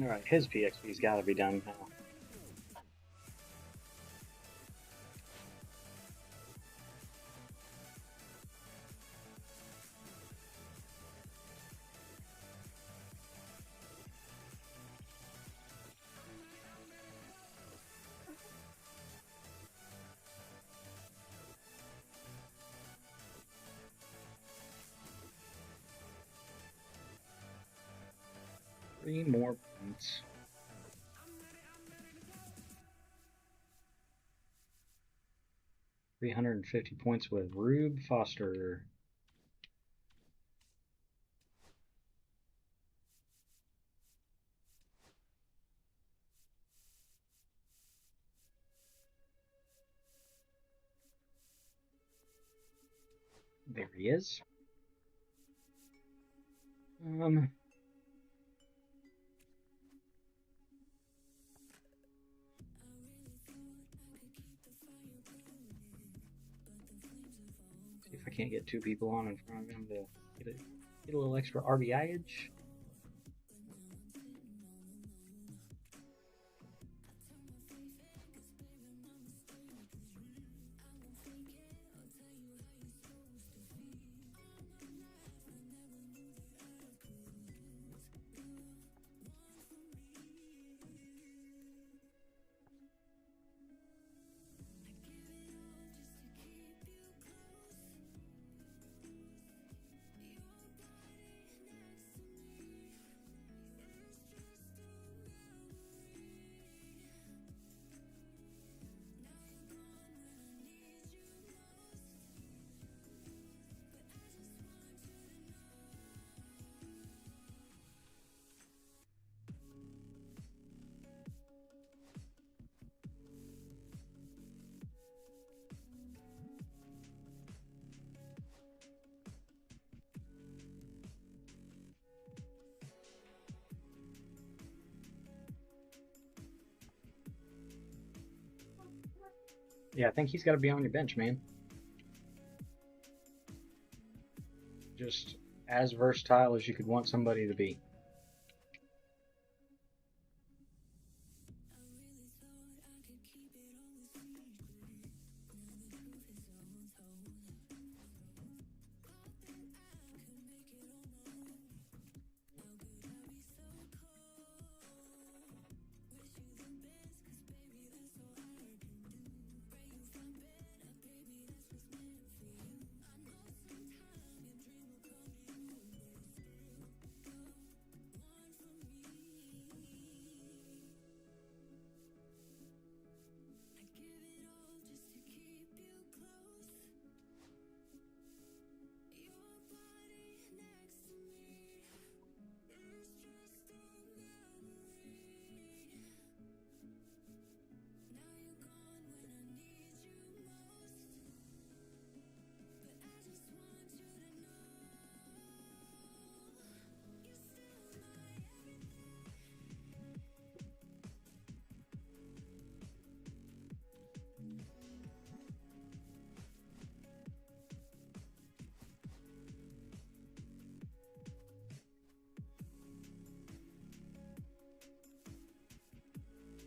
Speaker 1: Alright, his PXP's gotta be done now. Three more points. $350 points with Rube Foster. There he is. See if I can't get two people on in front of him to get a little extra RBI-age. Yeah, I think he's got to be on your bench, man. Just as versatile as you could want somebody to be.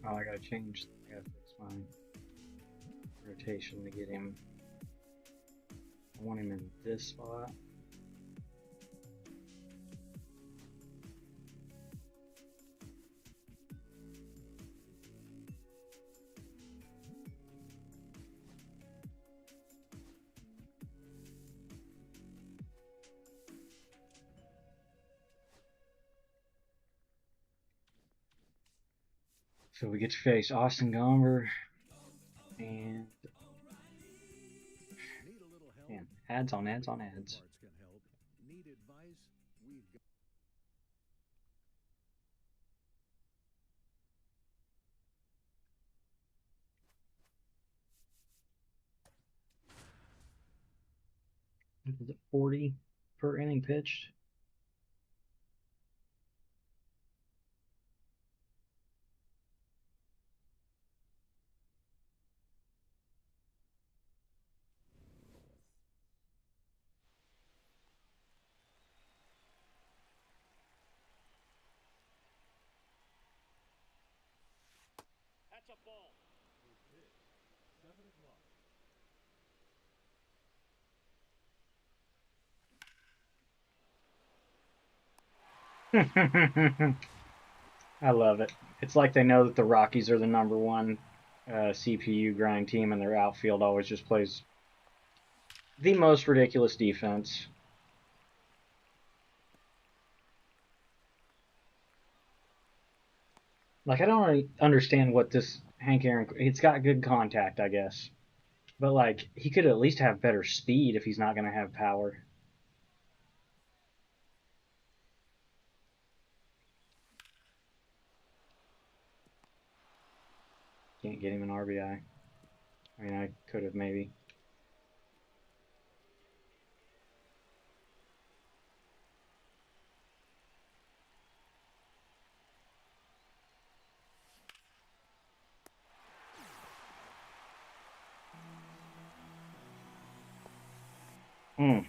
Speaker 1: Oh, I gotta change. I gotta fix my rotation to get him. I want him in this spot. So we get to face Austin Gomber and
Speaker 5: Need a little help?
Speaker 1: man, ads on ads on ads.
Speaker 5: Parts can help. Need advice? We've got
Speaker 1: Is it 40 per inning pitched?
Speaker 8: That's a ball.
Speaker 5: 7 o'clock.
Speaker 1: I love it. It's like they know that the Rockies are the #1 CPU grind team, and their outfield always just plays the most ridiculous defense. Like, I don't really understand what this Hank Aaron. It's got good contact, I guess, but like he could at least have better speed if he's not going to have power. Can't get him an RBI. I mean, I could have maybe. Hmm.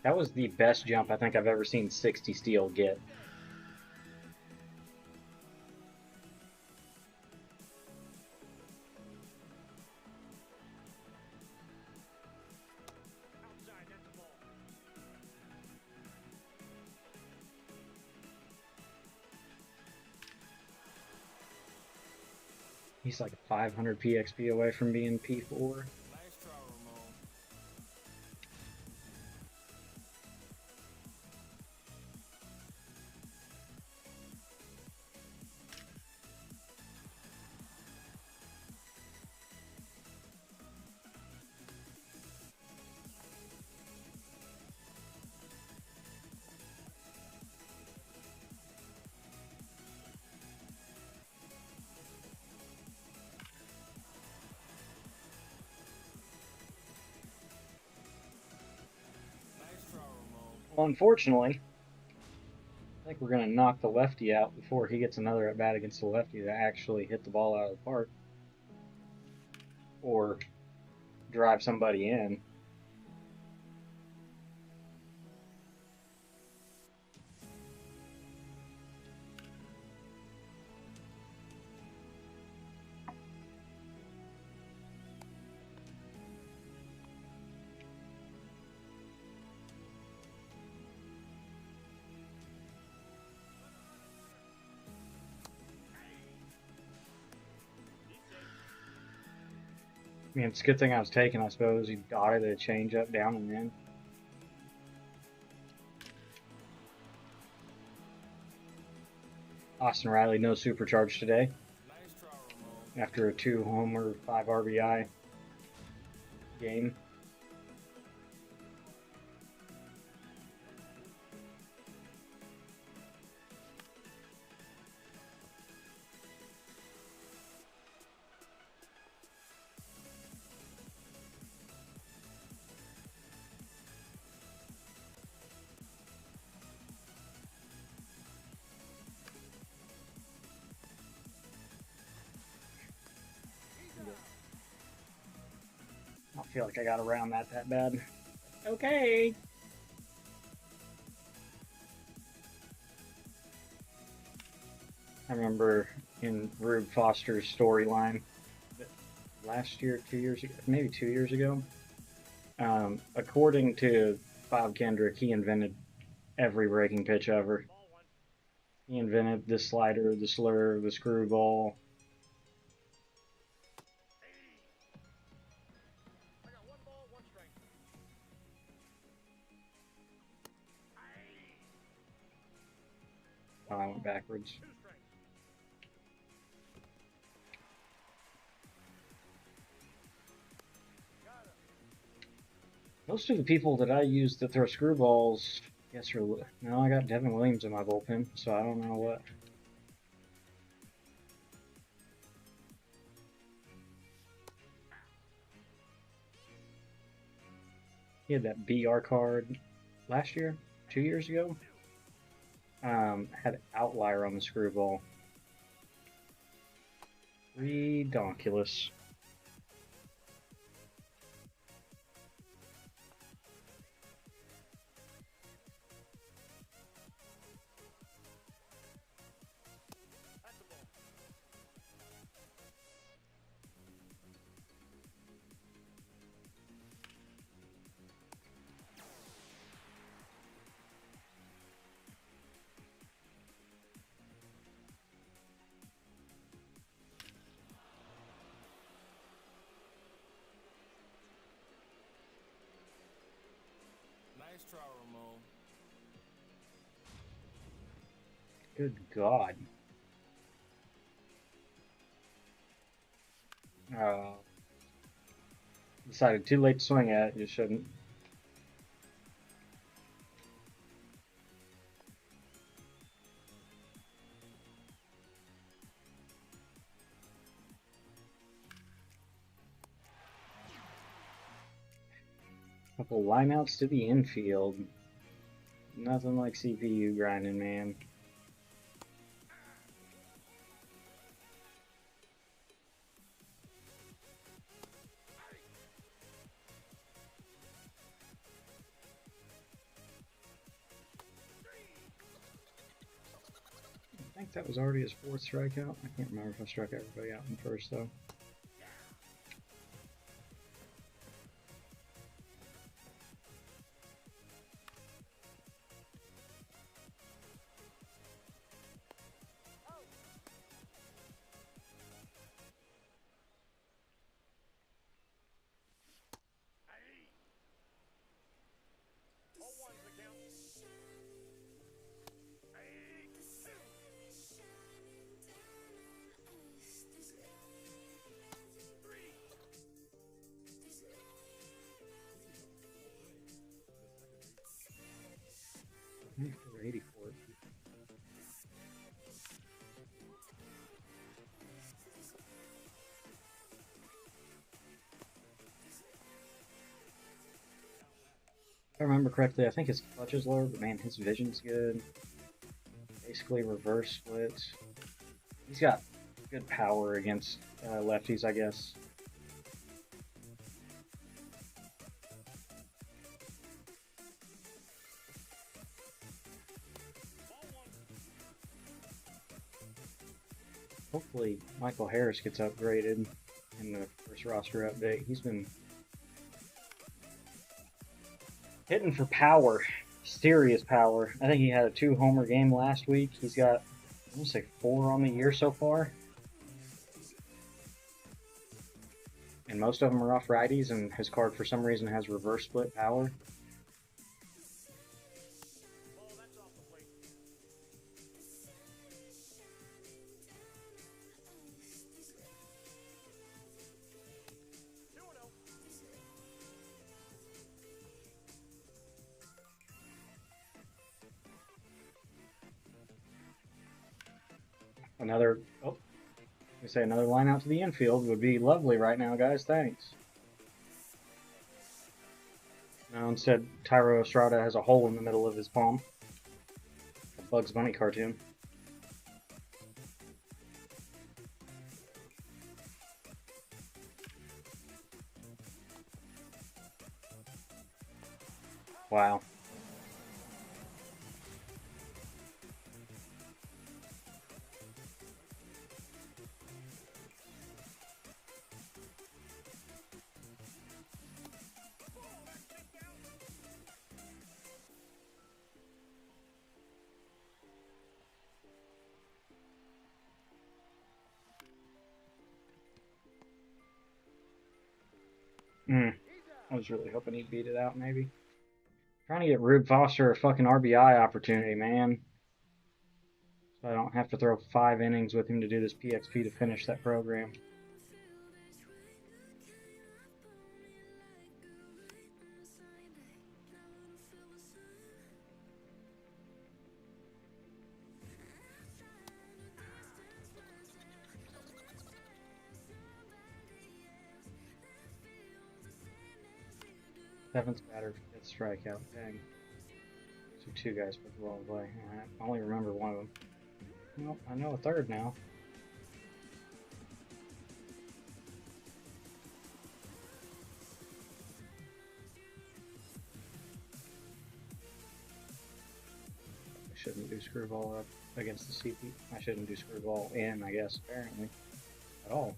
Speaker 1: That was the best jump I think I've ever seen 60 Steel get.
Speaker 8: Outside, that's a ball.
Speaker 1: He's like 500 PXP away from being P4.
Speaker 5: Nice try, Ramon.
Speaker 1: Unfortunately, I think we're going to knock the lefty out before he gets another at bat against the lefty to actually hit the ball out of the park or drive somebody in. I mean, it's a good thing I was taken, I suppose. He dotted a changeup down and in. Austin Riley, no supercharge today. After a 2-homer, 5 RBI game. I don't feel like I got around that bad. Okay. I remember in Rube Foster's storyline last year, 2 years ago, maybe 2 years ago. According to Bob Kendrick, he invented every breaking pitch ever. He invented the slider, the slur, the screwball.
Speaker 2: I got 1 ball, 1 strike.
Speaker 1: Oh, I went backwards.
Speaker 2: 2 strikes.
Speaker 1: Most of the people that I use to throw screwballs, yes, are no. I got Devin Williams in my bullpen, so I don't know what. He had that BR card last year, 2 years ago. Had outlier on the screwball. Redonkulous.
Speaker 2: That's a ball.
Speaker 5: Nice try, Ramon.
Speaker 1: Good God. Decided too late to swing at it. You shouldn't. Couple lineouts to the infield. Nothing like CPU grinding, man. I think that was already his 4th strikeout. I can't remember if I struck everybody out in the first, though.
Speaker 2: All ones the count.
Speaker 1: For 84. If I remember correctly, I think his clutch is lower, but man, his vision's good. Basically reverse splits. He's got good power against lefties, I guess. Hopefully Michael Harris gets upgraded in the first roster update. He's been hitting for power, serious power. I think he had a 2-homer game last week. He's got, I want to say 4 on the year so far. And most of them are off righties, and his card for some reason has reverse split power.
Speaker 8: Ball, that's off the plate. Two and oh.
Speaker 1: Another, oh, let me say another line out to the infield would be lovely right now, guys. Thanks. No, instead, Tyro Estrada has a hole in the middle of his palm. A Bugs Bunny cartoon. Wow. I was really hoping he'd beat it out, maybe. Trying to get Rube Foster a fucking RBI opportunity, man. So I don't have to throw 5 innings with him to do this PXP to finish that program. Seventh batter, 5th strikeout. Dang. So 2 guys put the ball away. I only remember one of them. Nope, I know a third now. I shouldn't do screwball up against the CP. I shouldn't do screwball in, I guess, apparently. At all.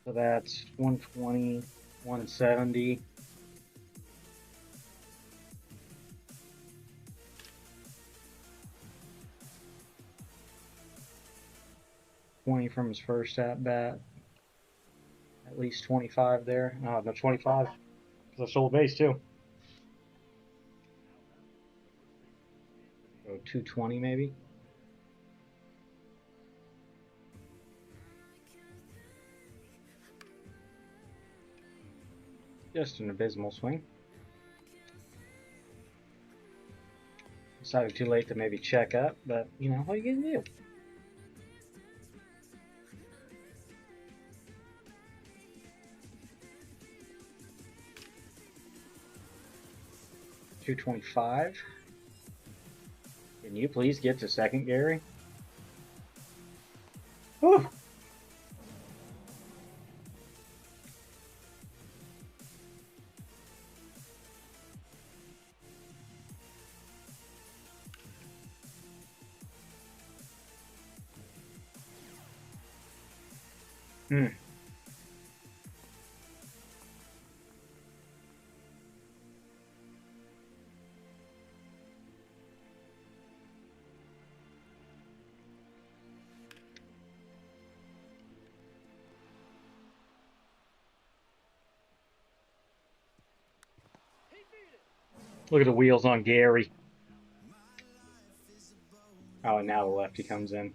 Speaker 1: So that's 120, 170. From his first at bat. At least 25 there. No, 25. Because I stole a base too. So 220 maybe. Just an abysmal swing. Decided too late to maybe check up, but you know, what are you gonna do? $225. Can you please get to second, Gary? Whew. Look at the wheels on Gary. Oh, and now the lefty comes in.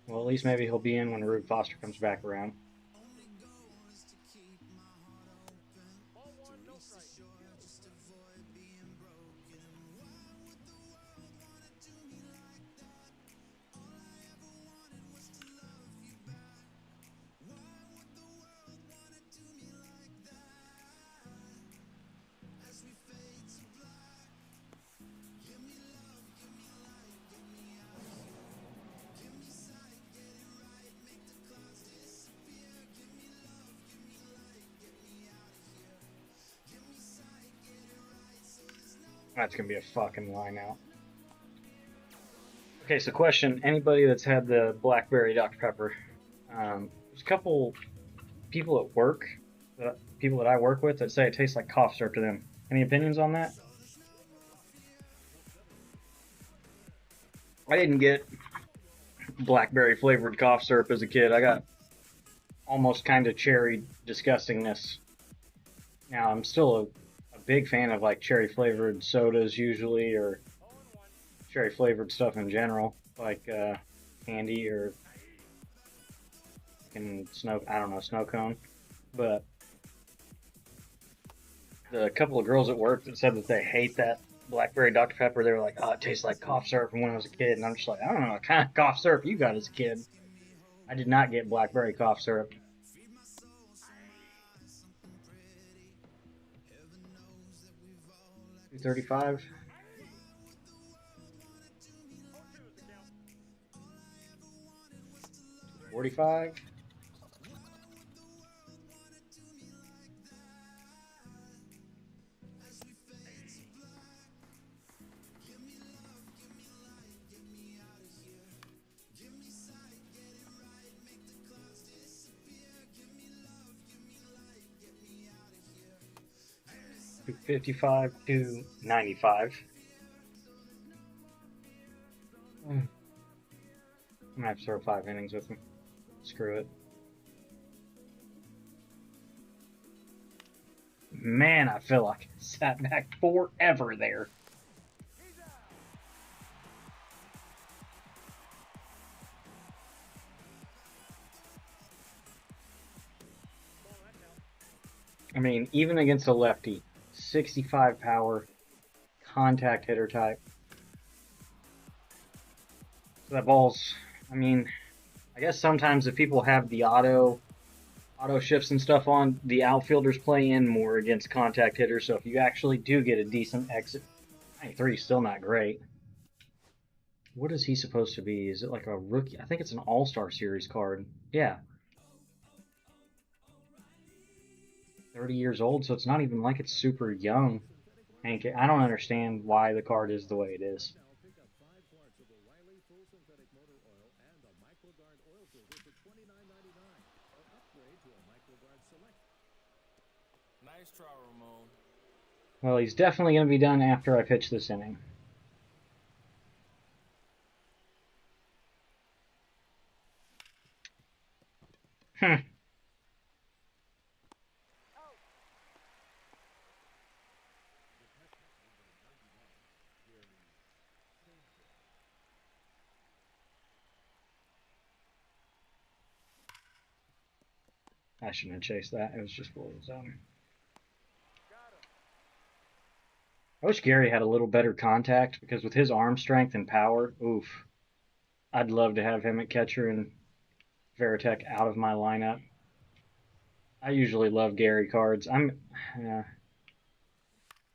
Speaker 1: Well, at least maybe he'll be in when Rube Foster comes back around.
Speaker 8: Ball one, no strike.
Speaker 1: That's gonna be a fucking line out. Okay, so question: anybody that's had the blackberry Dr Pepper? There's a couple people at work, people that I work with, that say it tastes like cough syrup to them. Any opinions on that? I didn't get blackberry flavored cough syrup as a kid. I got almost kind of cherry disgustingness. Now I'm still a big fan of like cherry flavored sodas usually, or cherry flavored stuff in general, like candy or snow. I don't know, snow cone. But the couple of girls at work that said that they hate that blackberry Dr Pepper, they were like, "Oh, it tastes like cough syrup from when I was a kid," and I'm just like, I don't know what kind of cough syrup you got as a kid. I did not get blackberry cough syrup. 235. $45. $255 to $95. I'm gonna have to throw 5 innings with him. Screw it. Man, I feel like I sat back forever there. I mean, even against a lefty, 65 power, contact hitter type. So that ball's, I mean, I guess sometimes if people have the auto shifts and stuff on, the outfielders play in more against contact hitters. So if you actually do get a decent exit, 93 is still not great. What is he supposed to be? Is it like a rookie? I think it's an All-Star Series card. Yeah. 30 years old, so it's not even like it's super young. Hank, I don't understand why the card is the way it is.
Speaker 8: Nice try, Ramon.
Speaker 1: Well, he's definitely going to be done after I pitch this inning. I shouldn't have chased that. It was just below the zone. I wish Gary had a little better contact, because with his arm strength and power, oof. I'd love to have him at catcher and Veritek out of my lineup. I usually love Gary cards. I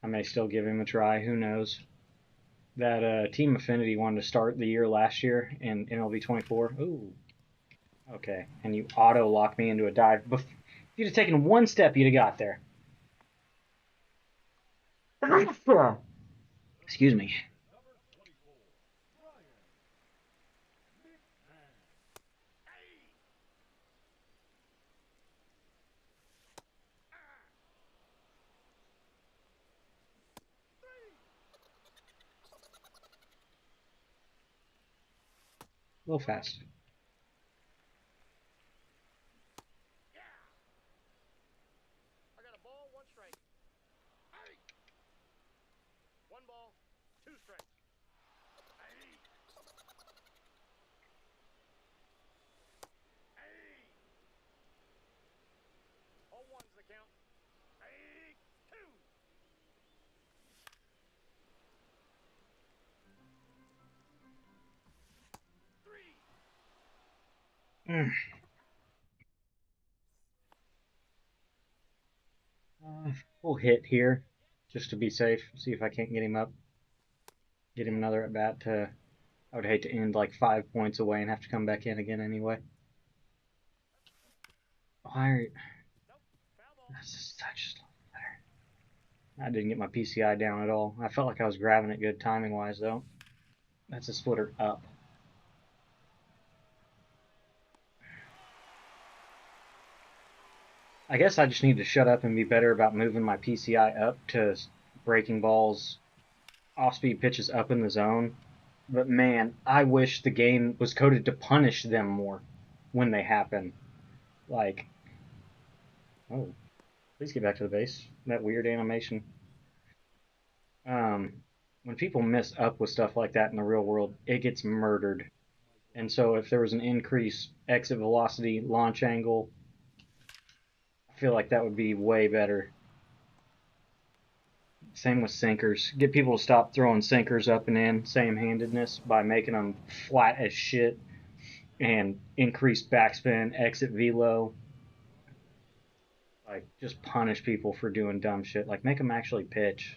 Speaker 1: may still give him a try. Who knows? That Team Affinity wanted to start the year last year in MLB 24. Ooh. Okay. And you auto lock me into a dive. If you'd have taken one step, you'd have got there. Excuse me. A little fast.
Speaker 8: I got a ball, 1 strike. 1 ball, 2 strikes. All 1's the count. 2.
Speaker 1: We'll hit here, just to be safe. See if I can't get him up. Get him another at bat. I would hate to end like 5 points away and have to come back in again anyway. Why? That's just such a slow player. I didn't get my PCI down at all. I felt like I was grabbing it good timing wise though. That's a splitter up. I guess I just need to shut up and be better about moving my PCI up to breaking balls, off-speed pitches up in the zone. But man, I wish the game was coded to punish them more when they happen. Like, oh, please get back to the base. That weird animation. When people mess up with stuff like that in the real world, it gets murdered. And so if there was an increased exit velocity, launch angle, I feel like that would be way better. Same with sinkers. Get people to stop throwing sinkers up and in same-handedness by making them flat as shit and increase backspin, exit velo. Like, just punish people for doing dumb shit. Like, make them actually pitch.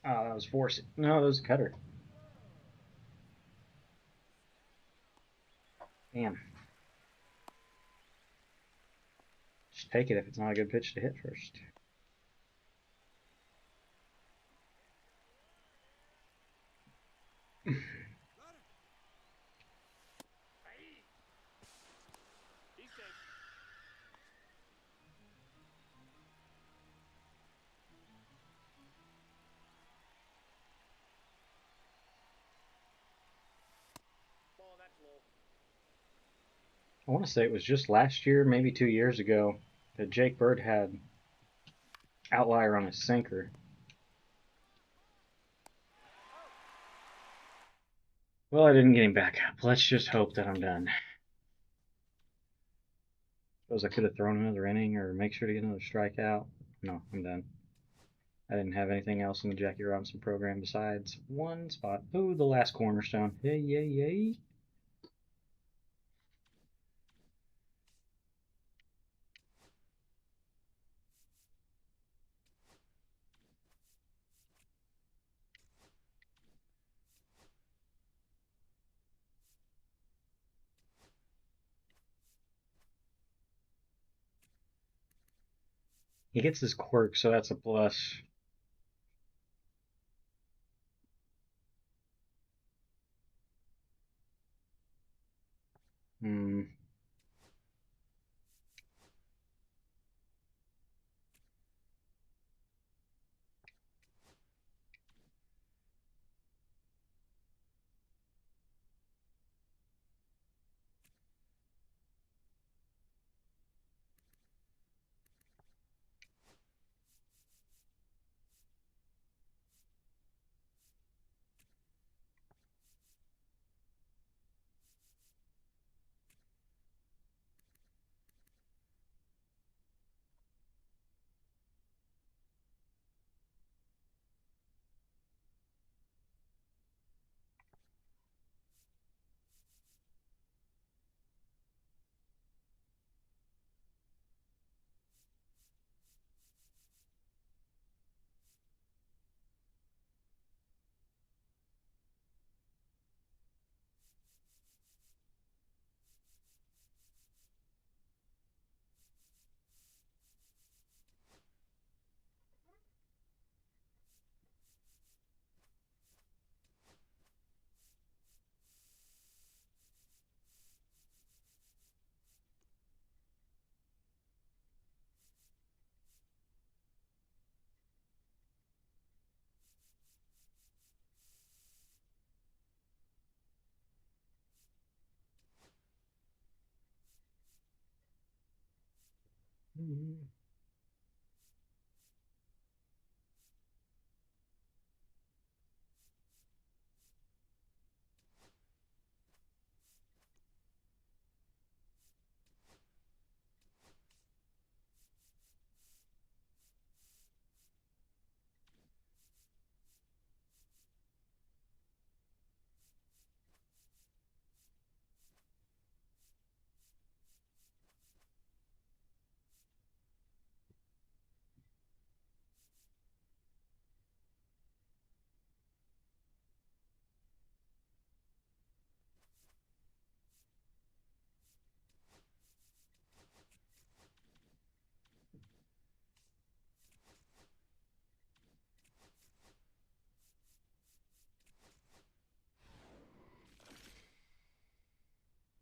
Speaker 1: Oh, that was force. No, that was a cutter. Damn. Just take it if it's not a good pitch to hit first.
Speaker 8: He's dead. Ball, that's low.
Speaker 1: I want to say it was just last year, maybe 2 years ago, that Jake Bird had outlier on his sinker. Well, I didn't get him back up. Let's just hope that I'm done. Suppose I could have thrown another inning or make sure to get another strikeout. No, I'm done. I didn't have anything else in the Jackie Robinson program besides one spot. Ooh, the last cornerstone. Hey, yay, yay. He gets his quirk, so that's a plus. Hmm.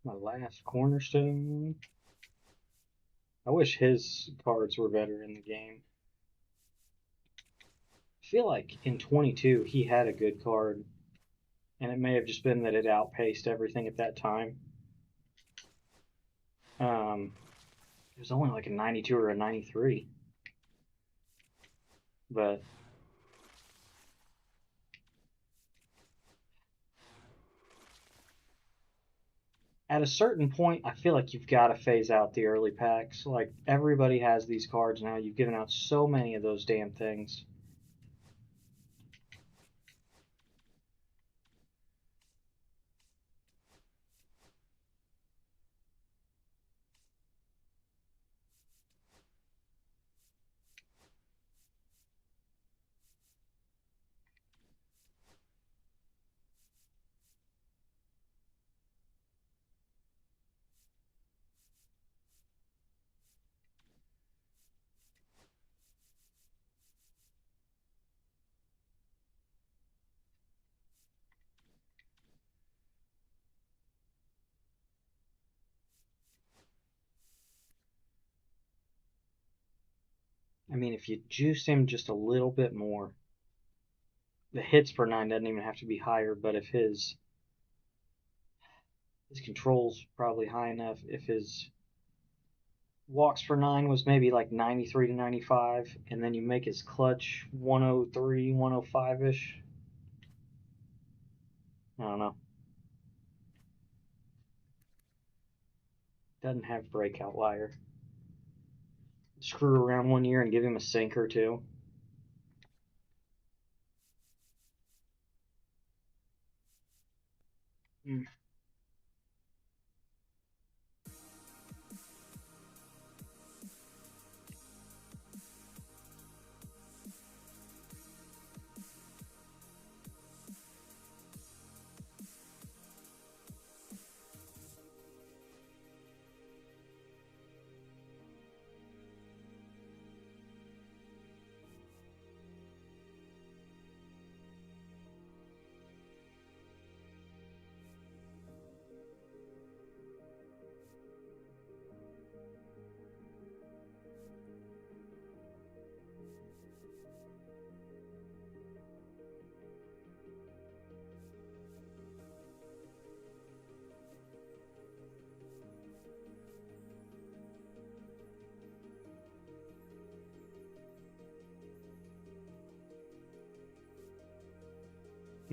Speaker 1: My last cornerstone. I wish his cards were better in the game. I feel like in 22 he had a good card, and it may have just been that it outpaced everything at that time. It was only like a 92 or a 93. But at a certain point, I feel like you've got to phase out the early packs. Like, everybody has these cards now. You've given out so many of those damn things. I mean, if you juice him just a little bit more, the hits per 9 doesn't even have to be higher, but if his control's probably high enough, if his walks per 9 was maybe like 93 to 95, and then you make his clutch 103, 105-ish. I don't know. Doesn't have breakout wire. Screw around one year and give him a sinker too.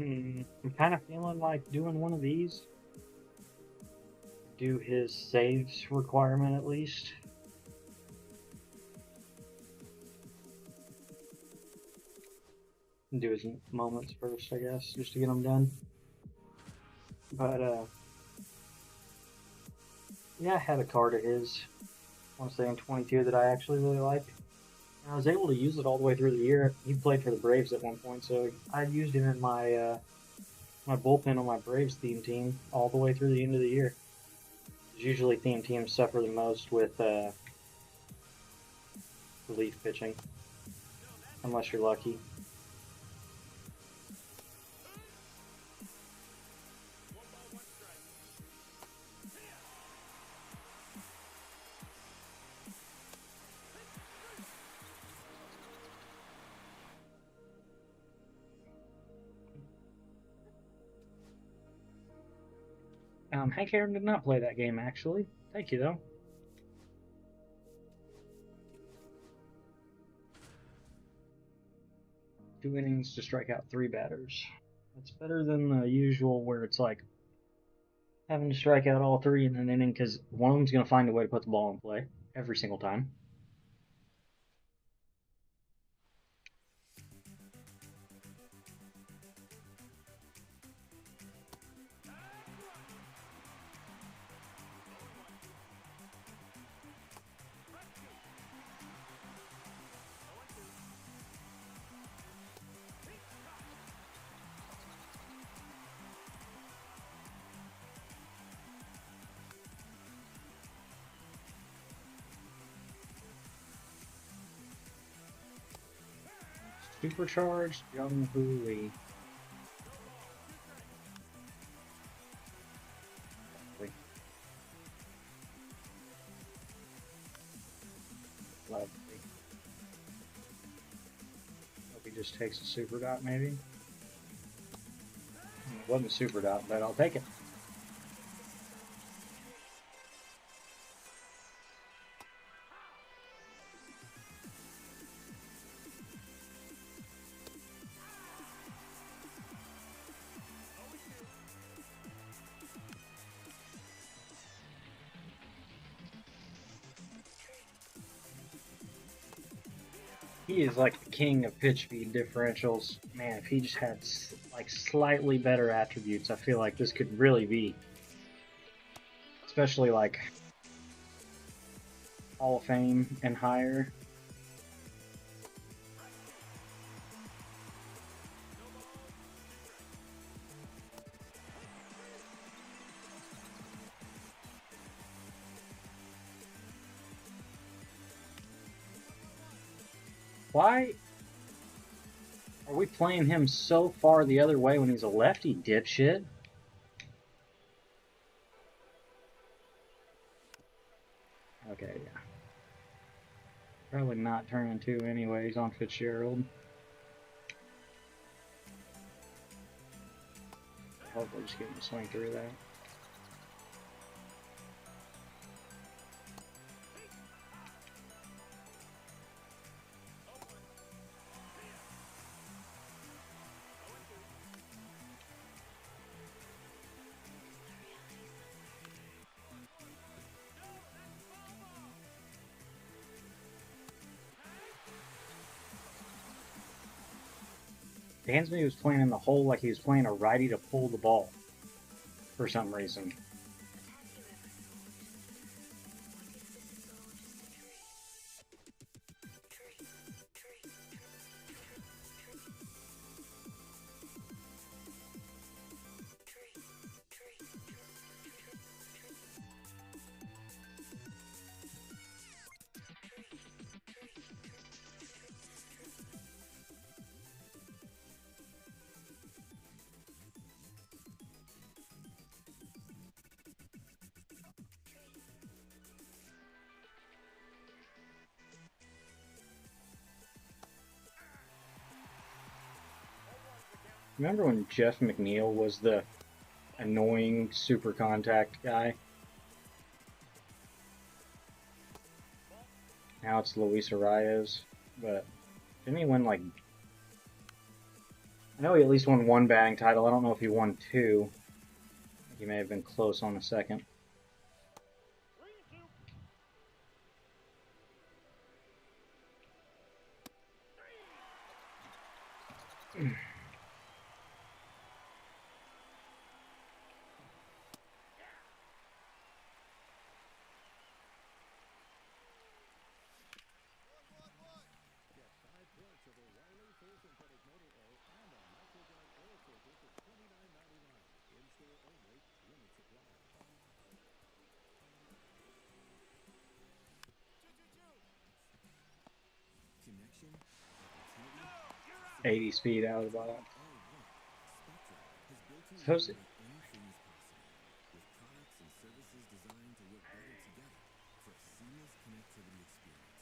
Speaker 1: I'm kind of feeling like doing one of these. Do his saves requirement at least. Do his moments first, I guess, just to get them done. But, yeah, I had a card of his, I want to say in 22, that I actually really liked. And I was able to use it all the way through the year. He played for the Braves at one point, so I used him in my my bullpen on my Braves theme team all the way through the end of the year. Usually theme teams suffer the most with relief pitching, unless you're lucky. Hank Aaron did not play that game, actually. Thank you, though. Two innings to strike out 3 batters. That's better than the usual where it's like having to strike out all 3 in an inning because one of them's going to find a way to put the ball in play every single time. Supercharged Young Hoo Lee. Lovely. Hope he just takes a super dot, maybe? It wasn't a super dot, but I'll take it. He is like the king of pitch speed differentials. Man, if he just had like slightly better attributes, I feel like this could really be. Especially like Hall of Fame and higher. Why are we playing him so far the other way when he's a lefty, dipshit? Okay, yeah. Probably not turning two anyways on Fitzgerald. Hopefully just get him to swing through that. Dansby was playing in the hole like he was playing a righty to pull the ball for some reason. Remember when Jeff McNeil was the annoying super contact guy? Now it's Luis Arias, but didn't he win like... I know he at least won one batting title. I don't know if he won two. He may have been close on the second.
Speaker 9: Connection, opportunity,
Speaker 1: 80 speed out of the ball.
Speaker 9: Spectrum has built
Speaker 1: Suppose
Speaker 9: an anything is possible, with products and services designed to work better together for a seamless connectivity experience.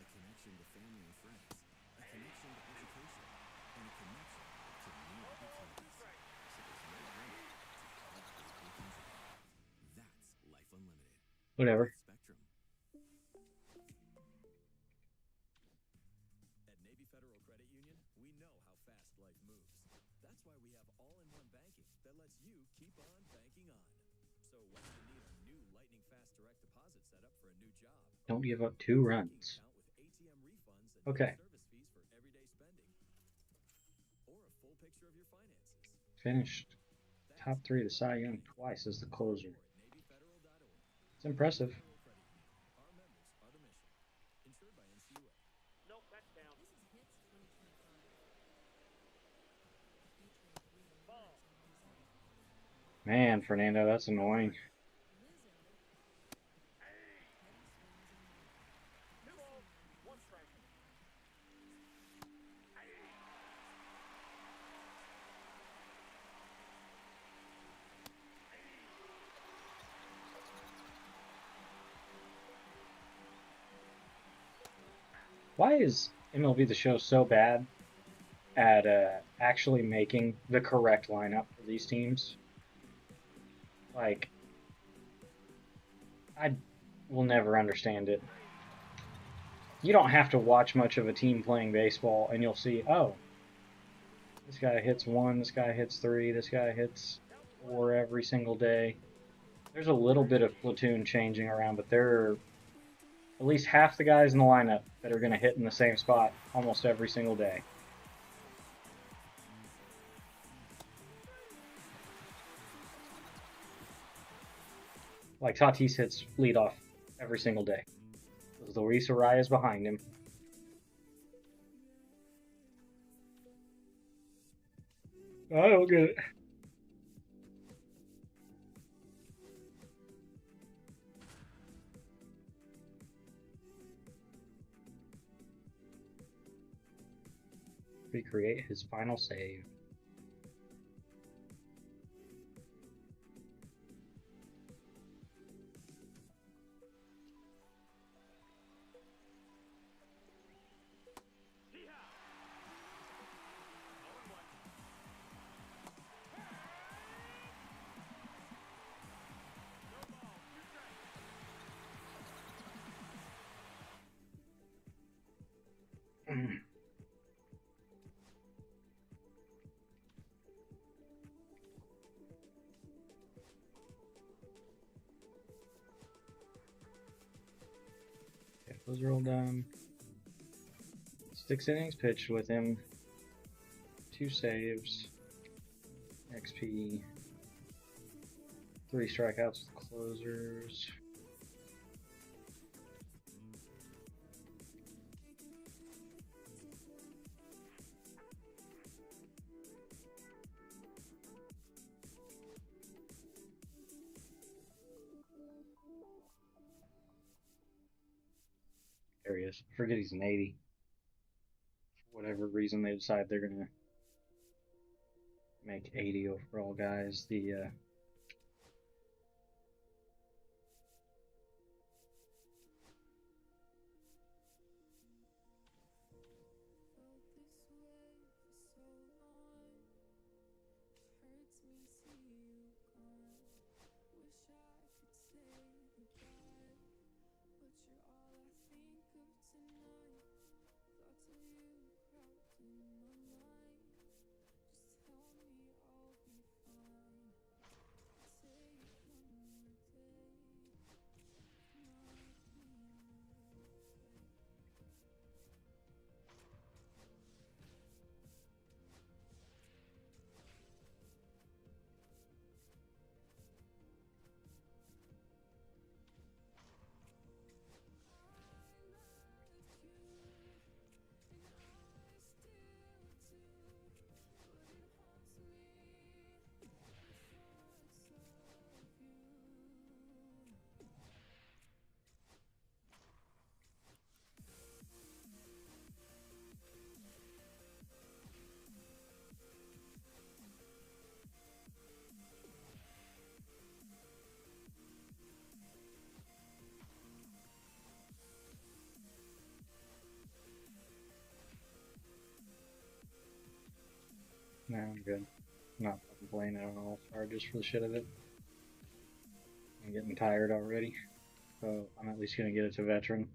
Speaker 9: A connection to family and friends, a connection to education, and a connection to new opportunities. So there's no limit to how big we can dream. That's Life Unlimited.
Speaker 1: Whatever.
Speaker 9: Spectrum. At Navy Federal Credit Union, we know how fast life moves. That's why we have all-in-one banking that lets you keep on banking on. So whether you need a new lightning-fast direct deposit setup for a new job,
Speaker 1: Don't give up 2 runs.
Speaker 9: account with ATM refunds and
Speaker 1: Okay.
Speaker 9: service fees for everyday spending, or a full picture of your finances,
Speaker 1: Finished top 3 of the Cy Young twice as the closer.
Speaker 9: NavyFederal.org.
Speaker 1: It's impressive.
Speaker 9: Federal Credit Union. Our members are the mission. Insured by NCUA.
Speaker 8: Nope, that's down.
Speaker 3: This is Hits 2025. Featuring 3
Speaker 8: Ball.
Speaker 3: winners on Lizzo.
Speaker 1: Man, Fernando, that's annoying.
Speaker 3: Lizzo. Heavy swings and
Speaker 8: 2 balls, 1 strike.
Speaker 1: Why is MLB The Show so bad at actually making the correct lineup for these teams? Like, I will never understand it. You don't have to watch much of a team playing baseball, and you'll see, oh, this guy hits 1, this guy hits 3, this guy hits 4 every single day. There's a little bit of platoon changing around, but there are at least half the guys in the lineup that are going to hit in the same spot almost every single day. Like Tatis hits leadoff every single day. Luis Arias behind him. I don't get it. Recreate his final save. Okay, those are all done. 6 innings pitched with him. 2 saves. XP. 3 strikeouts with closers. There he is. I forget he's an 80. For whatever reason, they decide they're going to make 80 overall guys the No, I'm good. Not complaining at all. Sorry, just for the shit of it. I'm getting tired already. So I'm at least going to get it to veteran.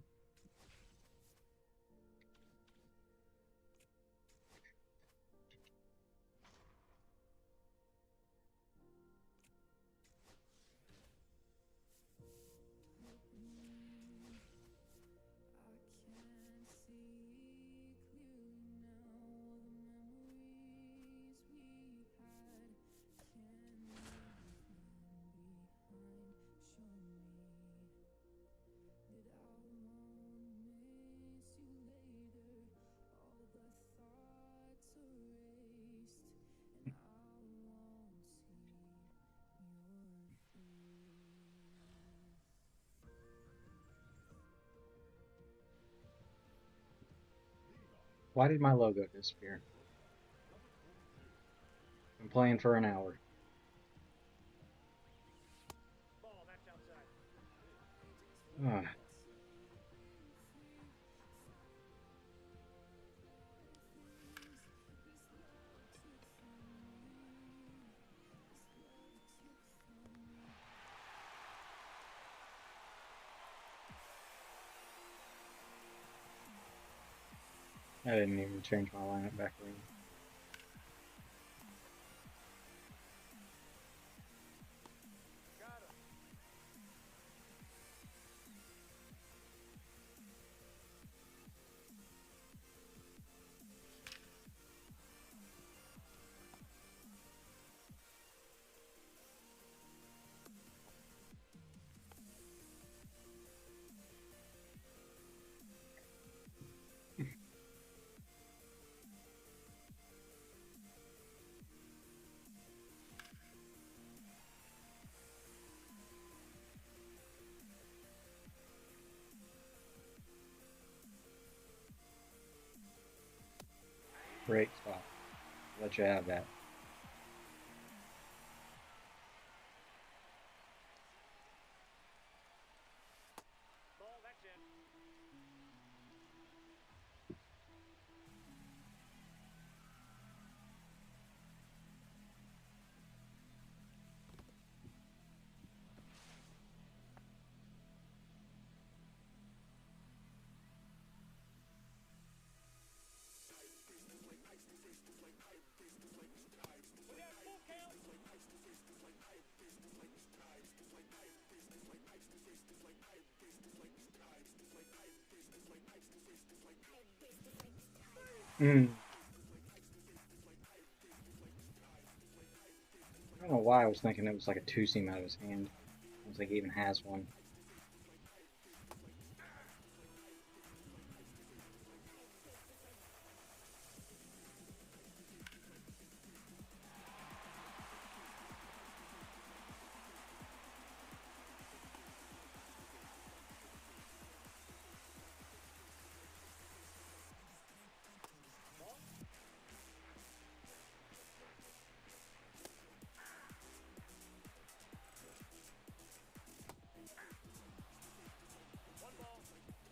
Speaker 1: Why did my logo disappear? I'm playing for an hour.
Speaker 8: Ball, that's outside.
Speaker 1: Ah. I didn't even change my lineup back around.
Speaker 2: Got him.
Speaker 1: Great spot. Let you have that.
Speaker 8: Ball, that's in. We got full count.
Speaker 1: I don't know why I was thinking it was like a two-seam out of his hand. I don't think he even has one.
Speaker 2: One ball,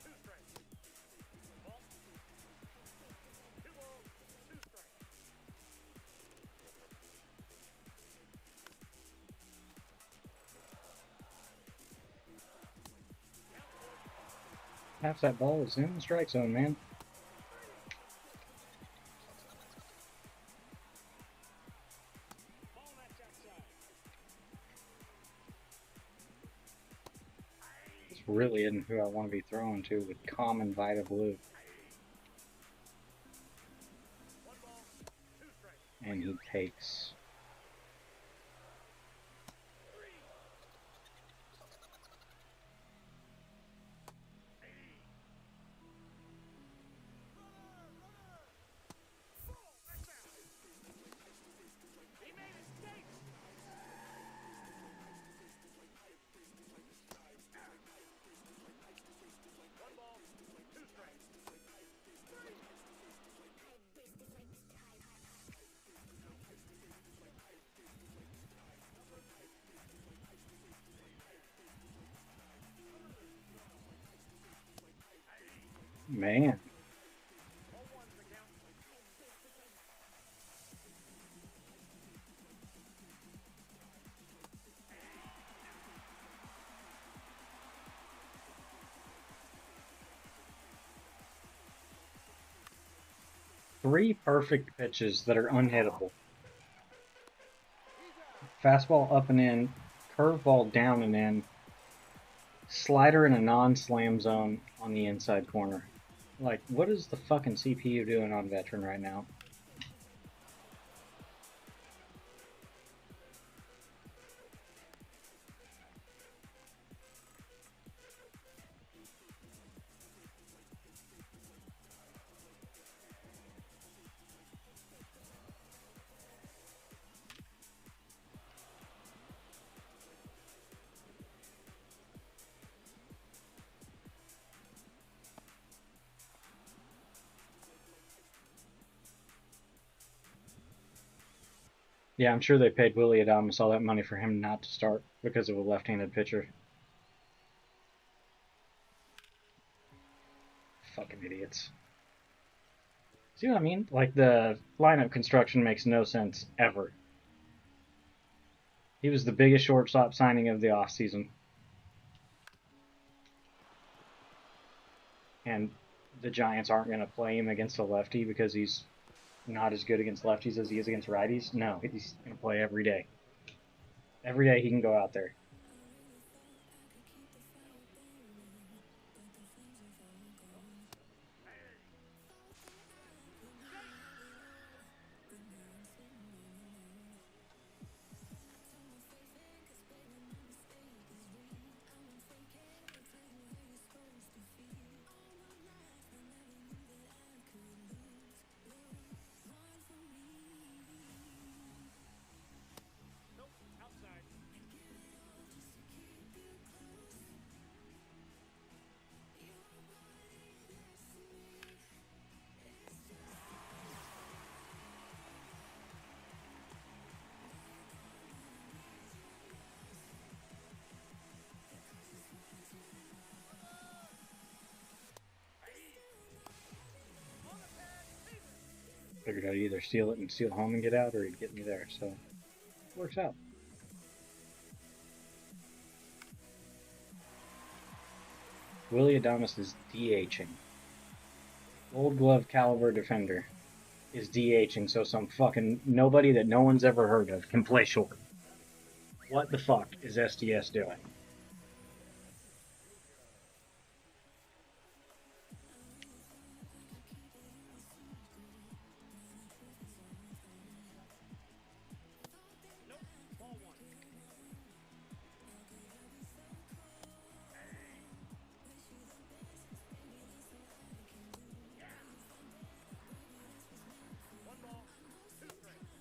Speaker 2: two strikes. Ball. Two balls, two strikes.
Speaker 1: Half that ball is in the strike zone, man.
Speaker 8: Ball, that's outside.
Speaker 1: This really isn't who I want to be throwing to with common Vita Blue.
Speaker 2: One ball, two strikes.
Speaker 1: And he takes.
Speaker 8: He made a mistake.
Speaker 2: One ball, two strikes.
Speaker 1: Man.
Speaker 2: Ball one's the count.
Speaker 1: Three perfect pitches that are unhittable. Fastball up and in, curveball down and in, slider in a non-slam zone on the inside corner. Like, what is the fucking CPU doing on Veteran right now? Yeah, I'm sure they paid Willie Adames all that money for him not to start because of a left-handed pitcher. Fucking idiots. See what I mean? Like, the lineup construction makes no sense ever. He was the biggest shortstop signing of the offseason. And the Giants aren't going to play him against a lefty because he's not as good against lefties as he is against righties. No, he's going to play every day. Every day he can go out there.
Speaker 8: Nope, outside.
Speaker 1: Figured I'd either steal it and steal home and get out, or he'd get me there. So it works out. Willie Adames is DHing. Gold Glove caliber defender is DHing, so some fucking nobody that no one's ever heard of can play short. What the fuck is SDS doing?
Speaker 8: Nope, ball one. One ball, two strikes.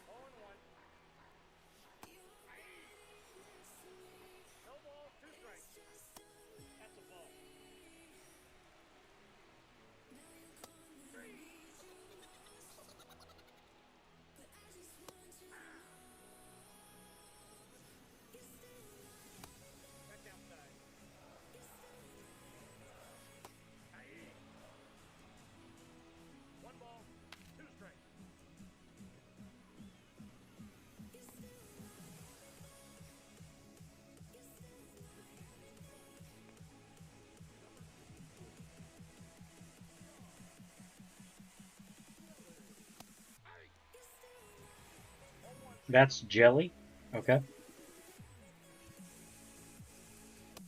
Speaker 8: Ball and one. No balls, two strikes. That's a ball. Back outside. One ball, two strikes.
Speaker 1: That's jelly? Okay.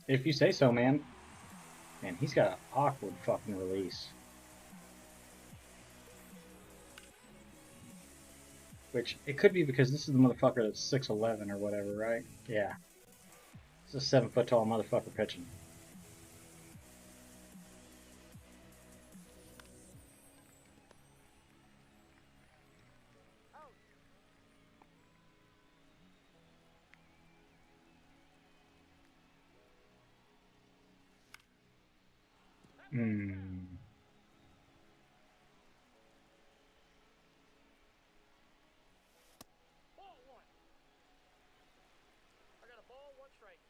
Speaker 1: If you say so, man. Man, he's got an awkward fucking release. Which, it could be because this is the motherfucker that's 6'11 or whatever, right? Yeah. It's a 7 foot tall motherfucker pitching. Hmm.
Speaker 8: Ball one. I got a ball, one strike.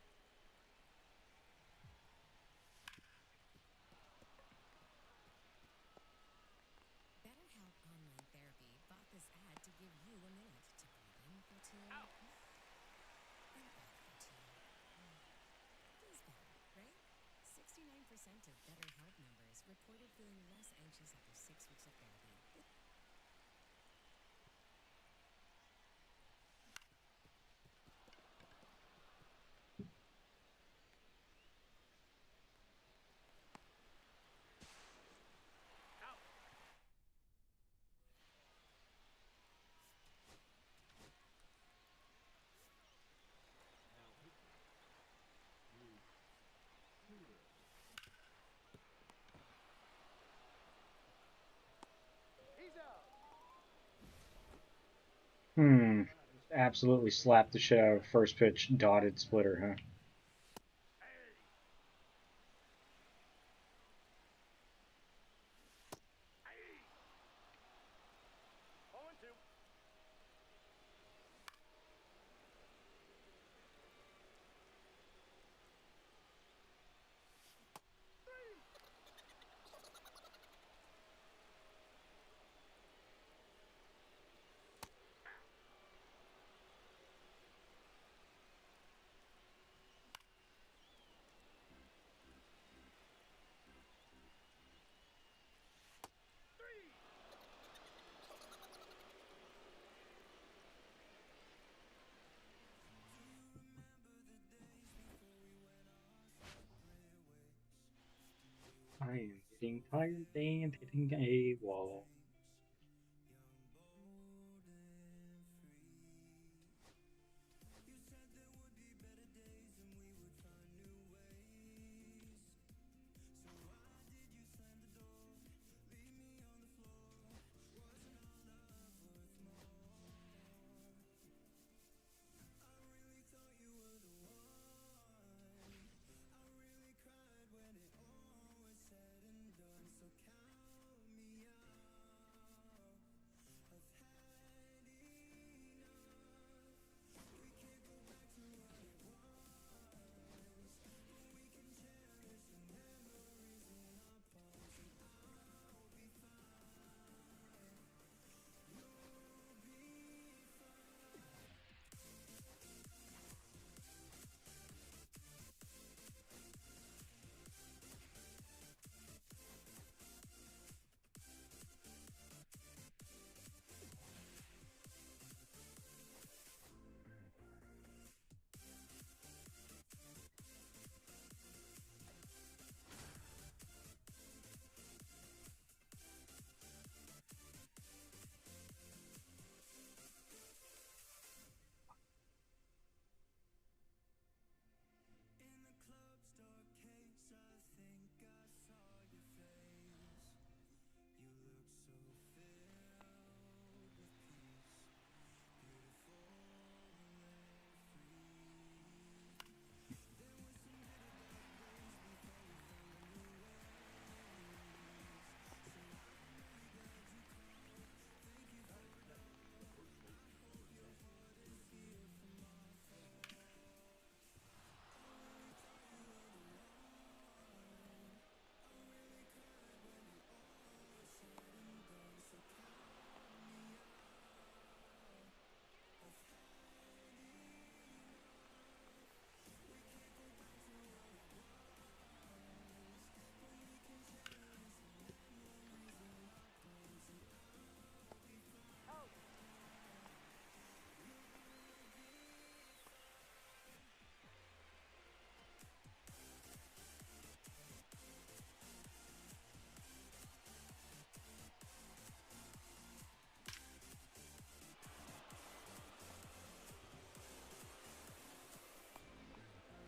Speaker 10: BetterHelp Online Therapy bought this ad to give you a minute to breathe in for two
Speaker 8: Out.
Speaker 10: and out for two. Feels better, right? 69% of BetterHelp members reported feeling less anxious after 6 weeks of therapy.
Speaker 8: Out. He's out.
Speaker 1: Hmm. Absolutely slapped the shit out of first pitch dotted splitter, huh?
Speaker 8: Ball and two.
Speaker 1: I am getting tired and hitting a wall.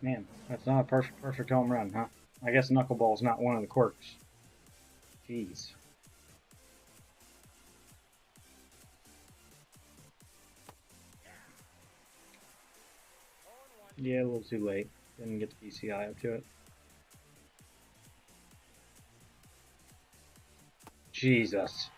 Speaker 1: Man, that's not a perfect home run, huh? I guess knuckleball's not one of the quirks. Jeez. Yeah, a little too late. Didn't get the PCI up to it. Jesus.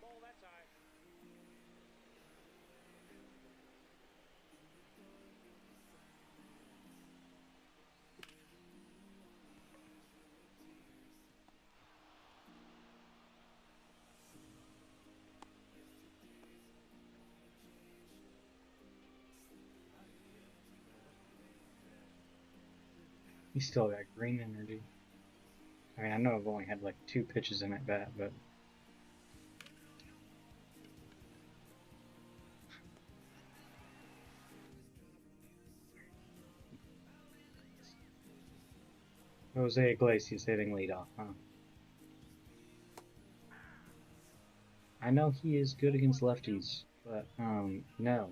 Speaker 8: Ball that side.
Speaker 1: He's still got green energy. I mean, I know I've only had like 2 pitches in at bat, but Jose Iglesias hitting leadoff, huh? I know he is good against lefties, but no.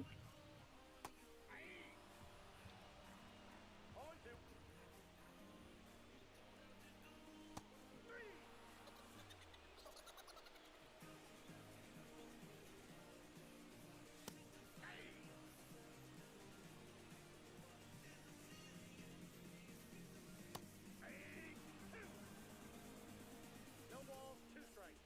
Speaker 8: No balls, 2 strikes.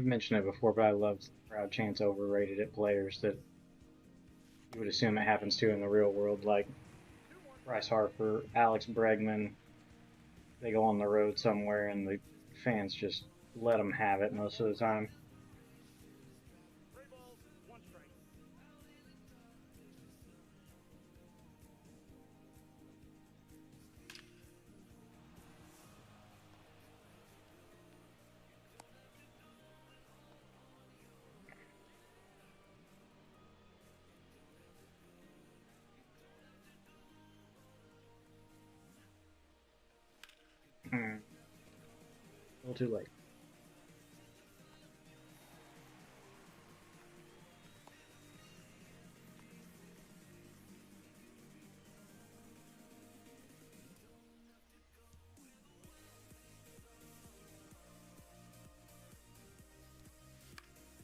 Speaker 1: I've mentioned it before, but I love crowd chants overrated at players that you would assume it happens to in the real world, like Bryce Harper, Alex Bregman. They go on the road somewhere and the fans just let them have it most of the time.
Speaker 8: 3 balls, 1 strike.
Speaker 1: A little too late.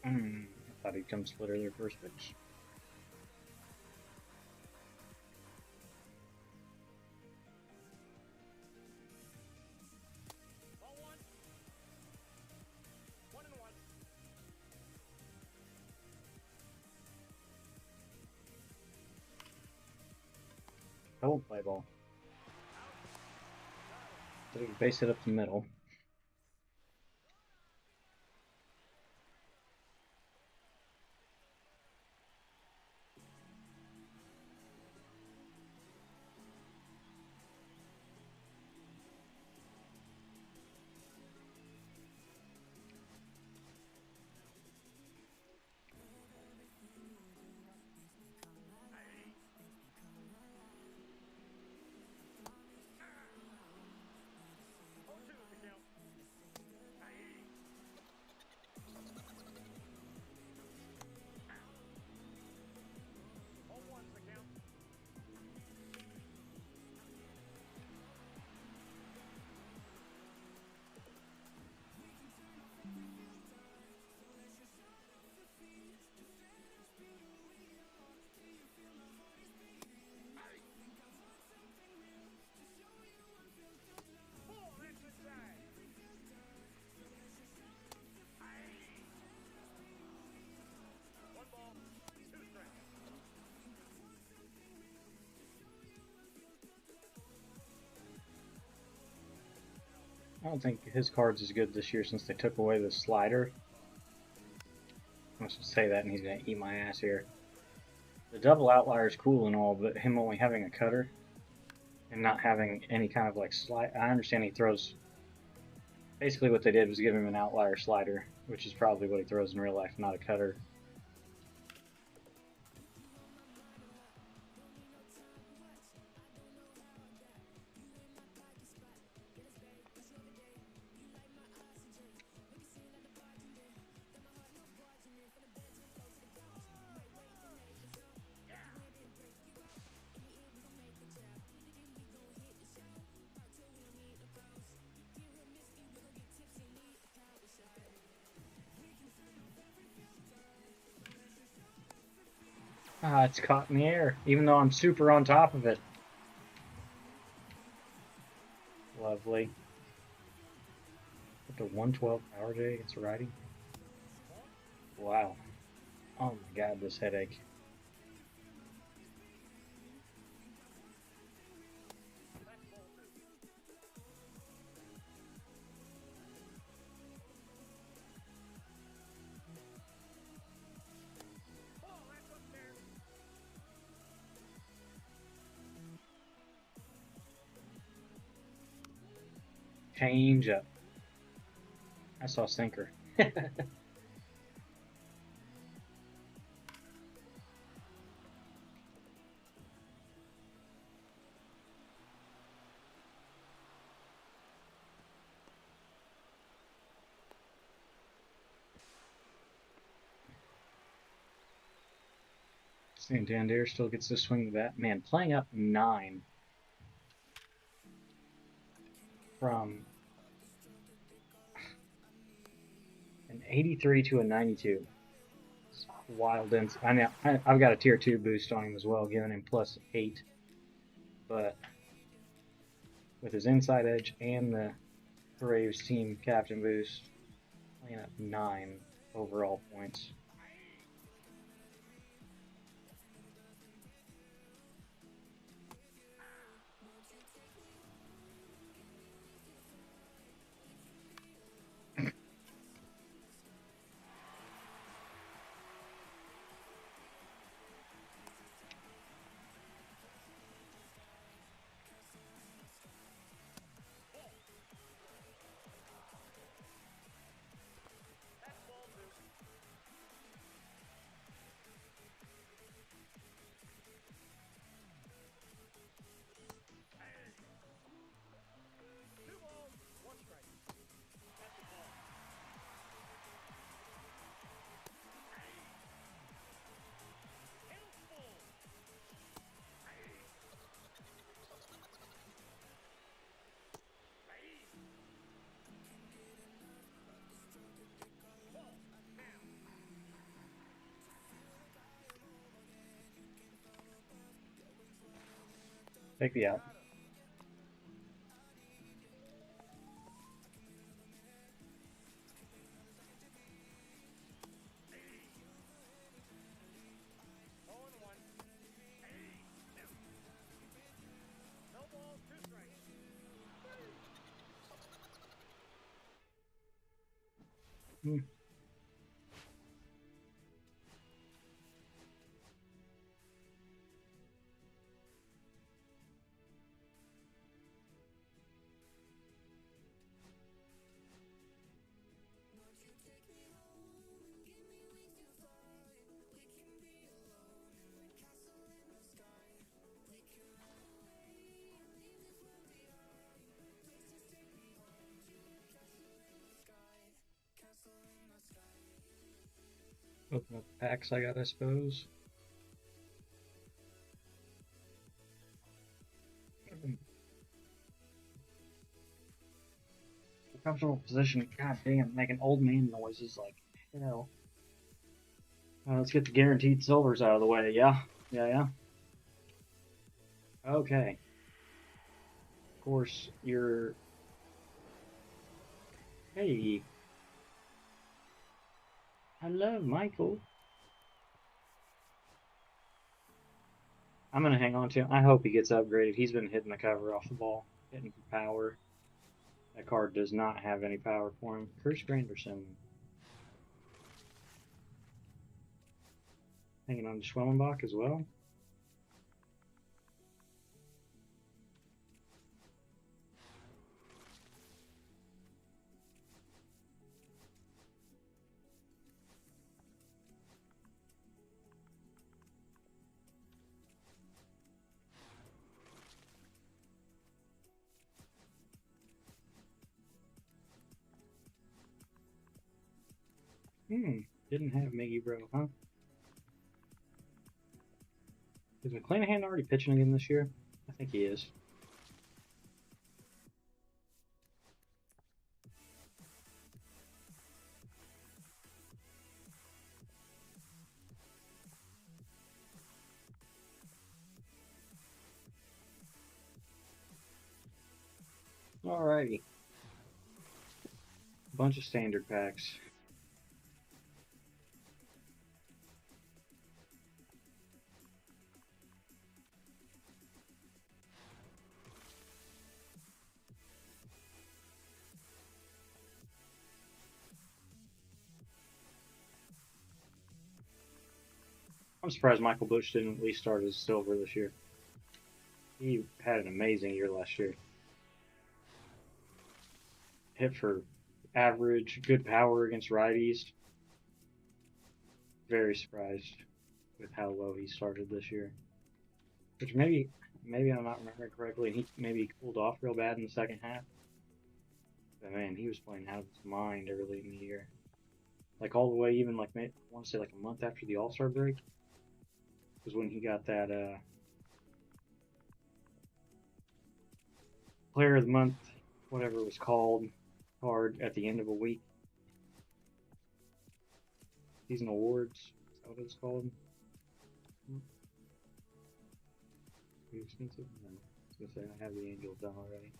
Speaker 1: I thought he'd come split earlier first pitch.
Speaker 8: Ball 1. 1 and 1.
Speaker 1: Double play ball. So he base it up the middle. I don't think his card's as good this year since they took away the slider. I must say that and he's going to eat my ass here. The double outlier is cool and all, but him only having a cutter and not having any kind of like slide. I understand he throws. Basically, what they did was give him an outlier slider, which is probably what he throws in real life, not a cutter. Ah, it's caught in the air, even though I'm super on top of it. Lovely. With the 112 power day against righty. Wow. Oh my god, this headache. Change up. I saw sinker. Santander still gets to swing the bat. Man, playing up 9 from an 83 to a 92. It's wild. I know I've got a tier 2 boost on him as well, giving him +8. But with his inside edge and the Braves team captain boost, playing up 9. overall points.
Speaker 8: That's ball two. Two balls, one strike. That's a ball. Hill full.
Speaker 1: Take the out.
Speaker 8: Oh and one. No balls, two strikes.
Speaker 1: Hmm. Open up the packs I got, I suppose. Comfortable position. God damn, making old man noises like hell. Let's get the guaranteed silvers out of the way. Yeah, yeah. Okay. Of course, you're. Hey. Hello, Michael. I'm gonna hang on to him. I hope he gets upgraded. He's been hitting the cover off the ball, hitting for power. That card does not have any power for him. Chris Granderson. Hanging on to Schwellenbach as well. Didn't have Miggy Bro, huh? Is McClanahan already pitching again this year? I think he is. Alrighty. Bunch of standard packs. I'm surprised Michael Bush didn't at least start as silver this year. He had an amazing year last year. Hit for average, good power against righties. Very surprised with how low he started this year. Which maybe I'm not remembering correctly. He maybe cooled off real bad in the second half. But man, he was playing out of his mind early in the year. Like all the way, even like I want to say like a month after the All-Star break, was when he got that Player of the Month, whatever it was called, card at the end of a week. Season awards, is that what it's called? Too expensive? No. I was gonna say I have the Angels done already.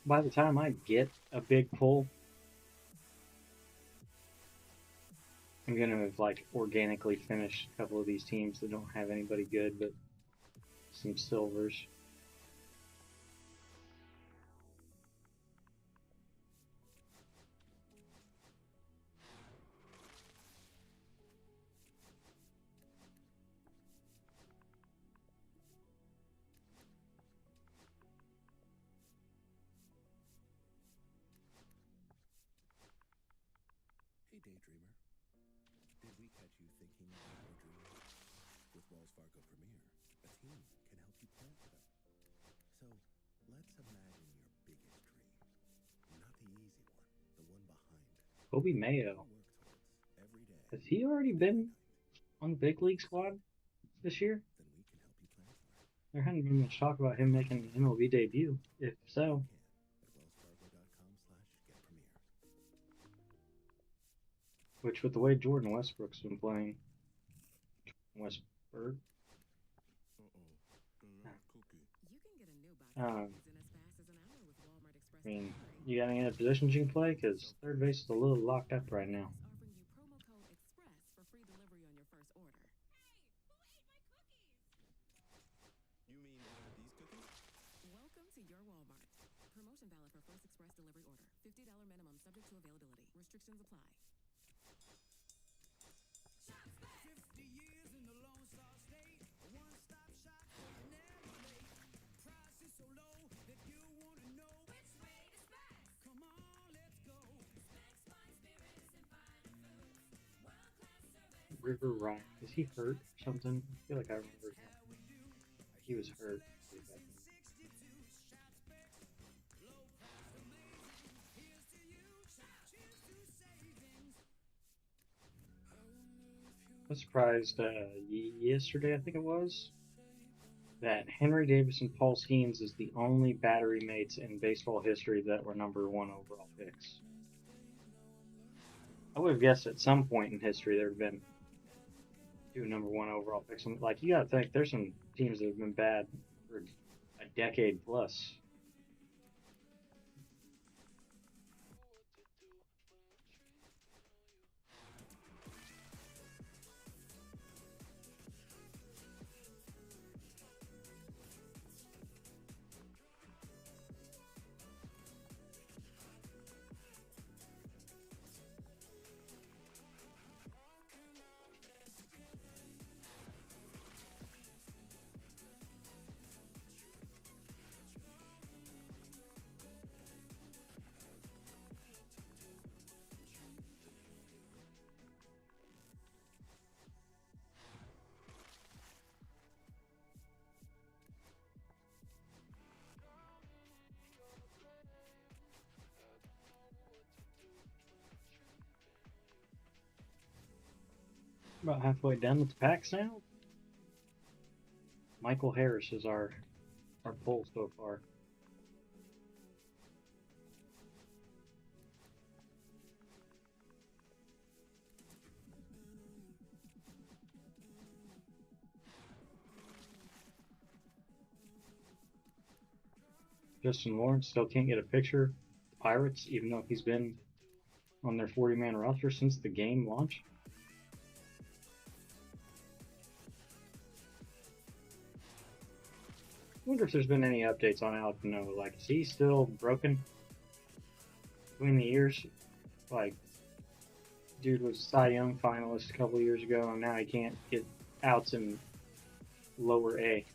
Speaker 1: by the time I get a big pull, I'm gonna have like organically finished a couple of these teams that don't have anybody good, but some silvers.
Speaker 11: Hey, Daydreamer. Did we catch you thinking about your dreams? With Wells Fargo Premier, a team can help you plan for them. So, let's imagine your biggest dream. Not the easy one, the one behind it.
Speaker 1: Kobe
Speaker 11: You
Speaker 1: Mayo.
Speaker 11: work towards every day.
Speaker 1: Has he already been on the big league squad this year?
Speaker 11: Then we can help you plan for it.
Speaker 1: There hadn't been much talk about him making an MLB debut. If so,
Speaker 11: At wellsfargo.com/getpremier.
Speaker 1: which with the way Jordan Westbrook's been playing, Westbrook,
Speaker 9: You can get a new box
Speaker 1: Um,
Speaker 9: of cookies in as fast as an hour with Walmart Express
Speaker 1: I mean,
Speaker 9: delivery.
Speaker 1: you got any other positions you can play? Because third base is a little locked up right now.
Speaker 9: Offering you promo code EXPRESS for free delivery on your first order.
Speaker 11: You mean these cookies?
Speaker 9: Welcome to your Walmart. Promotion valid for first express delivery order. $50 minimum subject to availability. Restrictions apply.
Speaker 5: 50 years in the Lone Star State, a one-stop shop so you're never late. Price is so low that you want to know which way to Specs. Come on, let's go. Specs fine spirits and fine foods. World-class service.
Speaker 1: River Ryan, is he hurt or something? I feel like I remember him. He was hurt. I was surprised yesterday, I think it was, that Henry Davis and Paul Skeens is the only battery mates in baseball history that were number 1 overall picks. I would have guessed at some point in history there have been 2 number 1 overall picks. And, like, you got to think there's some teams that have been bad for a decade plus. About halfway done with the packs now. Michael Harris is our pull so far. Justin Lawrence still can't get a picture of the Pirates, even though he's been on their 40-man roster since the game launch. I wonder if there's been any updates on Alec Manoah. Like, is he still broken between the ears? Like, dude was Cy Young finalist a couple years ago, and now he can't get outs in lower A.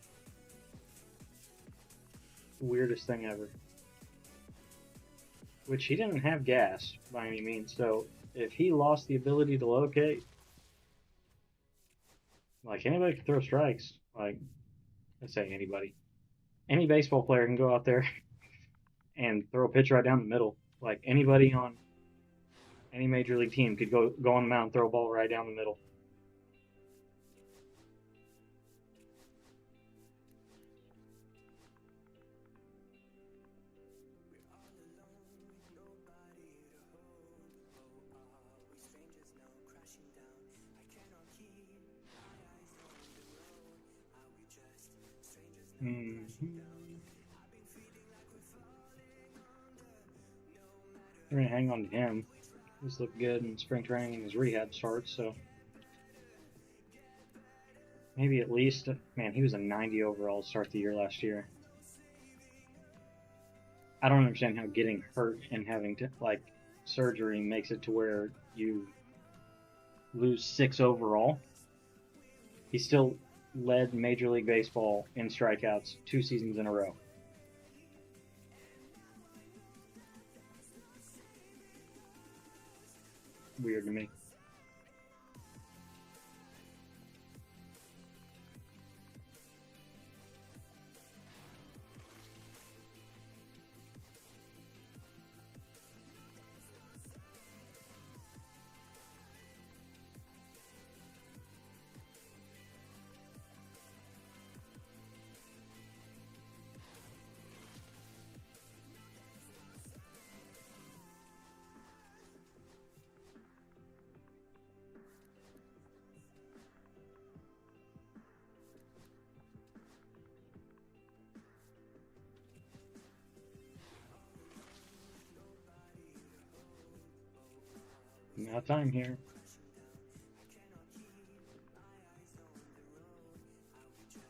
Speaker 1: Weirdest thing ever. Which he didn't have gas by any means, so if he lost the ability to locate, like, anybody can throw strikes. Like, I say anybody. Any baseball player can go out there and throw a pitch right down the middle. Like, anybody on any major league team could go on the mound and throw a ball right down the middle. We're gonna hang on to him. He's looked good in spring training and his rehab starts, so maybe at least, man, he was a 90 overall to start the year last year. I don't understand how getting hurt and having to, like, surgery makes it to where you lose 6 overall. He still led Major League Baseball in strikeouts 2 seasons in a row. Weird to me. Now time here.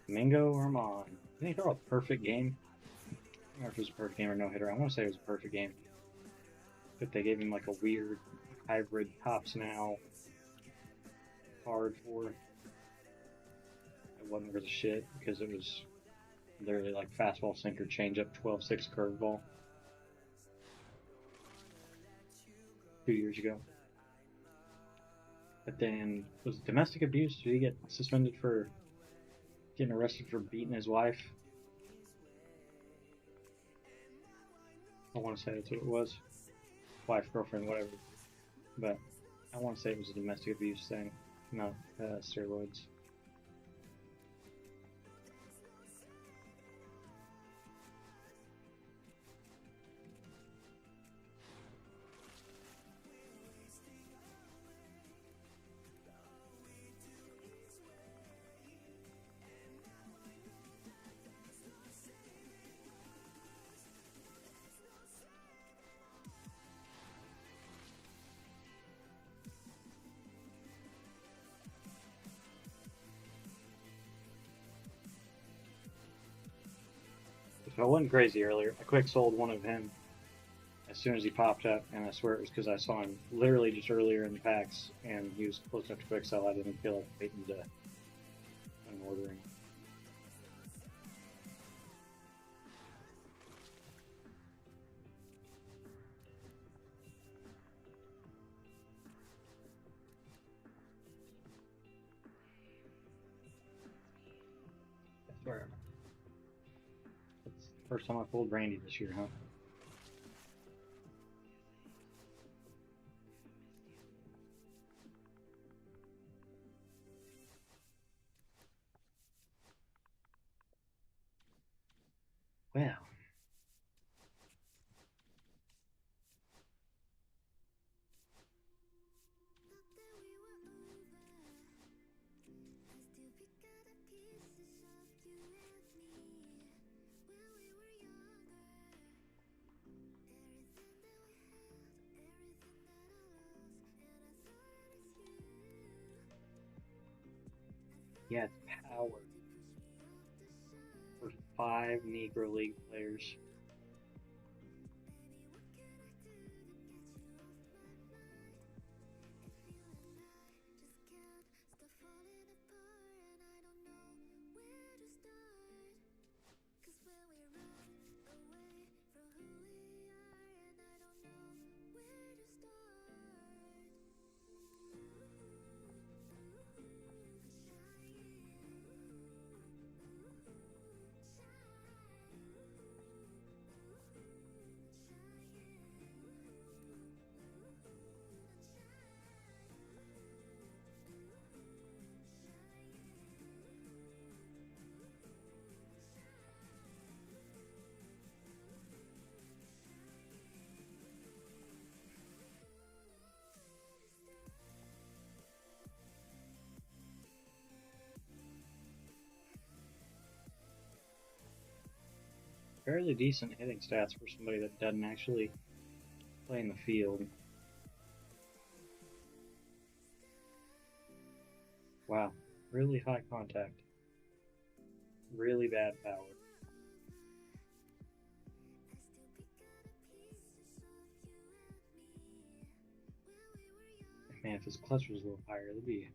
Speaker 1: Mingo Armand. Didn't he throw a perfect game? I don't know if it was a perfect game or no hitter. I want to say it was a perfect game. But they gave him like a weird hybrid tops now card for it. It wasn't worth a shit because it was literally like fastball, sinker, changeup, 12-6 curveball 2 years ago. But then, was it domestic abuse? Did he get suspended for getting arrested for beating his wife? I want to say that's what it was. Wife, girlfriend, whatever. But I want to say it was a domestic abuse thing, not steroids. If I wasn't crazy earlier, I quick sold one of him as soon as he popped up, and I swear it was because I saw him literally just earlier in the packs, and he was close enough to quick sell. I didn't feel like waiting to unordering. I swear. That's the first time I pulled Randy this year, huh? Well. Yeah, it's power for 5 Negro League players. Fairly decent hitting stats for somebody that doesn't actually playing the field. Wow, really high contact. Really bad power. Man, if his clutch was a little higher, that'd be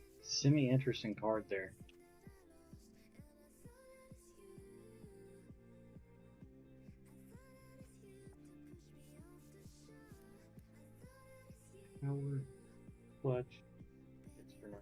Speaker 1: a semi-interesting card there. Power, clutch, it's for nothing.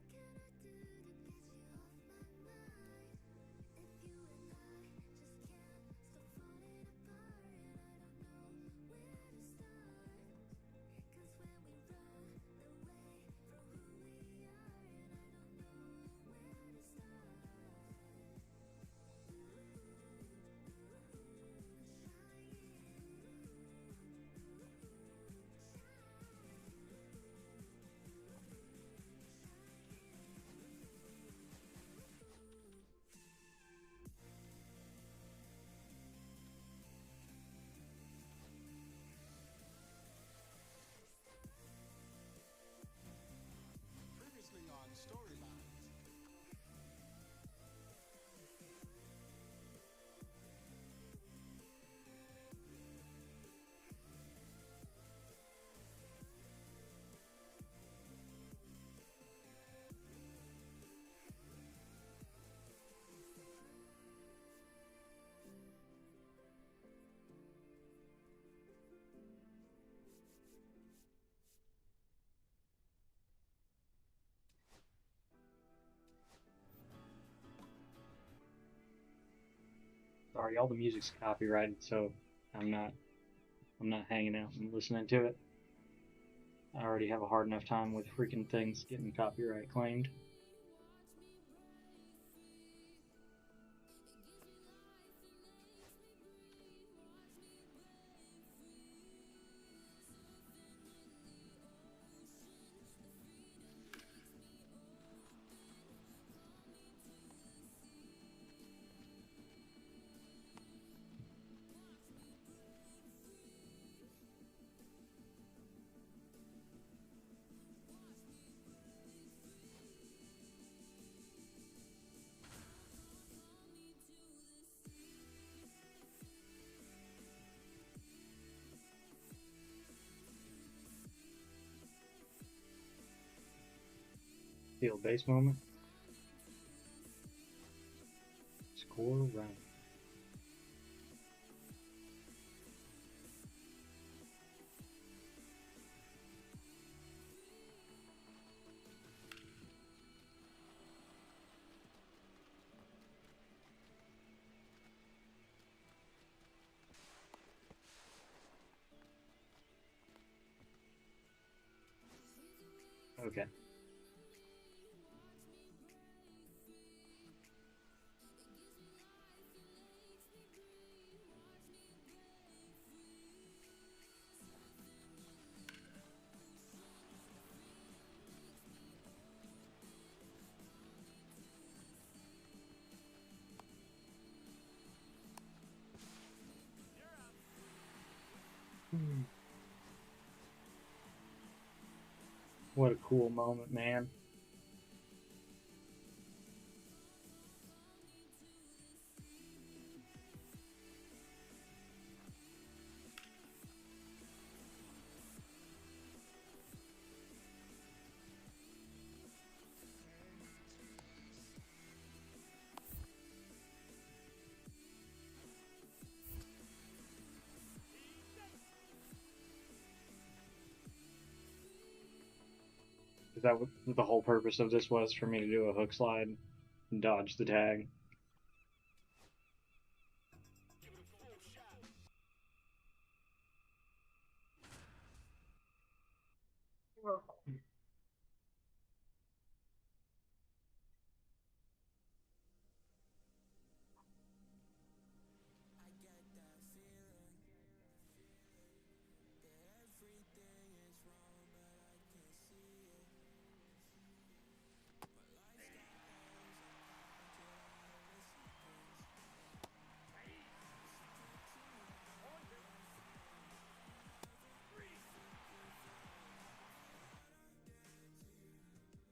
Speaker 5: Previously on Storylines.
Speaker 1: Sorry, all the music's copyrighted, so I'm not hanging out and listening to it. I already have a hard enough time with freaking things getting copyright claimed. Field base moment. Score run. Okay. What a cool moment, man. Is that what the whole purpose of this was, for me to do a hook slide and dodge the tag?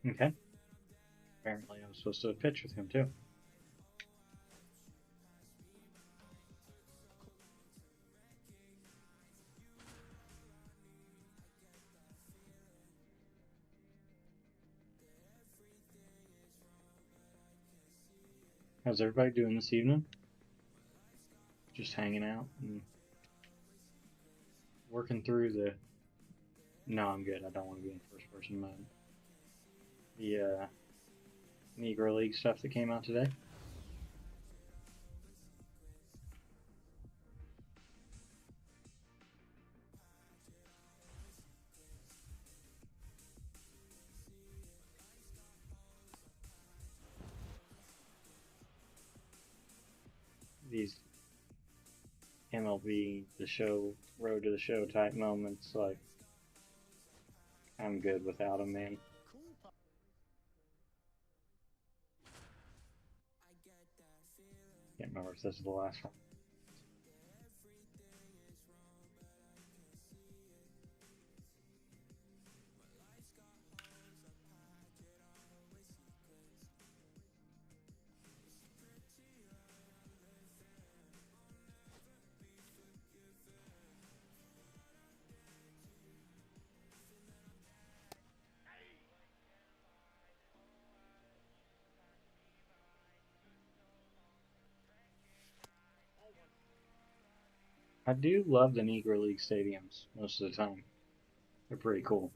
Speaker 1: Okay. Apparently I was supposed to pitch with him too. How's everybody doing this evening? Just hanging out and working through the... No, I'm good. I don't want to be in first person mode. The Negro League stuff that came out today. These MLB, the show, road to the show type moments, like, I'm good without them, man. Can't remember if this is the last one. I do love the Negro League stadiums most of the time. They're pretty cool.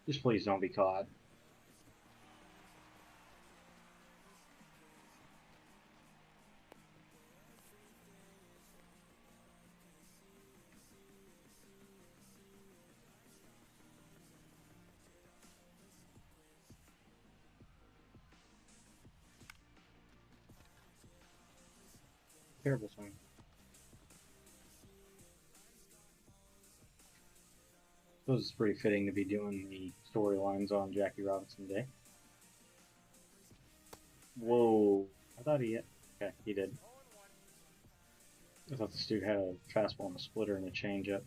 Speaker 1: Just please don't be caught. Terrible swing. Suppose it's pretty fitting to be doing the storylines on Jackie Robinson Day. Whoa. I thought he hit. Okay, he did. I thought this dude had a fastball and a splitter and a changeup.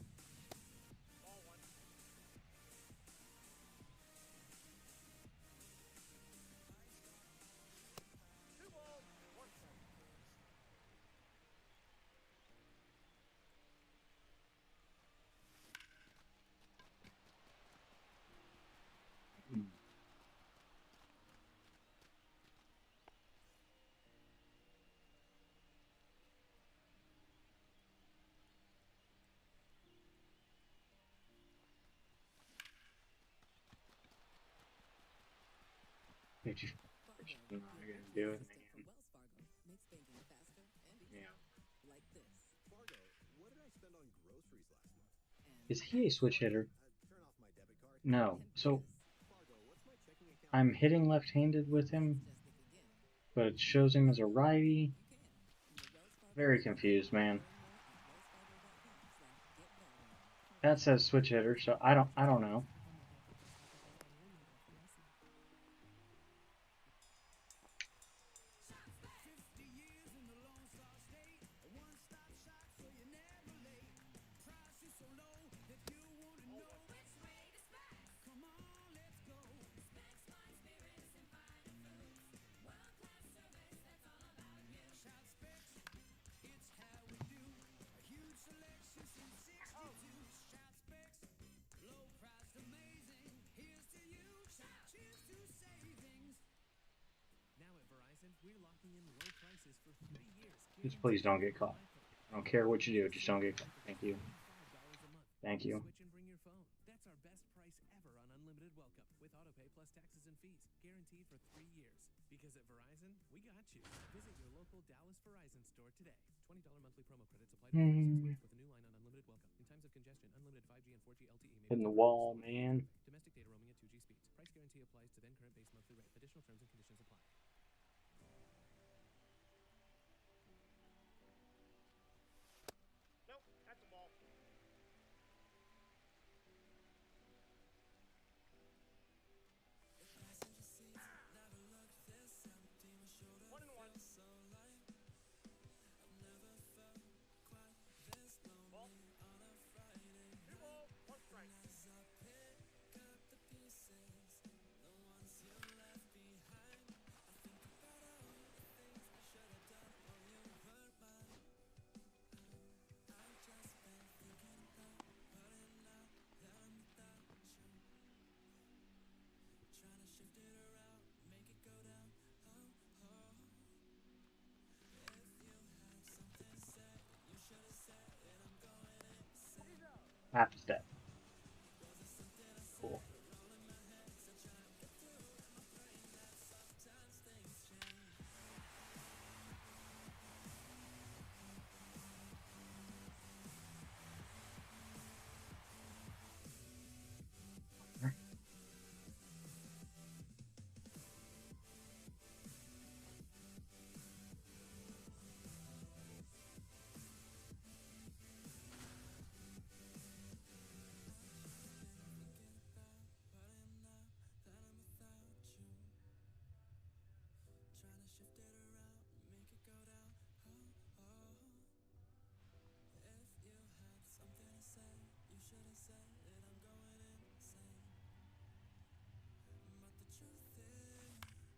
Speaker 1: Did you? I'm not gonna do it, man. Yeah.
Speaker 11: Fargo, what did I spend on groceries last month?
Speaker 1: Is he a switch hitter?
Speaker 11: Turn off my debit card.
Speaker 1: No. So
Speaker 11: Fargo, what's my checking account?
Speaker 1: I'm hitting left-handed with him, but it shows him as a righty. Very confused, man. That says switch hitter, so I don't know. Just please don't get caught. I don't care what you do, just don't get caught. Thank you. Thank you.
Speaker 12: Switch and bring your phone. That's our best price ever on unlimited welcome with autopay plus taxes and fees, guaranteed for 3 years. Because at Verizon, we got you. Visit your local Dallas Verizon store today. $20 monthly promo credits applied for 36 with a new line on unlimited welcome. In times of congestion, unlimited 5G and 4G LTE may be
Speaker 1: Hitting the wall, man.
Speaker 12: domestic data roaming at 2G speeds. Price guarantee applies to then current base monthly rate. Additional terms and conditions apply.
Speaker 8: Nope, that's a ball. One and one. Ball. 2 balls, 1 strike.
Speaker 1: Half a step. Cool.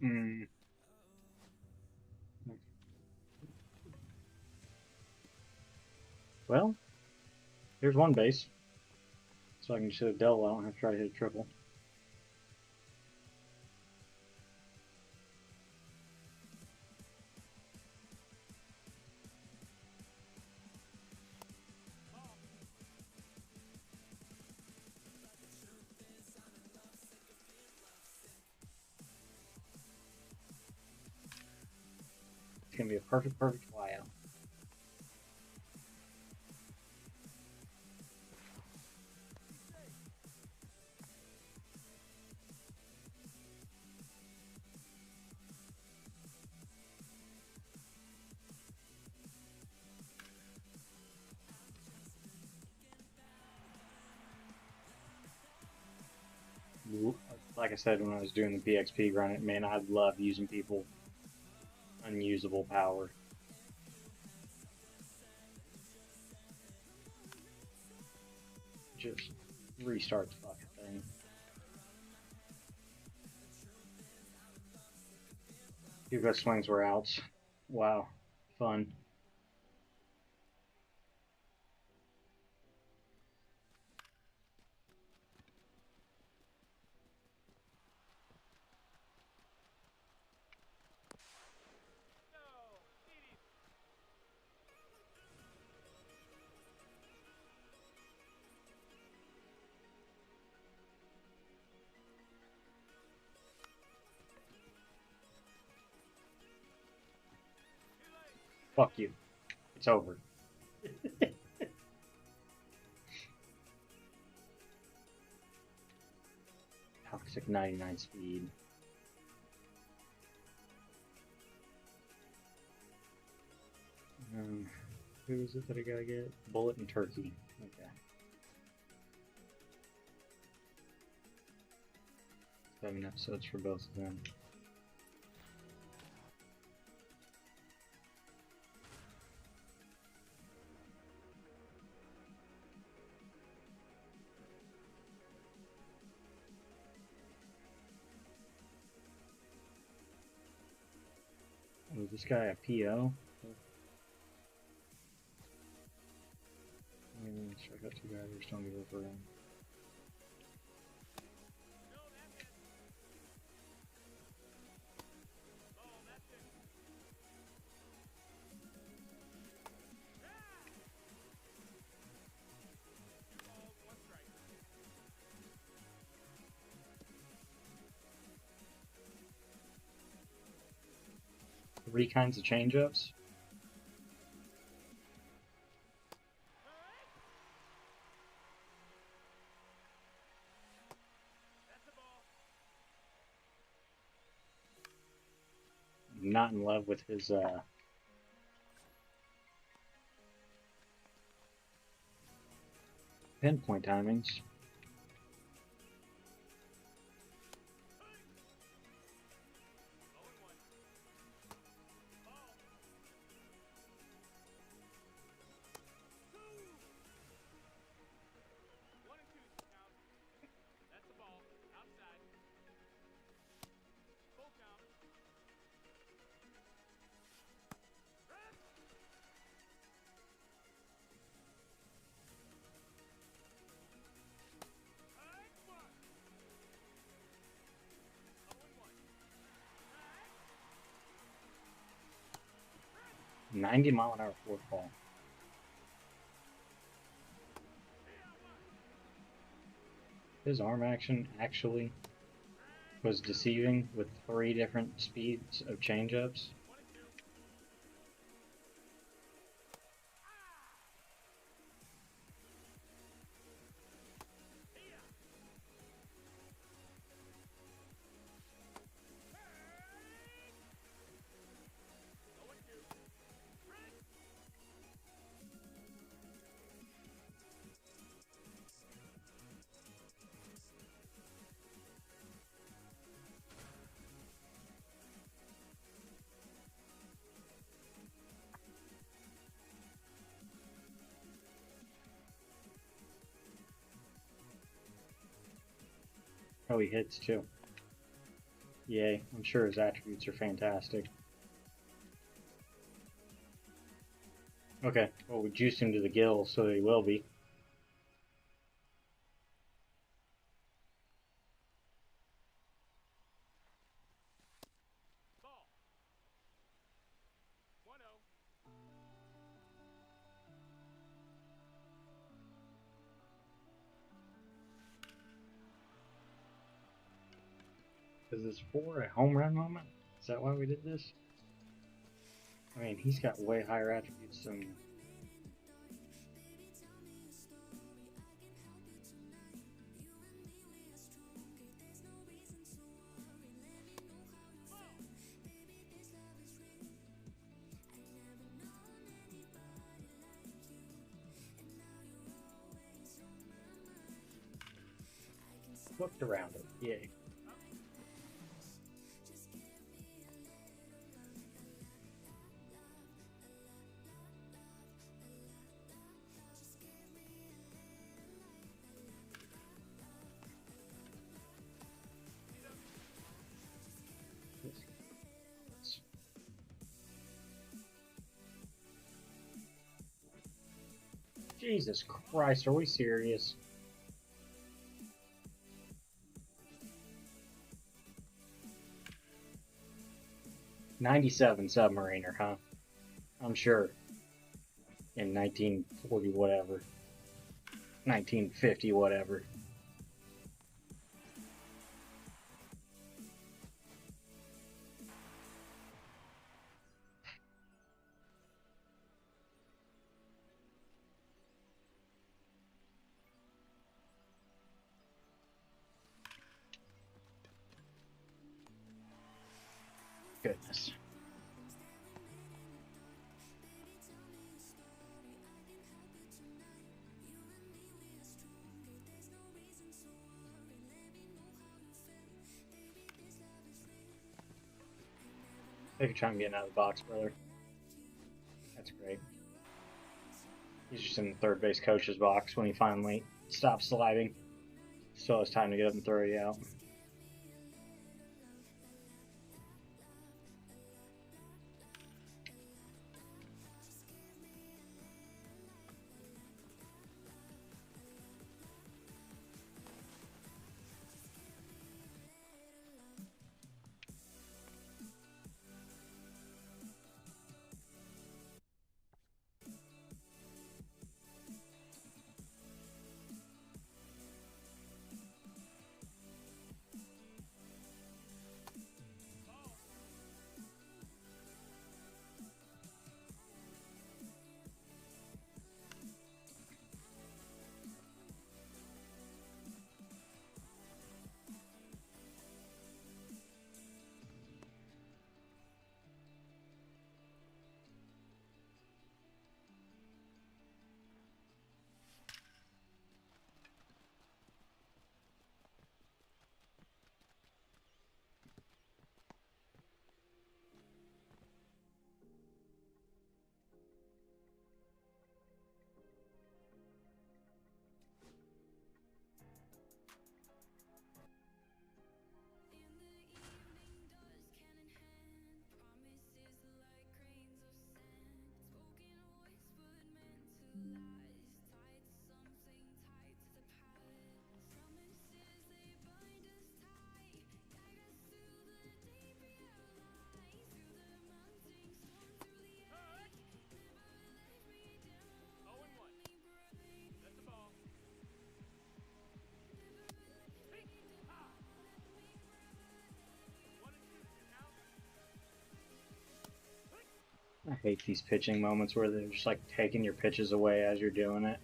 Speaker 1: Hmm. Well, here's one base. So I can just hit a double. I don't have to try to hit a triple. It's gonna be a perfect flyout. Like I said when I was doing the PXP run, man, I love using people unusable power. Just restart the fucking thing. Your best swings were outs. Wow, fun. Fuck you. It's over. Toxic 99 speed. Who is it that I gotta get? Bullet and Turkey. Okay. Seven episodes for both of them. Was this guy a PO? Strike out two guys, just don't give up around. Three kinds of changeups? I'm not in love with his pinpoint timings. .90 mile an hour fourth ball. His arm action actually was deceiving with 3 different speeds of change-ups. Oh, he hits too. Yay, I'm sure his attributes are fantastic. Okay, well, we juiced him to the gills, so he will be.
Speaker 8: Ball. 1-0.
Speaker 1: Is this for a home run moment? Is that why we did this? I mean, he's got way higher attributes than... Flipped around it. Yay. Jesus Christ, are we serious? '97 Submariner, huh? I'm sure. In 1940 whatever. 1950 whatever. Goodness. Take your time getting out of the box, brother. That's great. He's just in the third base coach's box when he finally stops sliding. Still has time to get up and throw you out. I hate these pitching moments where they're just like taking your pitches away as you're doing it.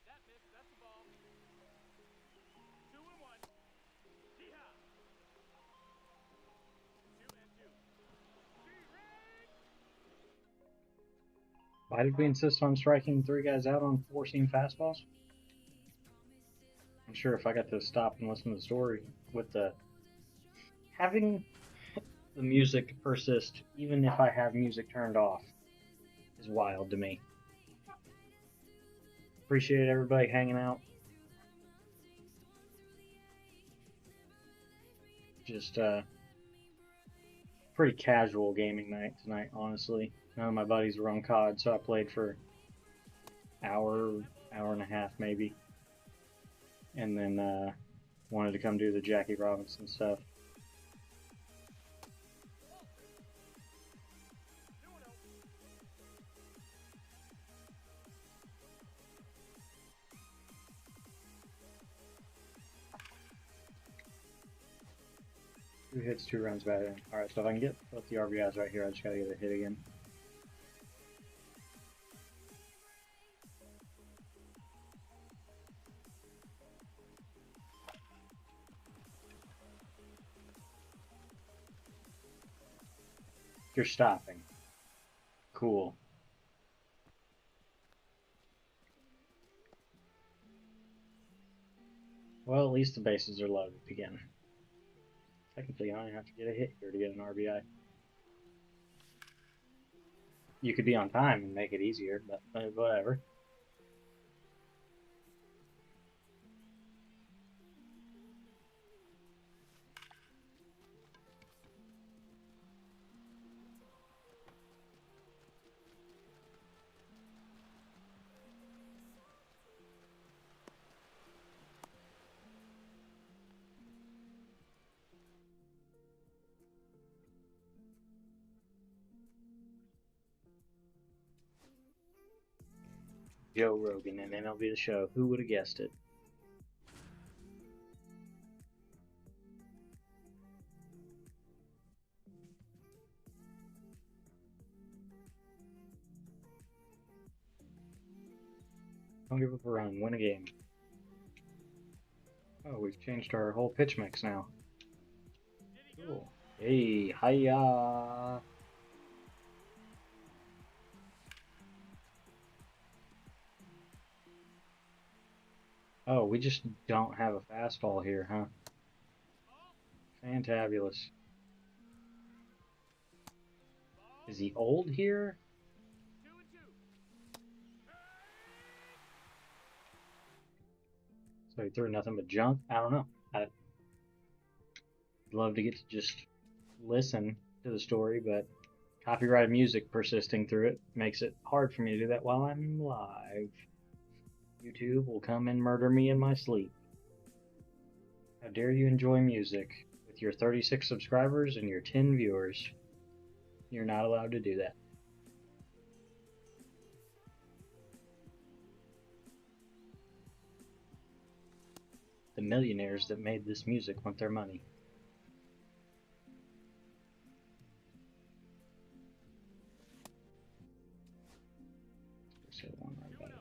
Speaker 8: That missed. That's the ball. 2 and 1. Yeehaw. 2 and 2.
Speaker 1: Why did we insist on striking 3 guys out on 4-seam fastballs? I'm sure if I got to stop and listen to the story with the having the music persist even if I have music turned off is wild to me. Appreciate everybody hanging out. Just pretty casual gaming night tonight, honestly. None of my buddies were on COD, so I played for hour and a half maybe. And then wanted to come do the Jackie Robinson stuff. Two hits, 2 runs batted in. Alright, so if I can get both the RBIs right here, I just gotta get a hit again. You're stopping. Cool. Well, at least the bases are loaded again. Technically, I only have to get a hit here to get an RBI. You could be on time and make it easier, but whatever. Joe Rogan and MLB The Show. Who would have guessed it? Don't give up a run. Win a game. Oh, we've changed our whole pitch mix now. Cool. Hey, hiya! Oh, we just don't have a fastball here, huh? Fantabulous. Is he old here? So he threw nothing but junk? I don't know. I'd love to get to just listen to the story, but copyrighted music persisting through it makes it hard for me to do that while I'm live. YouTube will come and murder me in my sleep. How dare you enjoy music with your 36 subscribers and your 10 viewers? You're not allowed to do that. The millionaires that made this music want their money. Let's hit one right about it.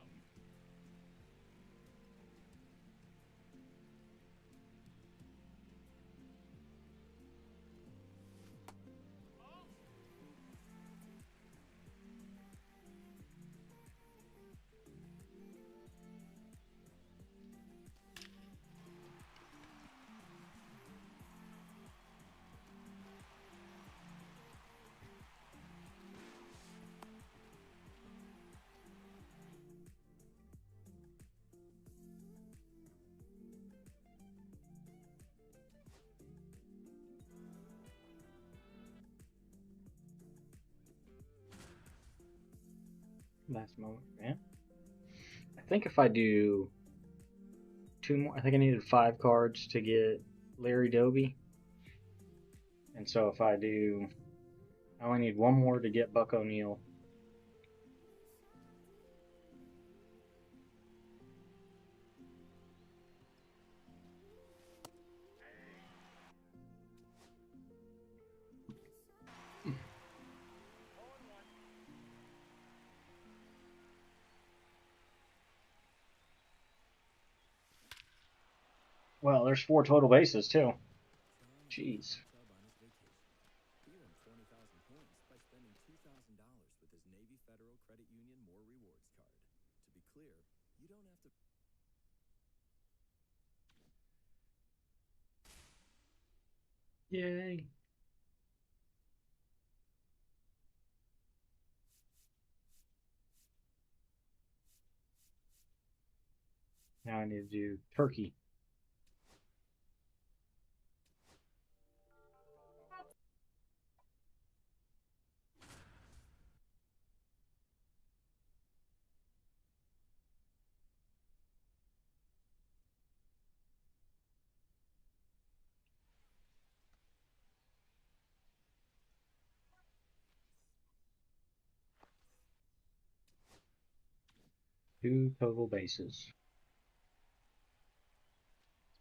Speaker 1: Last moment, man. I think if I do 2 more. I think I needed 5 cards to get Larry Doby. And so if I do, I only need 1 more to get Buck O'Neill. Well, there's 4 total bases too. Jeez.
Speaker 11: Club on his vacation. He won 20,000 points by spending $2,000 with his Navy Federal Credit Union More Rewards card. To be clear, you don't have to.
Speaker 1: Yay. Now I need to do turkey. Two total bases.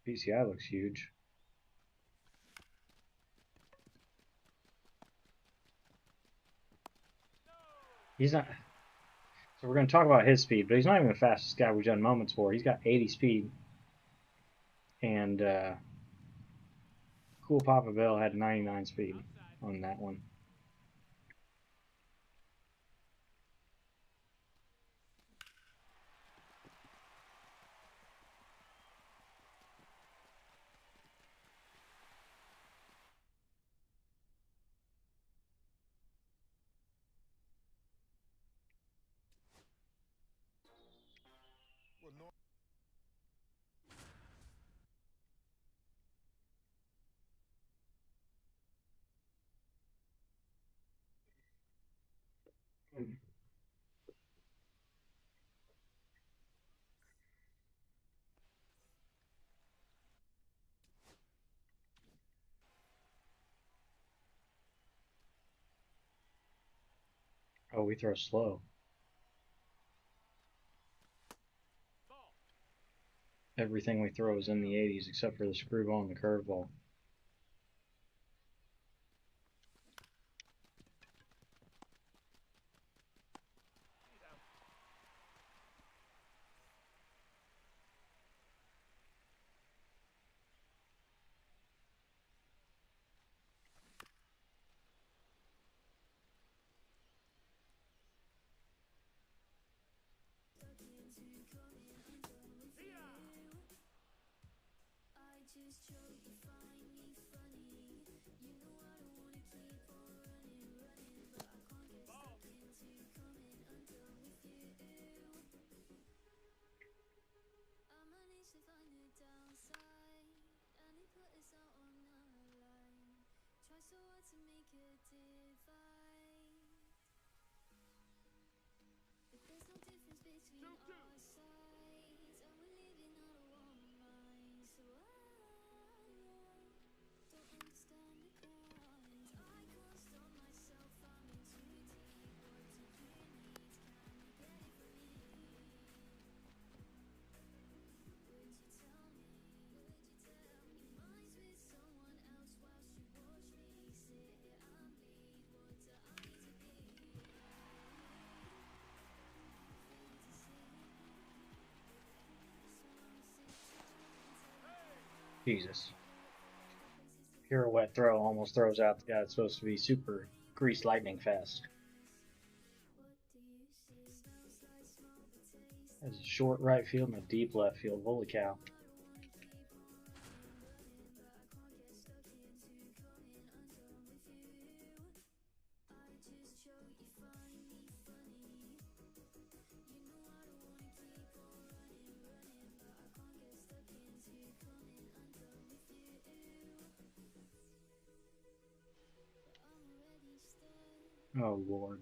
Speaker 1: PCI looks huge. He's not. So we're going to talk about his speed, but he's not even the fastest guy we've done moments for. He's got 80 speed. And Cool Papa Bell had 99 speed on that one. Oh, we throw slow. Everything we throw is in the 80s except for the screwball and the curveball. Jesus. Pirouette throw almost throws out the guy that's supposed to be super grease lightning fast. That's a short right field and a deep left field. Holy cow. Oh, Lord.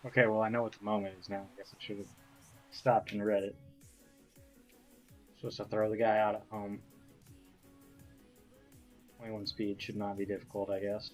Speaker 1: Okay, well I know what the moment is now. I guess I should have stopped and read it. Supposed to throw the guy out at home. 21 speed should not be difficult, I guess.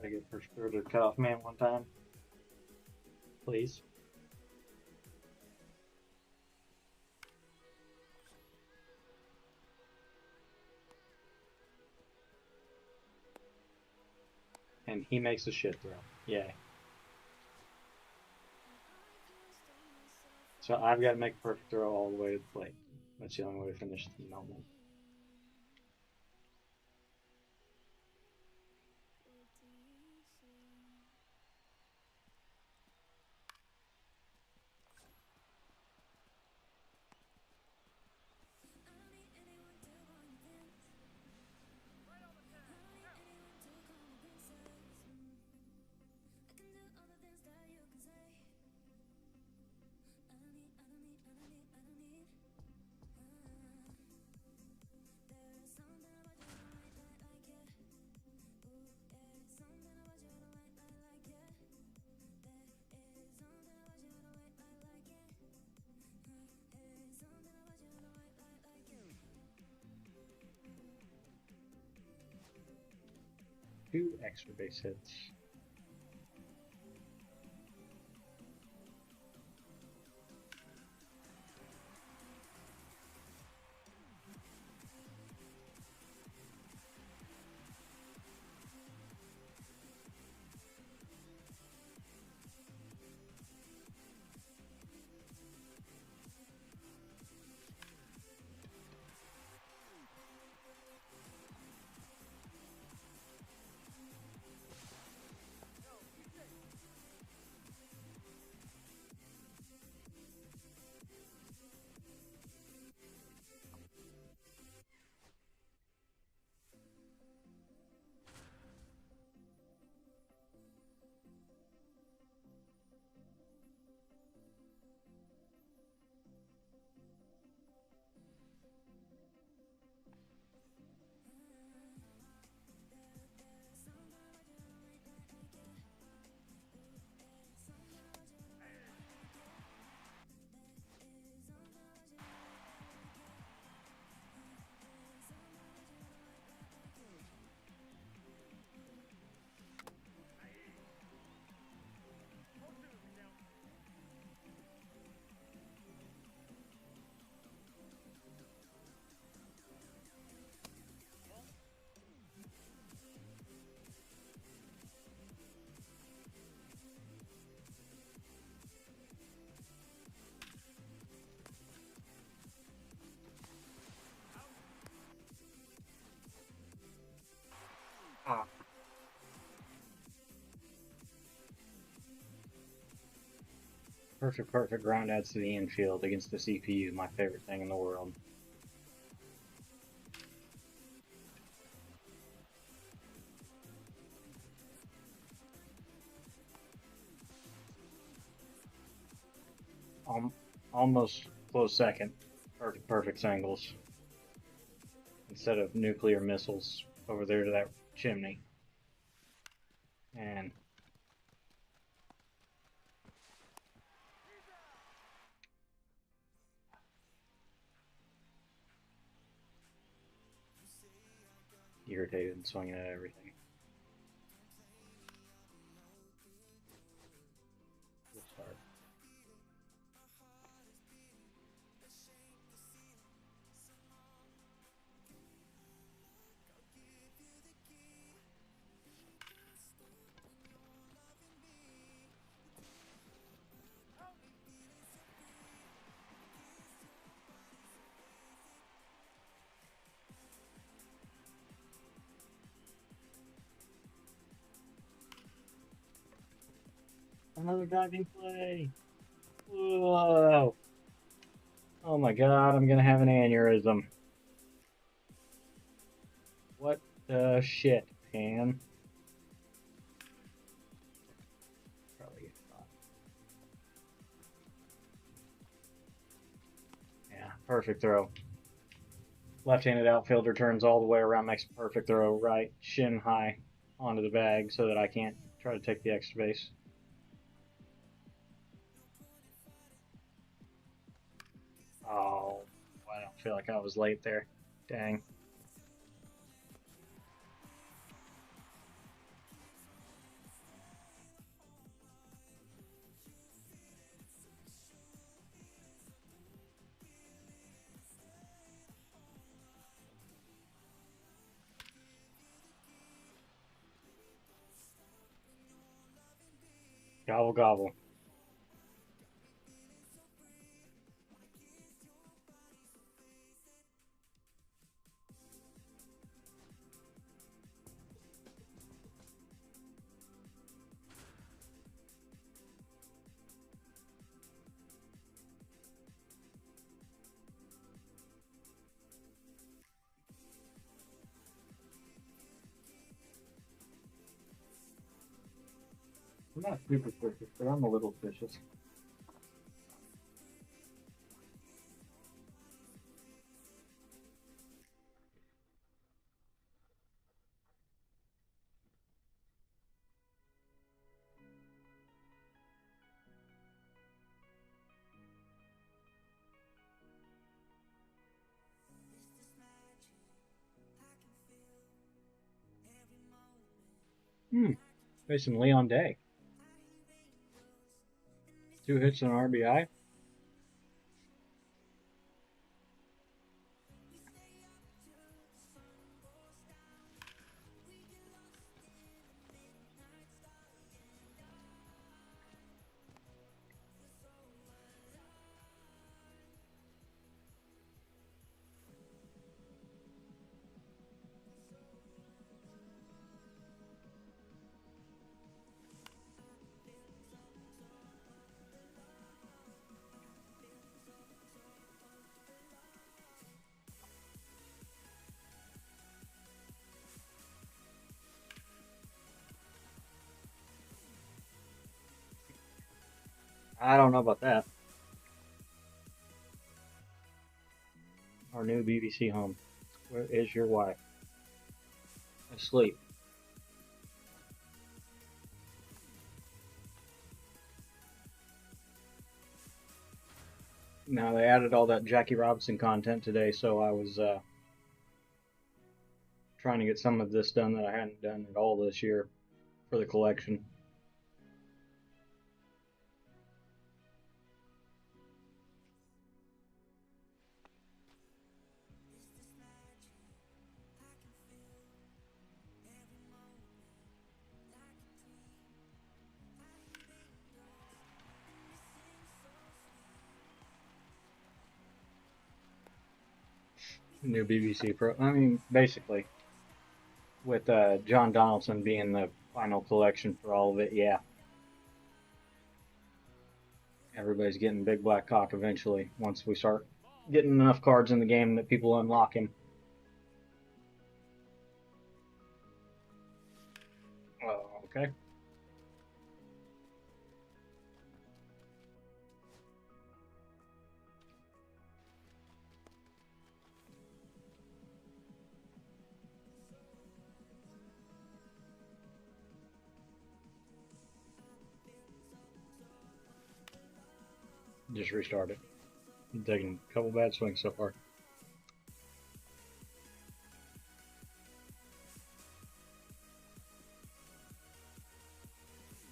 Speaker 1: I get first throw to the cutoff man one time, please. And he makes a shit throw. Yay. So I've got to make a perfect throw all the way to the plate. That's the only way to finish the moment. Two extra base hits. Ah. Perfect ground outs to the infield against the CPU, my favorite thing in the world. Almost close second. Perfect singles. Instead of nuclear missiles over there to that chimney. And irritated and swinging at everything. Good start. Another diving play. Whoa. Oh my god, I'm gonna have an aneurysm. What the shit, man? Perfect throw. Left-handed outfielder turns all the way around, makes a perfect throw right shin high onto the bag so that I can't try to take the extra base. Oh, I don't feel like I was late there. Dang. Gobble, gobble. I'm not super vicious, but I'm a little vicious. Facing Leon Day. 2 hits and an RBI. I don't know about that. Our new BBC home. Where is your wife? Asleep. Now they added all that Jackie Robinson content today, so I was trying to get some of this done that I hadn't done at all this year for the collection. New BBC Pro. I mean, basically, with John Donaldson being the final collection for all of it, yeah. Everybody's getting Big Black Cock eventually once we start getting enough cards in the game that people unlock him. Oh, okay. Just restart it. I'm taking a couple bad swings so far.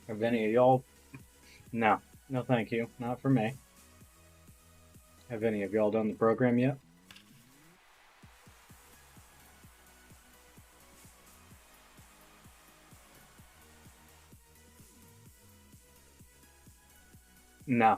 Speaker 1: Have any of y'all? No. No, thank you. Not for me. Have any of y'all done the program yet? No.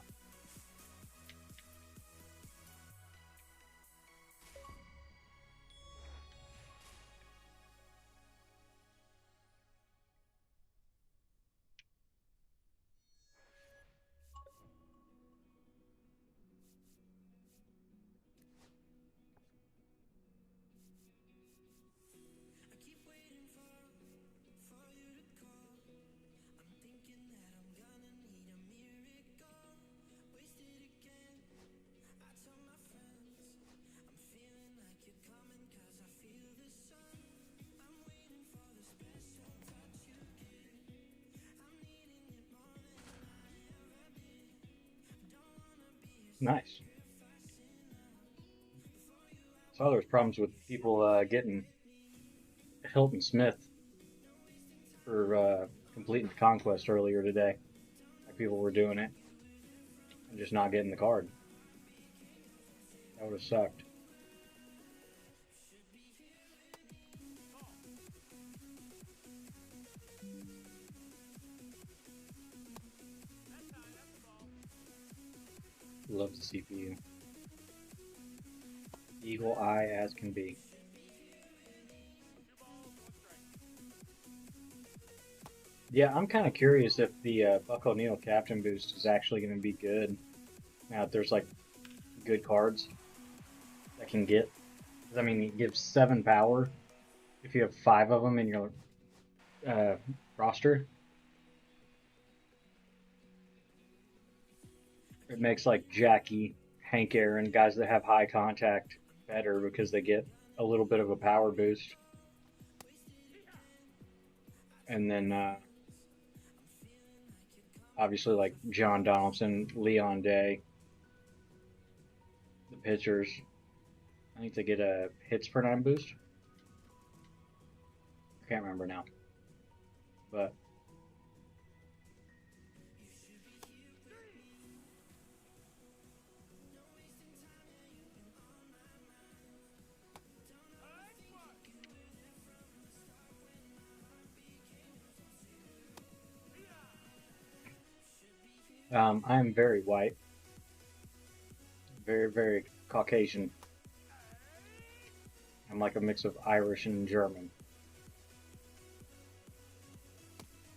Speaker 1: Nice. Saw there was problems with people getting Hilton Smith for completing the conquest earlier today. Like people were doing it and just not getting the card. That would have sucked. Love the CPU. Eagle eye as can be. Yeah, I'm kind of curious if the Buck O'Neill Captain boost is actually going to be good. Now, if there's like good cards that can get. I mean, it gives 7 power if you have 5 of them in your roster. It makes like Jackie, Hank Aaron, guys that have high contact better because they get a little bit of a power boost. And then obviously like John Donaldson, Leon Day, the pitchers. I think they get a hits per 9 boost. I can't remember now. But I am very white, very, very Caucasian. I'm like a mix of Irish and German.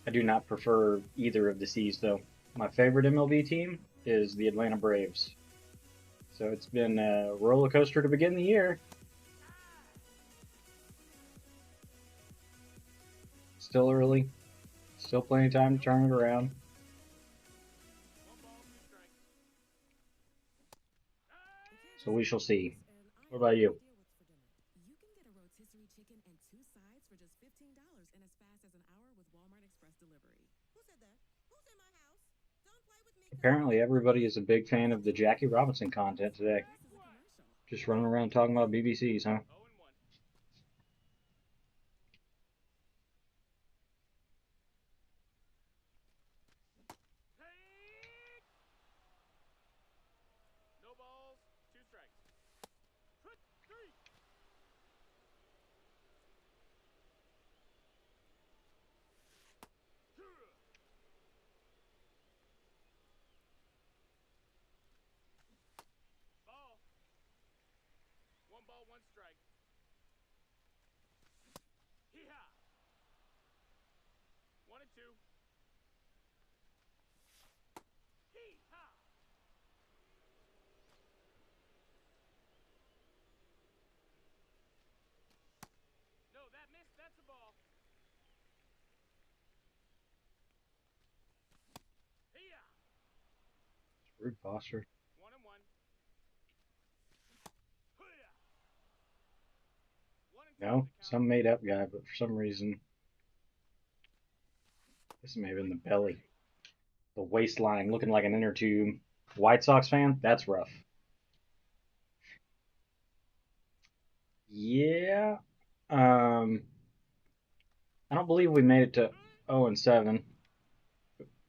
Speaker 1: I do not prefer either of the C's, though. My favorite MLB team is the Atlanta Braves. So it's been a roller coaster to begin the year. Still early. Still plenty of time to turn it around. So we shall see. What about you?
Speaker 10: You can get a rotisserie chicken and 2 sides for just $15 in as fast as an hour with Walmart Express delivery. Who said that? Who's in my house? Don't play with me.
Speaker 1: Apparently everybody is a big fan of the Jackie Robinson content today. Just running around talking about BBCs, huh?
Speaker 8: No balls, 2 strikes. 3. Ball. 1 ball, 1 strike. Hee-haw. 1 and 2. Hee-haw. No, that missed. That's a ball. Hee-haw.
Speaker 1: Rude Foster.
Speaker 8: 1 and 1. Hee-haw. 1 and 2.
Speaker 1: No, some made up guy, but for some reason, this may have been the belly. The waistline looking like an inner tube. White Sox fan? That's rough. Yeah. I don't believe we made it to 0 and 7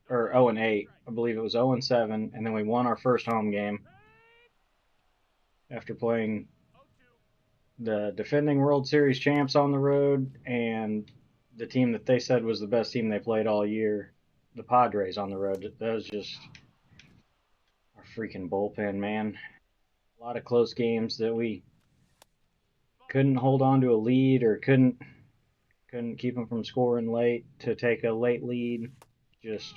Speaker 1: or 0 and 8. I believe it was 0 and 7, and then we won our first home game after playing the defending World Series champs on the road and the team that they said was the best team they played all year, the Padres on the road. That was just our freaking bullpen, man. A lot of close games that we couldn't hold on to a lead or couldn't keep them from scoring late to take a late lead. Just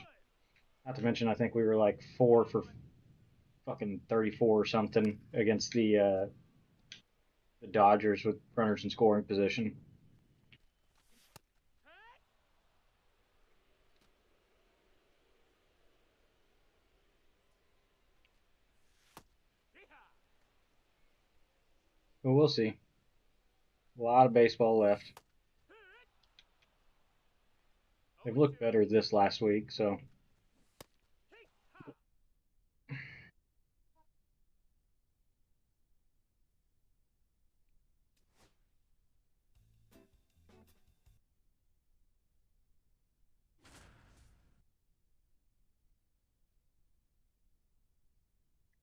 Speaker 1: not to mention, I think we were like 4 for fucking 34 or something against the Dodgers with runners in scoring position. But we'll see. A lot of baseball left. They've looked better this last week, so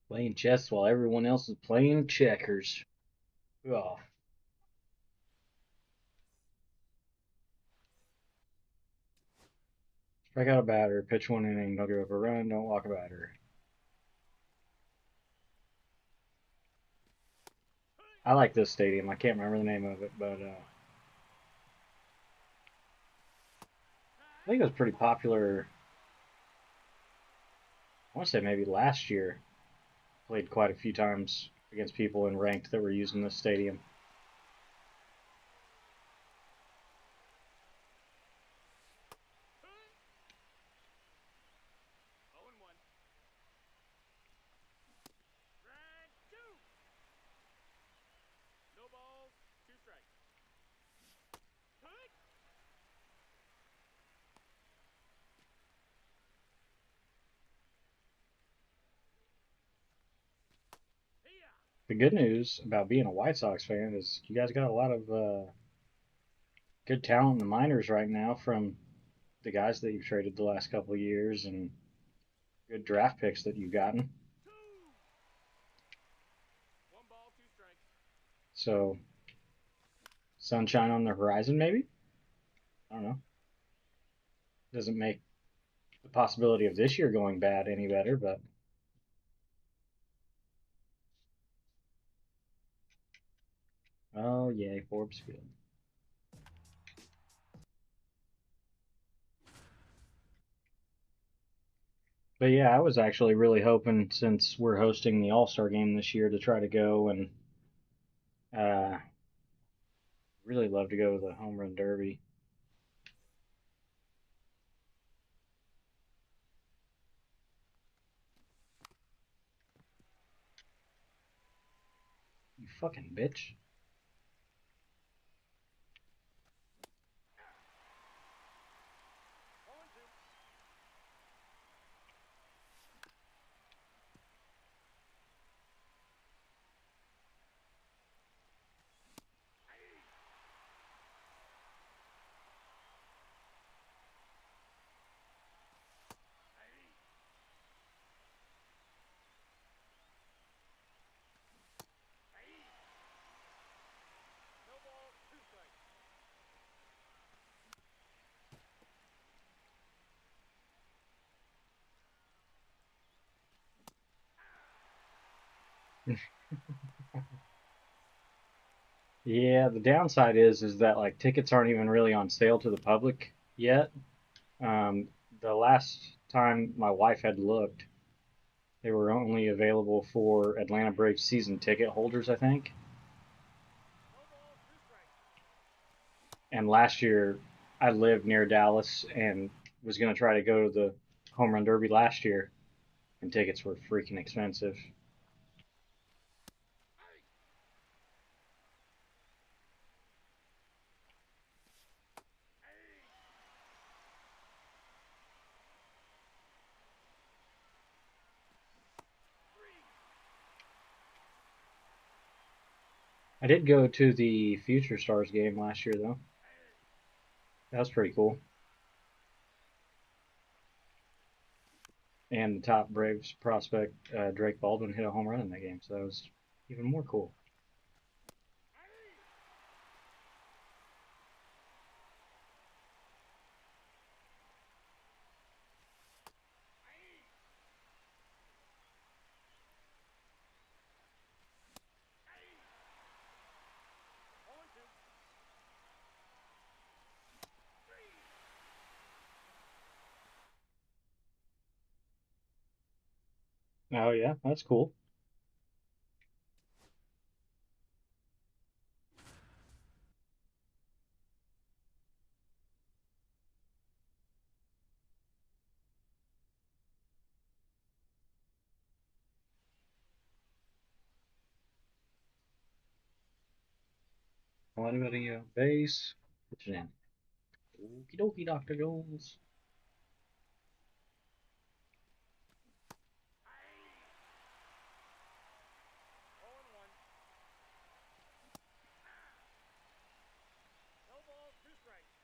Speaker 1: Playing chess while everyone else is playing checkers. Oh. Strike out a batter, pitch one inning, don't give up a run, don't walk a batter. I like this stadium. I can't remember the name of it, but I think it was pretty popular. I want to say maybe last year. Played quite a few times against people in ranked that were using this stadium.
Speaker 8: No balls, 2 strikes.
Speaker 1: The good news about being a White Sox fan is you guys got a lot of good talent in the minors right now from the guys that you've traded the last couple of years and good draft picks that you've gotten.
Speaker 8: 1 ball, 2 strikes.
Speaker 1: So, sunshine on the horizon, maybe? I don't know. Doesn't make the possibility of this year going bad any better, but oh yay, Forbes Field. But yeah, I was actually really hoping since we're hosting the All-Star game this year to try to go and uh, really love to go to the Home Run Derby. You fucking bitch.
Speaker 8: No balls, 2 strikes.
Speaker 1: Yeah, the downside is that like tickets aren't even really on sale to the public yet. Um, the last time my wife had looked, they were only available for Atlanta Braves season ticket holders, I think.
Speaker 8: No balls, 2 strikes.
Speaker 1: And last year, I lived near Dallas and was gonna try to go to the Home Run Derby last year, and tickets were freaking expensive. I did go to the Future Stars game last year though. That was pretty cool. And the top Braves prospect, Drake Baldwin, hit a home run in that game, so that was even more cool. Oh yeah, that's cool. Anybody base? Put it in. Okie dokie, Dr. Jones.
Speaker 8: No balls, 2 strikes.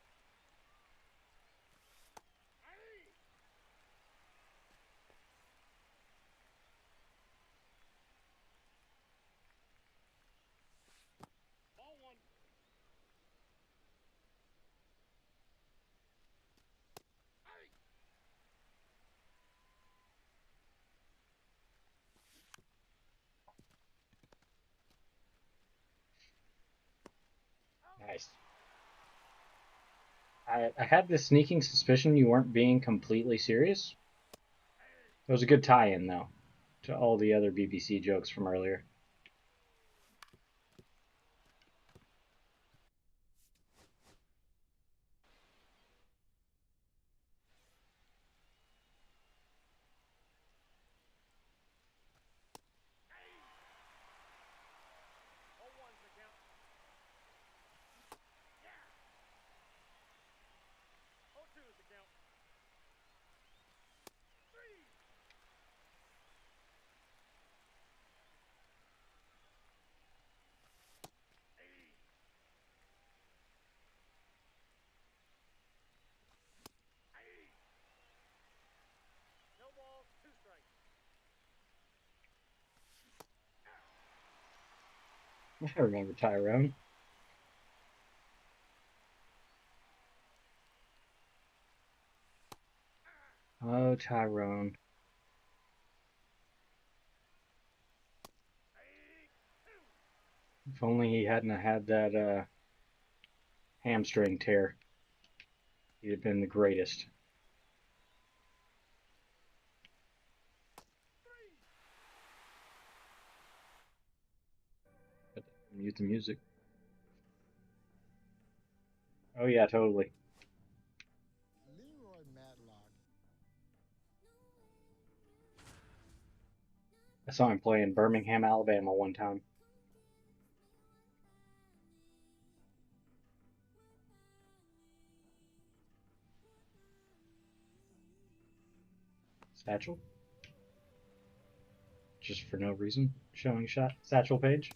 Speaker 1: Nice. I had this sneaking suspicion you weren't being completely serious. It was a good tie-in, though, to all the other BBC jokes from earlier.
Speaker 8: All ones the count. Yeah. All two is the count. Three. No balls, two strikes.
Speaker 1: I remember Tyrone. Oh, Tyrone. If only he hadn't had that hamstring tear, he'd have been the greatest. Mute the music. Oh yeah, totally.
Speaker 13: Leroy Matlock.
Speaker 1: I saw him play in Birmingham, Alabama one time. Satchel? Just for no reason, showing shot Satchel page.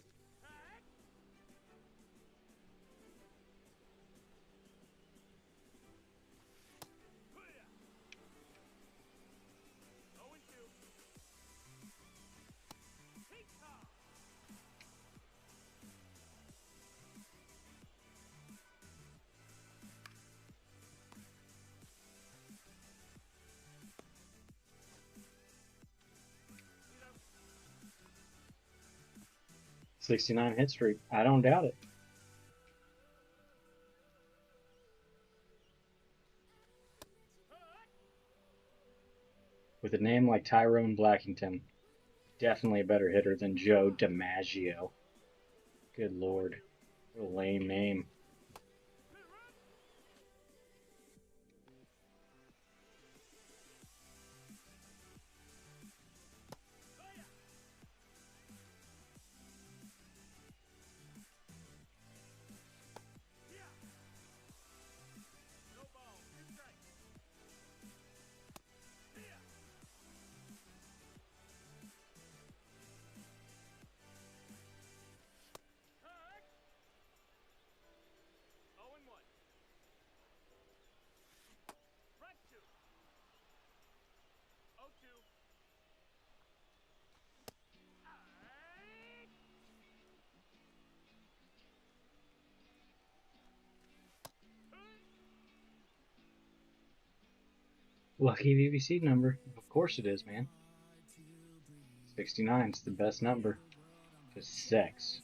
Speaker 1: '69 hit streak. I don't doubt it. With a name like Tyrone Blackington, definitely a better hitter than Joe DiMaggio. Good lord. What a lame name. Lucky BBC number. Of course it is, man. 69's the best number. Just sex.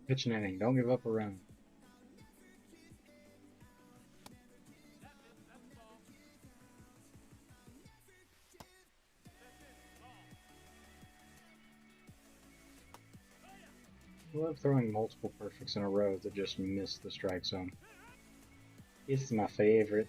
Speaker 1: Pitch an inning. Don't give up a run. I love throwing multiple perfects in a row that just miss the strike zone. It's my favorite.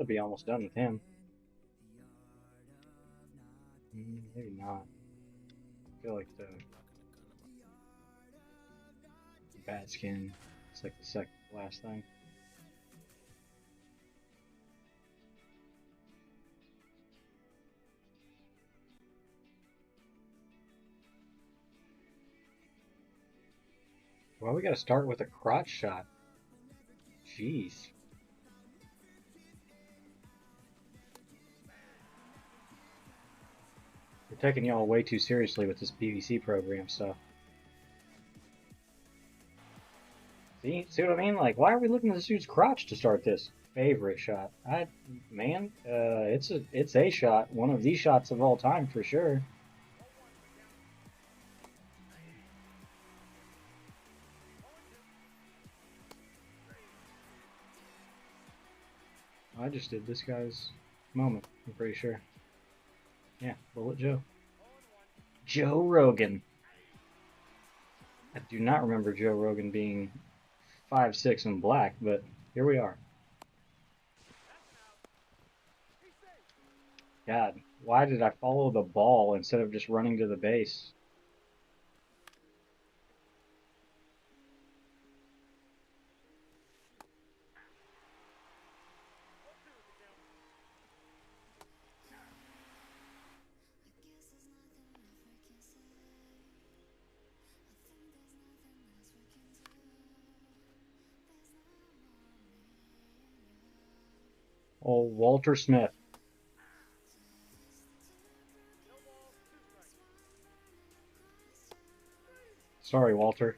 Speaker 1: I'll be almost done with him. Maybe not. I feel like the bat skin. It's like the second last thing. Well, we gotta start with a crotch shot. Jeez. We're taking y'all way too seriously with this PvC program stuff. See what I mean? Like, why are we looking at this dude's crotch to start this? Favorite shot. It's a shot. One of the shots of all time for sure. I just did this guy's moment, I'm pretty sure. Yeah, Bullet Joe. Joe Rogan. I do not remember Joe Rogan being 5'6" and black, but here we are. God, why did I follow the ball instead of just running to the base? Oh, Walter Smith. Sorry, Walter.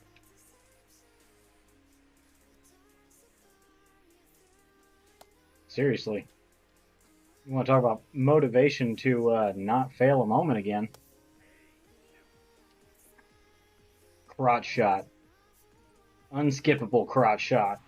Speaker 1: Seriously. You want to talk about motivation to not fail a moment again? Crotch shot. Unskippable crotch shot.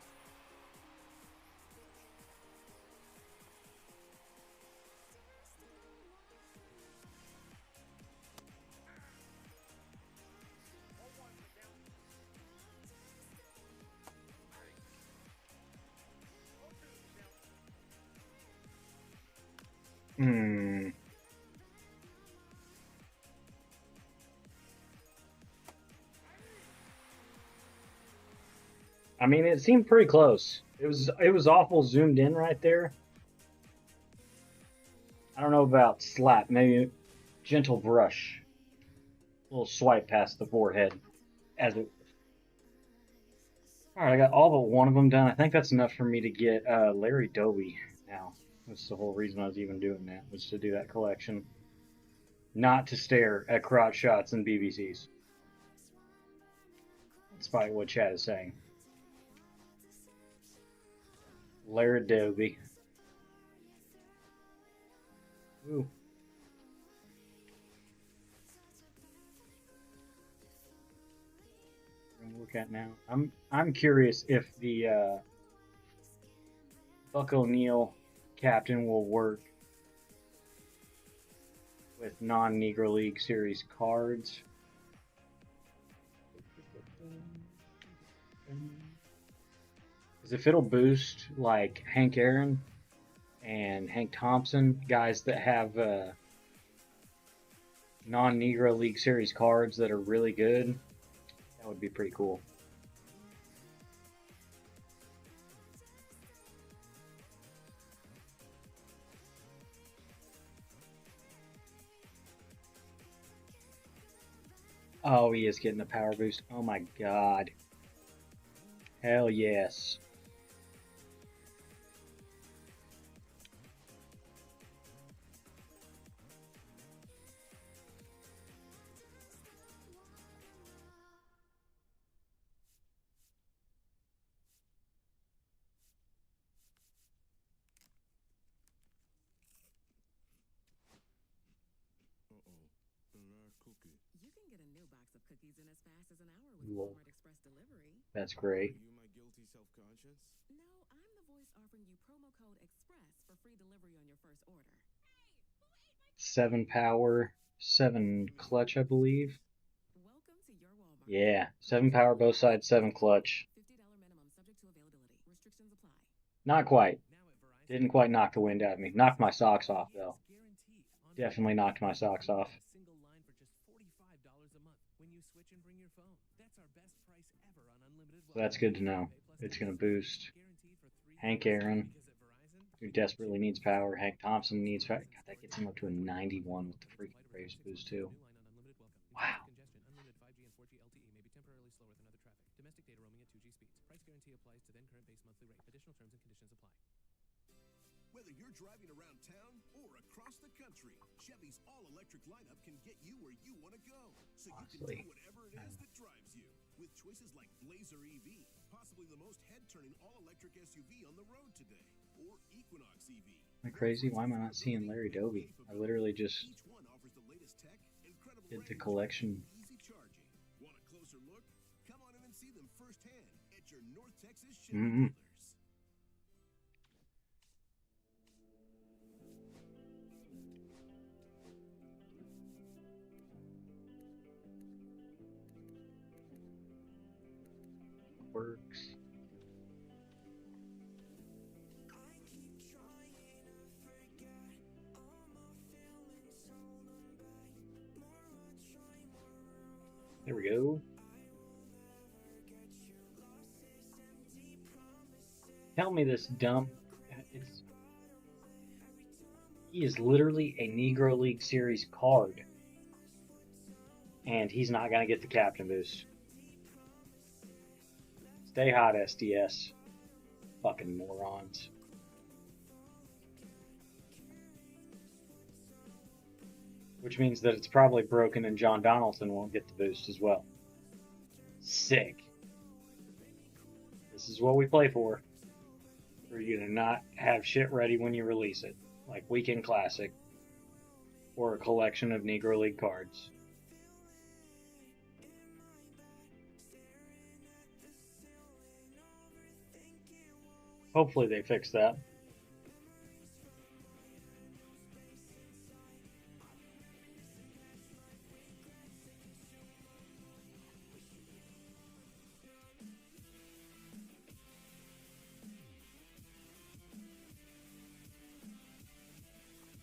Speaker 1: I mean, it seemed pretty close. It was awful zoomed in right there. I don't know about slap, maybe gentle brush. A little swipe past the forehead as it. Alright, I got all but one of them done. I think that's enough for me to get Larry Doby now. That's the whole reason I was even doing that, was to do that collection. Not to stare at crotch shots and BBCs. Despite what chat is saying. Larry Doby. Ooh. Look at now. I'm curious if the Buck O'Neill captain will work with non-Negro League Series cards. Because if it'll boost like Hank Aaron and Hank Thompson, guys that have non-Negro League Series cards that are really good, that would be pretty cool. Oh, he is getting a power boost. Oh my god. Hell yes.
Speaker 10: You can get a new box of cookies in as fast as an hour with
Speaker 1: Whoa.
Speaker 10: Walmart Express delivery.
Speaker 1: That's great.
Speaker 11: Are you my guilty self-conscious?
Speaker 10: No, I'm the voice offering you promo code EXPRESS for free delivery on your first order.
Speaker 1: 7 power, 7 clutch, I believe.
Speaker 10: Welcome to your Walmart.
Speaker 1: Yeah, 7 power both sides, 7 clutch.
Speaker 10: $50 minimum subject to availability. Restrictions apply.
Speaker 1: Not quite. Didn't quite knock the wind out of me. Knocked my socks off, though. Definitely knocked my socks off.
Speaker 12: Single line for just $45 a month when you switch and bring your phone. That's our best price ever on unlimited.
Speaker 1: So that's good to know. It's going to boost Hank Aaron, who desperately needs power. Hank Thompson needs power. God, that gets him up to a 91 with the freaking Braves boost, too. Wow.
Speaker 12: Unlimited 5G and 4G LTE may be temporarily slower than other traffic. Domestic data roaming at 2G speeds. Price guarantee applies to then current base monthly rate. Additional terms and conditions apply.
Speaker 11: Whether you're driving around town or across the country, Chevy's all-electric lineup can get you where you want to go. So you can do whatever it is that drives you. With choices like Blazer EV, possibly the most head-turning all-electric SUV on the road today, or Equinox EV.
Speaker 1: Am I crazy? Why am I not seeing Larry Doby? I literally just did the collection.
Speaker 11: Easy charging. Want a closer look? Come on in and see them firsthand at your North Texas Chevy dealers.
Speaker 1: Works. There we go. Tell me this dumb. He is literally a Negro League Series card. And he's not going to get the captain boost. Stay hot, SDS. Fucking morons. Which means that it's probably broken and John Donaldson won't get the boost as well. Sick. This is what we play for. For you to not have shit ready when you release it. Like Weekend Classic. Or a collection of Negro League cards. Hopefully they fix that.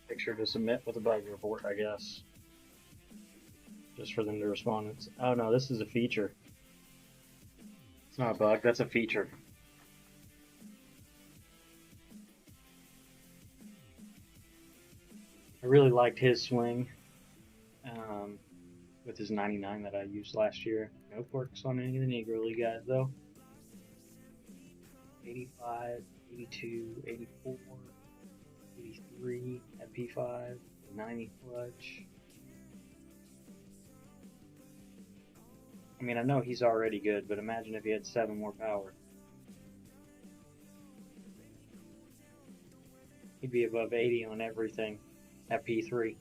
Speaker 1: Picture to submit with a bug report, I guess. Just for them to respond. Oh no, this is a feature. It's not a bug, that's a feature. I really liked his swing with his 99 that I used last year. No quirks on any of the Negro League guys, though. 85, 82, 84, 83 at P5, 90 clutch. I mean, I know he's already good, but imagine if he had 7 more power. He'd be above 80 on everything at P3.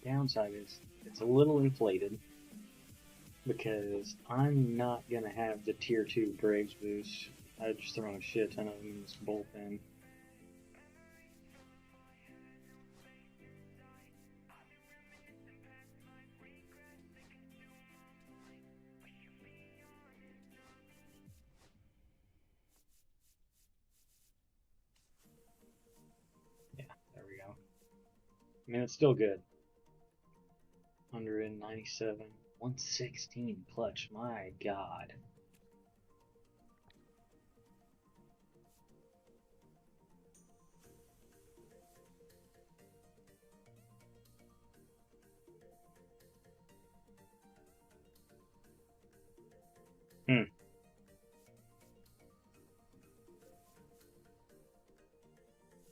Speaker 1: Downside is it's a little inflated because I'm not gonna have the tier 2 Braves boost. I just throw a shit ton of them in this bullpen. Yeah, there we go. I mean, it's still good. 197, 116 clutch, my god.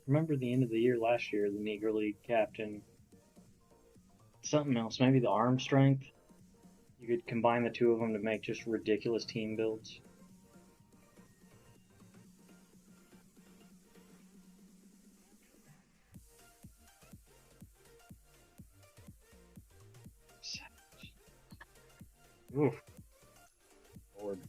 Speaker 1: Remember the end of the year last year, the Negro League captain something else. Maybe the arm strength. You could combine the two of them to make just ridiculous team builds. Oof. Lord.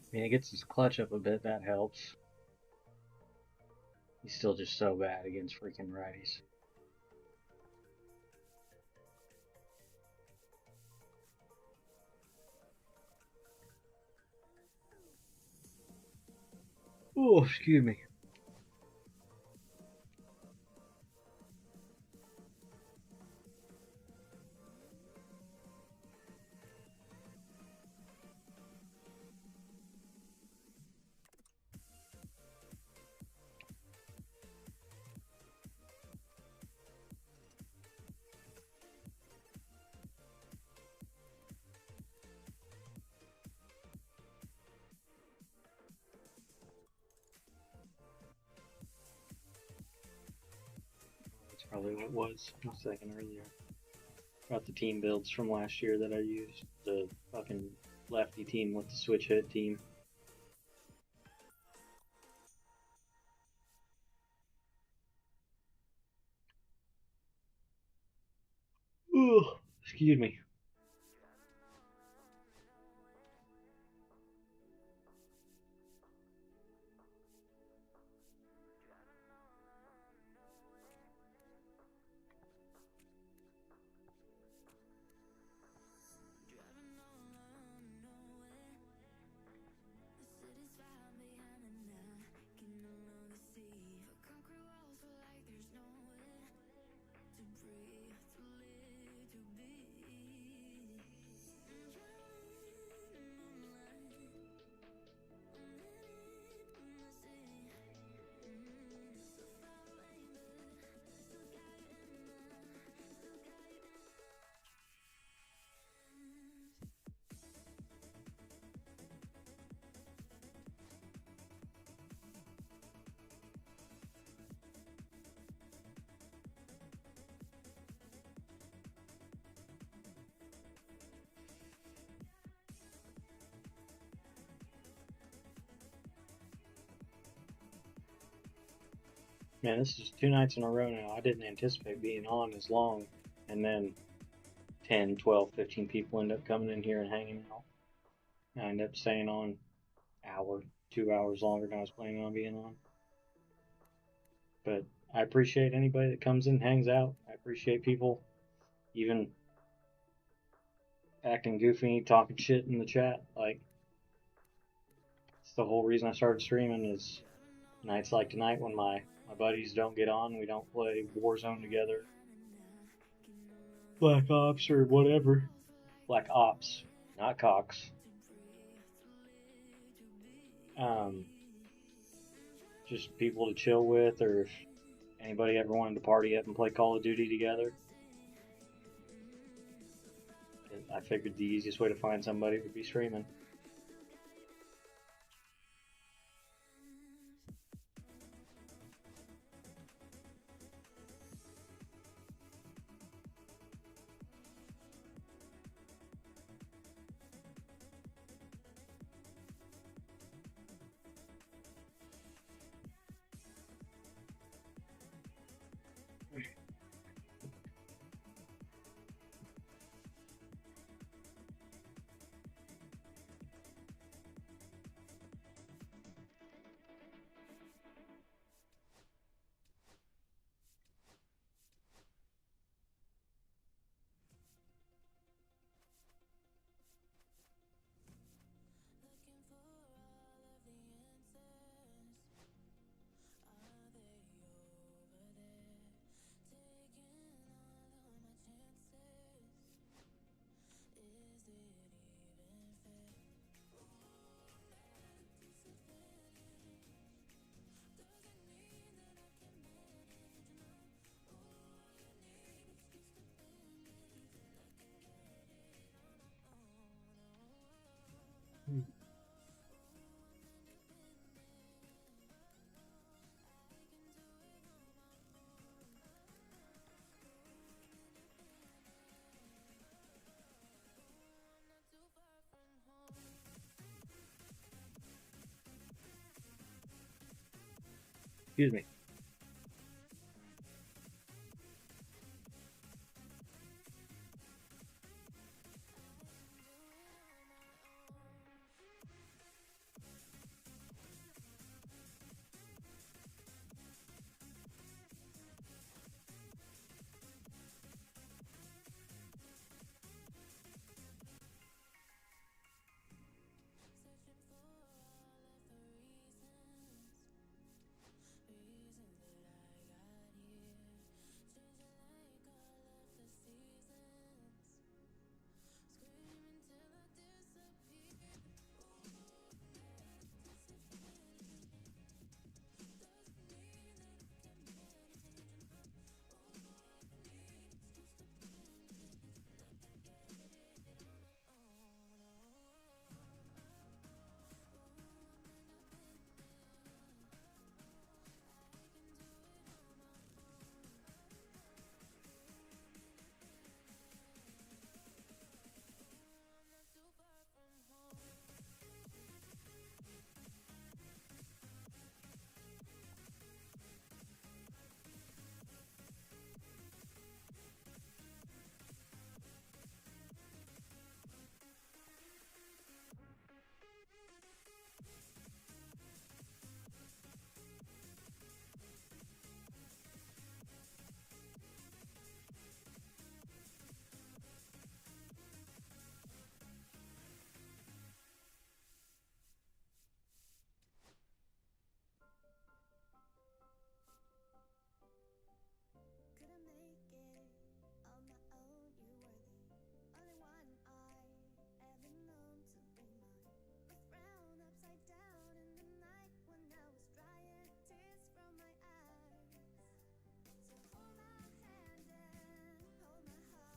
Speaker 1: I mean, it gets his clutch up a bit, that helps. He's still just so bad against freaking righties. Oh, excuse me. That's probably what it was a second earlier. About the team builds from last year that I used. The fucking lefty team with the switch hit team. Ugh, excuse me. Man, this is 2 nights in a row now. I didn't anticipate being on as long, and then 10, 12, 15 people end up coming in here and hanging out. I end up staying on hour, 2 hours longer than I was planning on being on. But I appreciate anybody that comes in and hangs out. I appreciate people even acting goofy, talking shit in the chat. Like, it's the whole reason I started streaming is nights like tonight when my buddies don't get on, we don't play Warzone together. Black Ops or whatever. Black Ops, not Cox. Just people to chill with, or if anybody ever wanted to party up and play Call of Duty together. I figured the easiest way to find somebody would be streaming. Excuse me.
Speaker 5: Couldn't make it on my own, you were the only one I ever known to be mine. Was thrown upside down in the night when I was drying tears from my eyes. So hold my hand and hold my heart while I'm taking steps to learn to grow tall.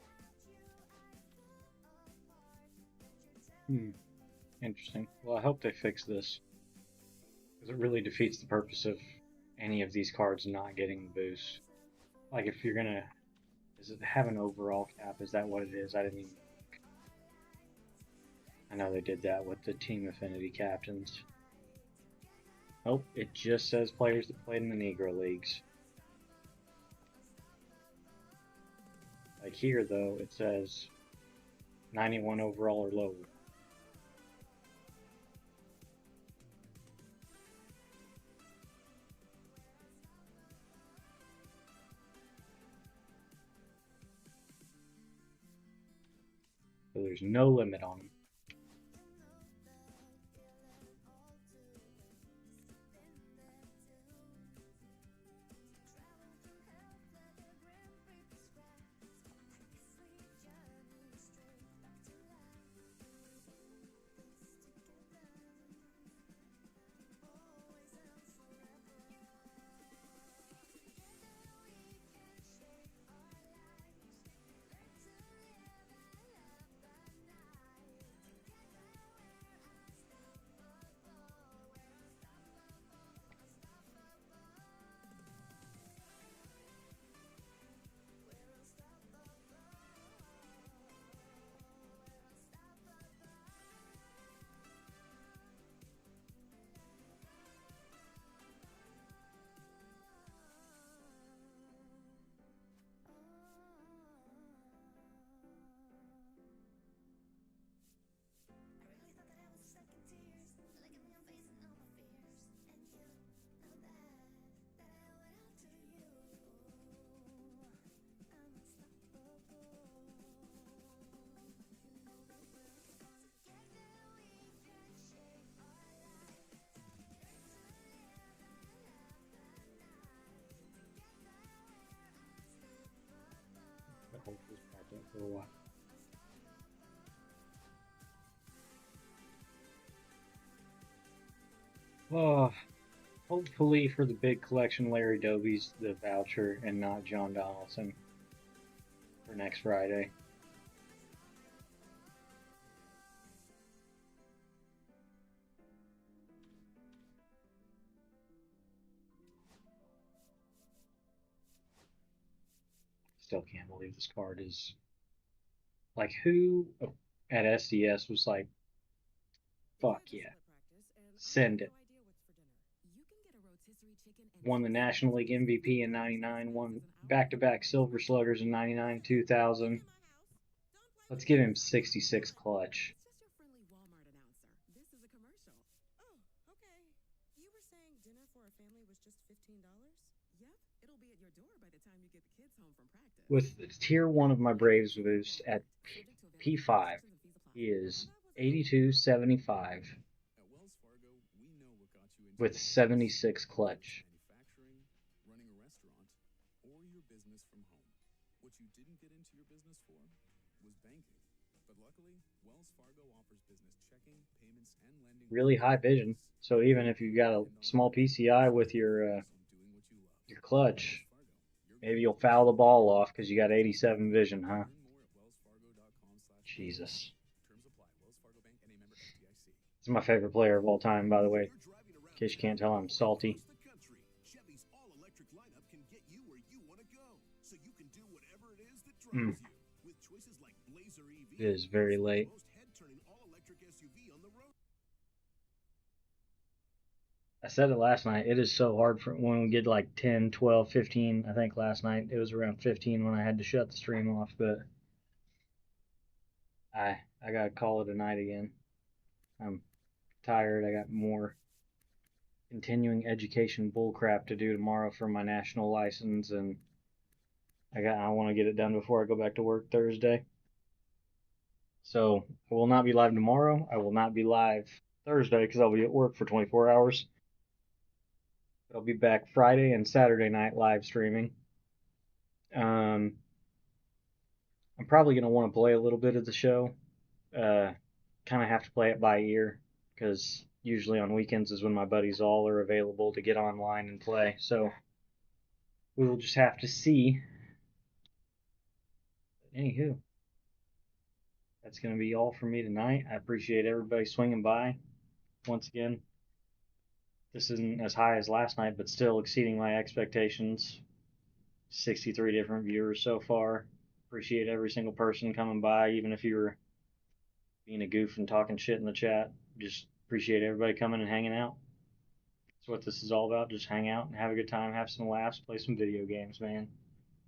Speaker 5: Without you I fall apart, but you're telling
Speaker 1: Interesting. Well, I hope they fix this, because it really defeats the purpose of any of these cards not getting the boost. Like, if you're gonna... Does it have an overall cap? Is that what it is? I didn't even look. I know they did that with the Team Affinity captains. Nope, it just says players that played in the Negro Leagues. Like here, though, it says 91 overall or lower. So there's no limit on them. Hold this back up for a while. Oh, hopefully for the big collection, Larry Doby's the voucher and not John Donaldson. for next Friday. Still can't believe this card is like, who at SDS was like, fuck yeah, send it. Won the National League MVP in '99, won back-to-back Silver Sluggers in '99, 2000. Let's give him 66 clutch. With tier 1 of my Braves boost at P5, he is 82.75 with 76 clutch.
Speaker 11: Running a restaurant, or your business from home. What you didn't get into your business for was banking. But luckily, Wells Fargo offers business checking, payments, and lending.
Speaker 1: Really high vision. So even if you got a small PCI with your clutch, maybe you'll foul the ball off because you got 87 vision, huh? Jesus. This is my favorite player of all time, by the way. In case you can't tell, I'm salty. It is very late. I said it last night. It is so hard for when we get like 10, 12, 15. I think last night it was around 15 when I had to shut the stream off, but I gotta call it a night again. I'm tired. I got more continuing education bullcrap to do tomorrow for my national license, and I want to get it done before I go back to work Thursday. So I will not be live tomorrow. I will not be live Thursday because I'll be at work for 24 hours. I'll be back Friday and Saturday night live streaming. I'm probably going to want to play a little bit of the show. Kind of have to play it by ear because usually on weekends is when my buddies all are available to get online and play. So we will just have to see. Anywho, that's going to be all for me tonight. I appreciate everybody swinging by. Once again, this isn't as high as last night, but still exceeding my expectations. 63 different viewers so far. Appreciate every single person coming by, even if you were being a goof and talking shit in the chat. Just appreciate everybody coming and hanging out. That's what this is all about. Just hang out and have a good time, have some laughs, play some video games, man.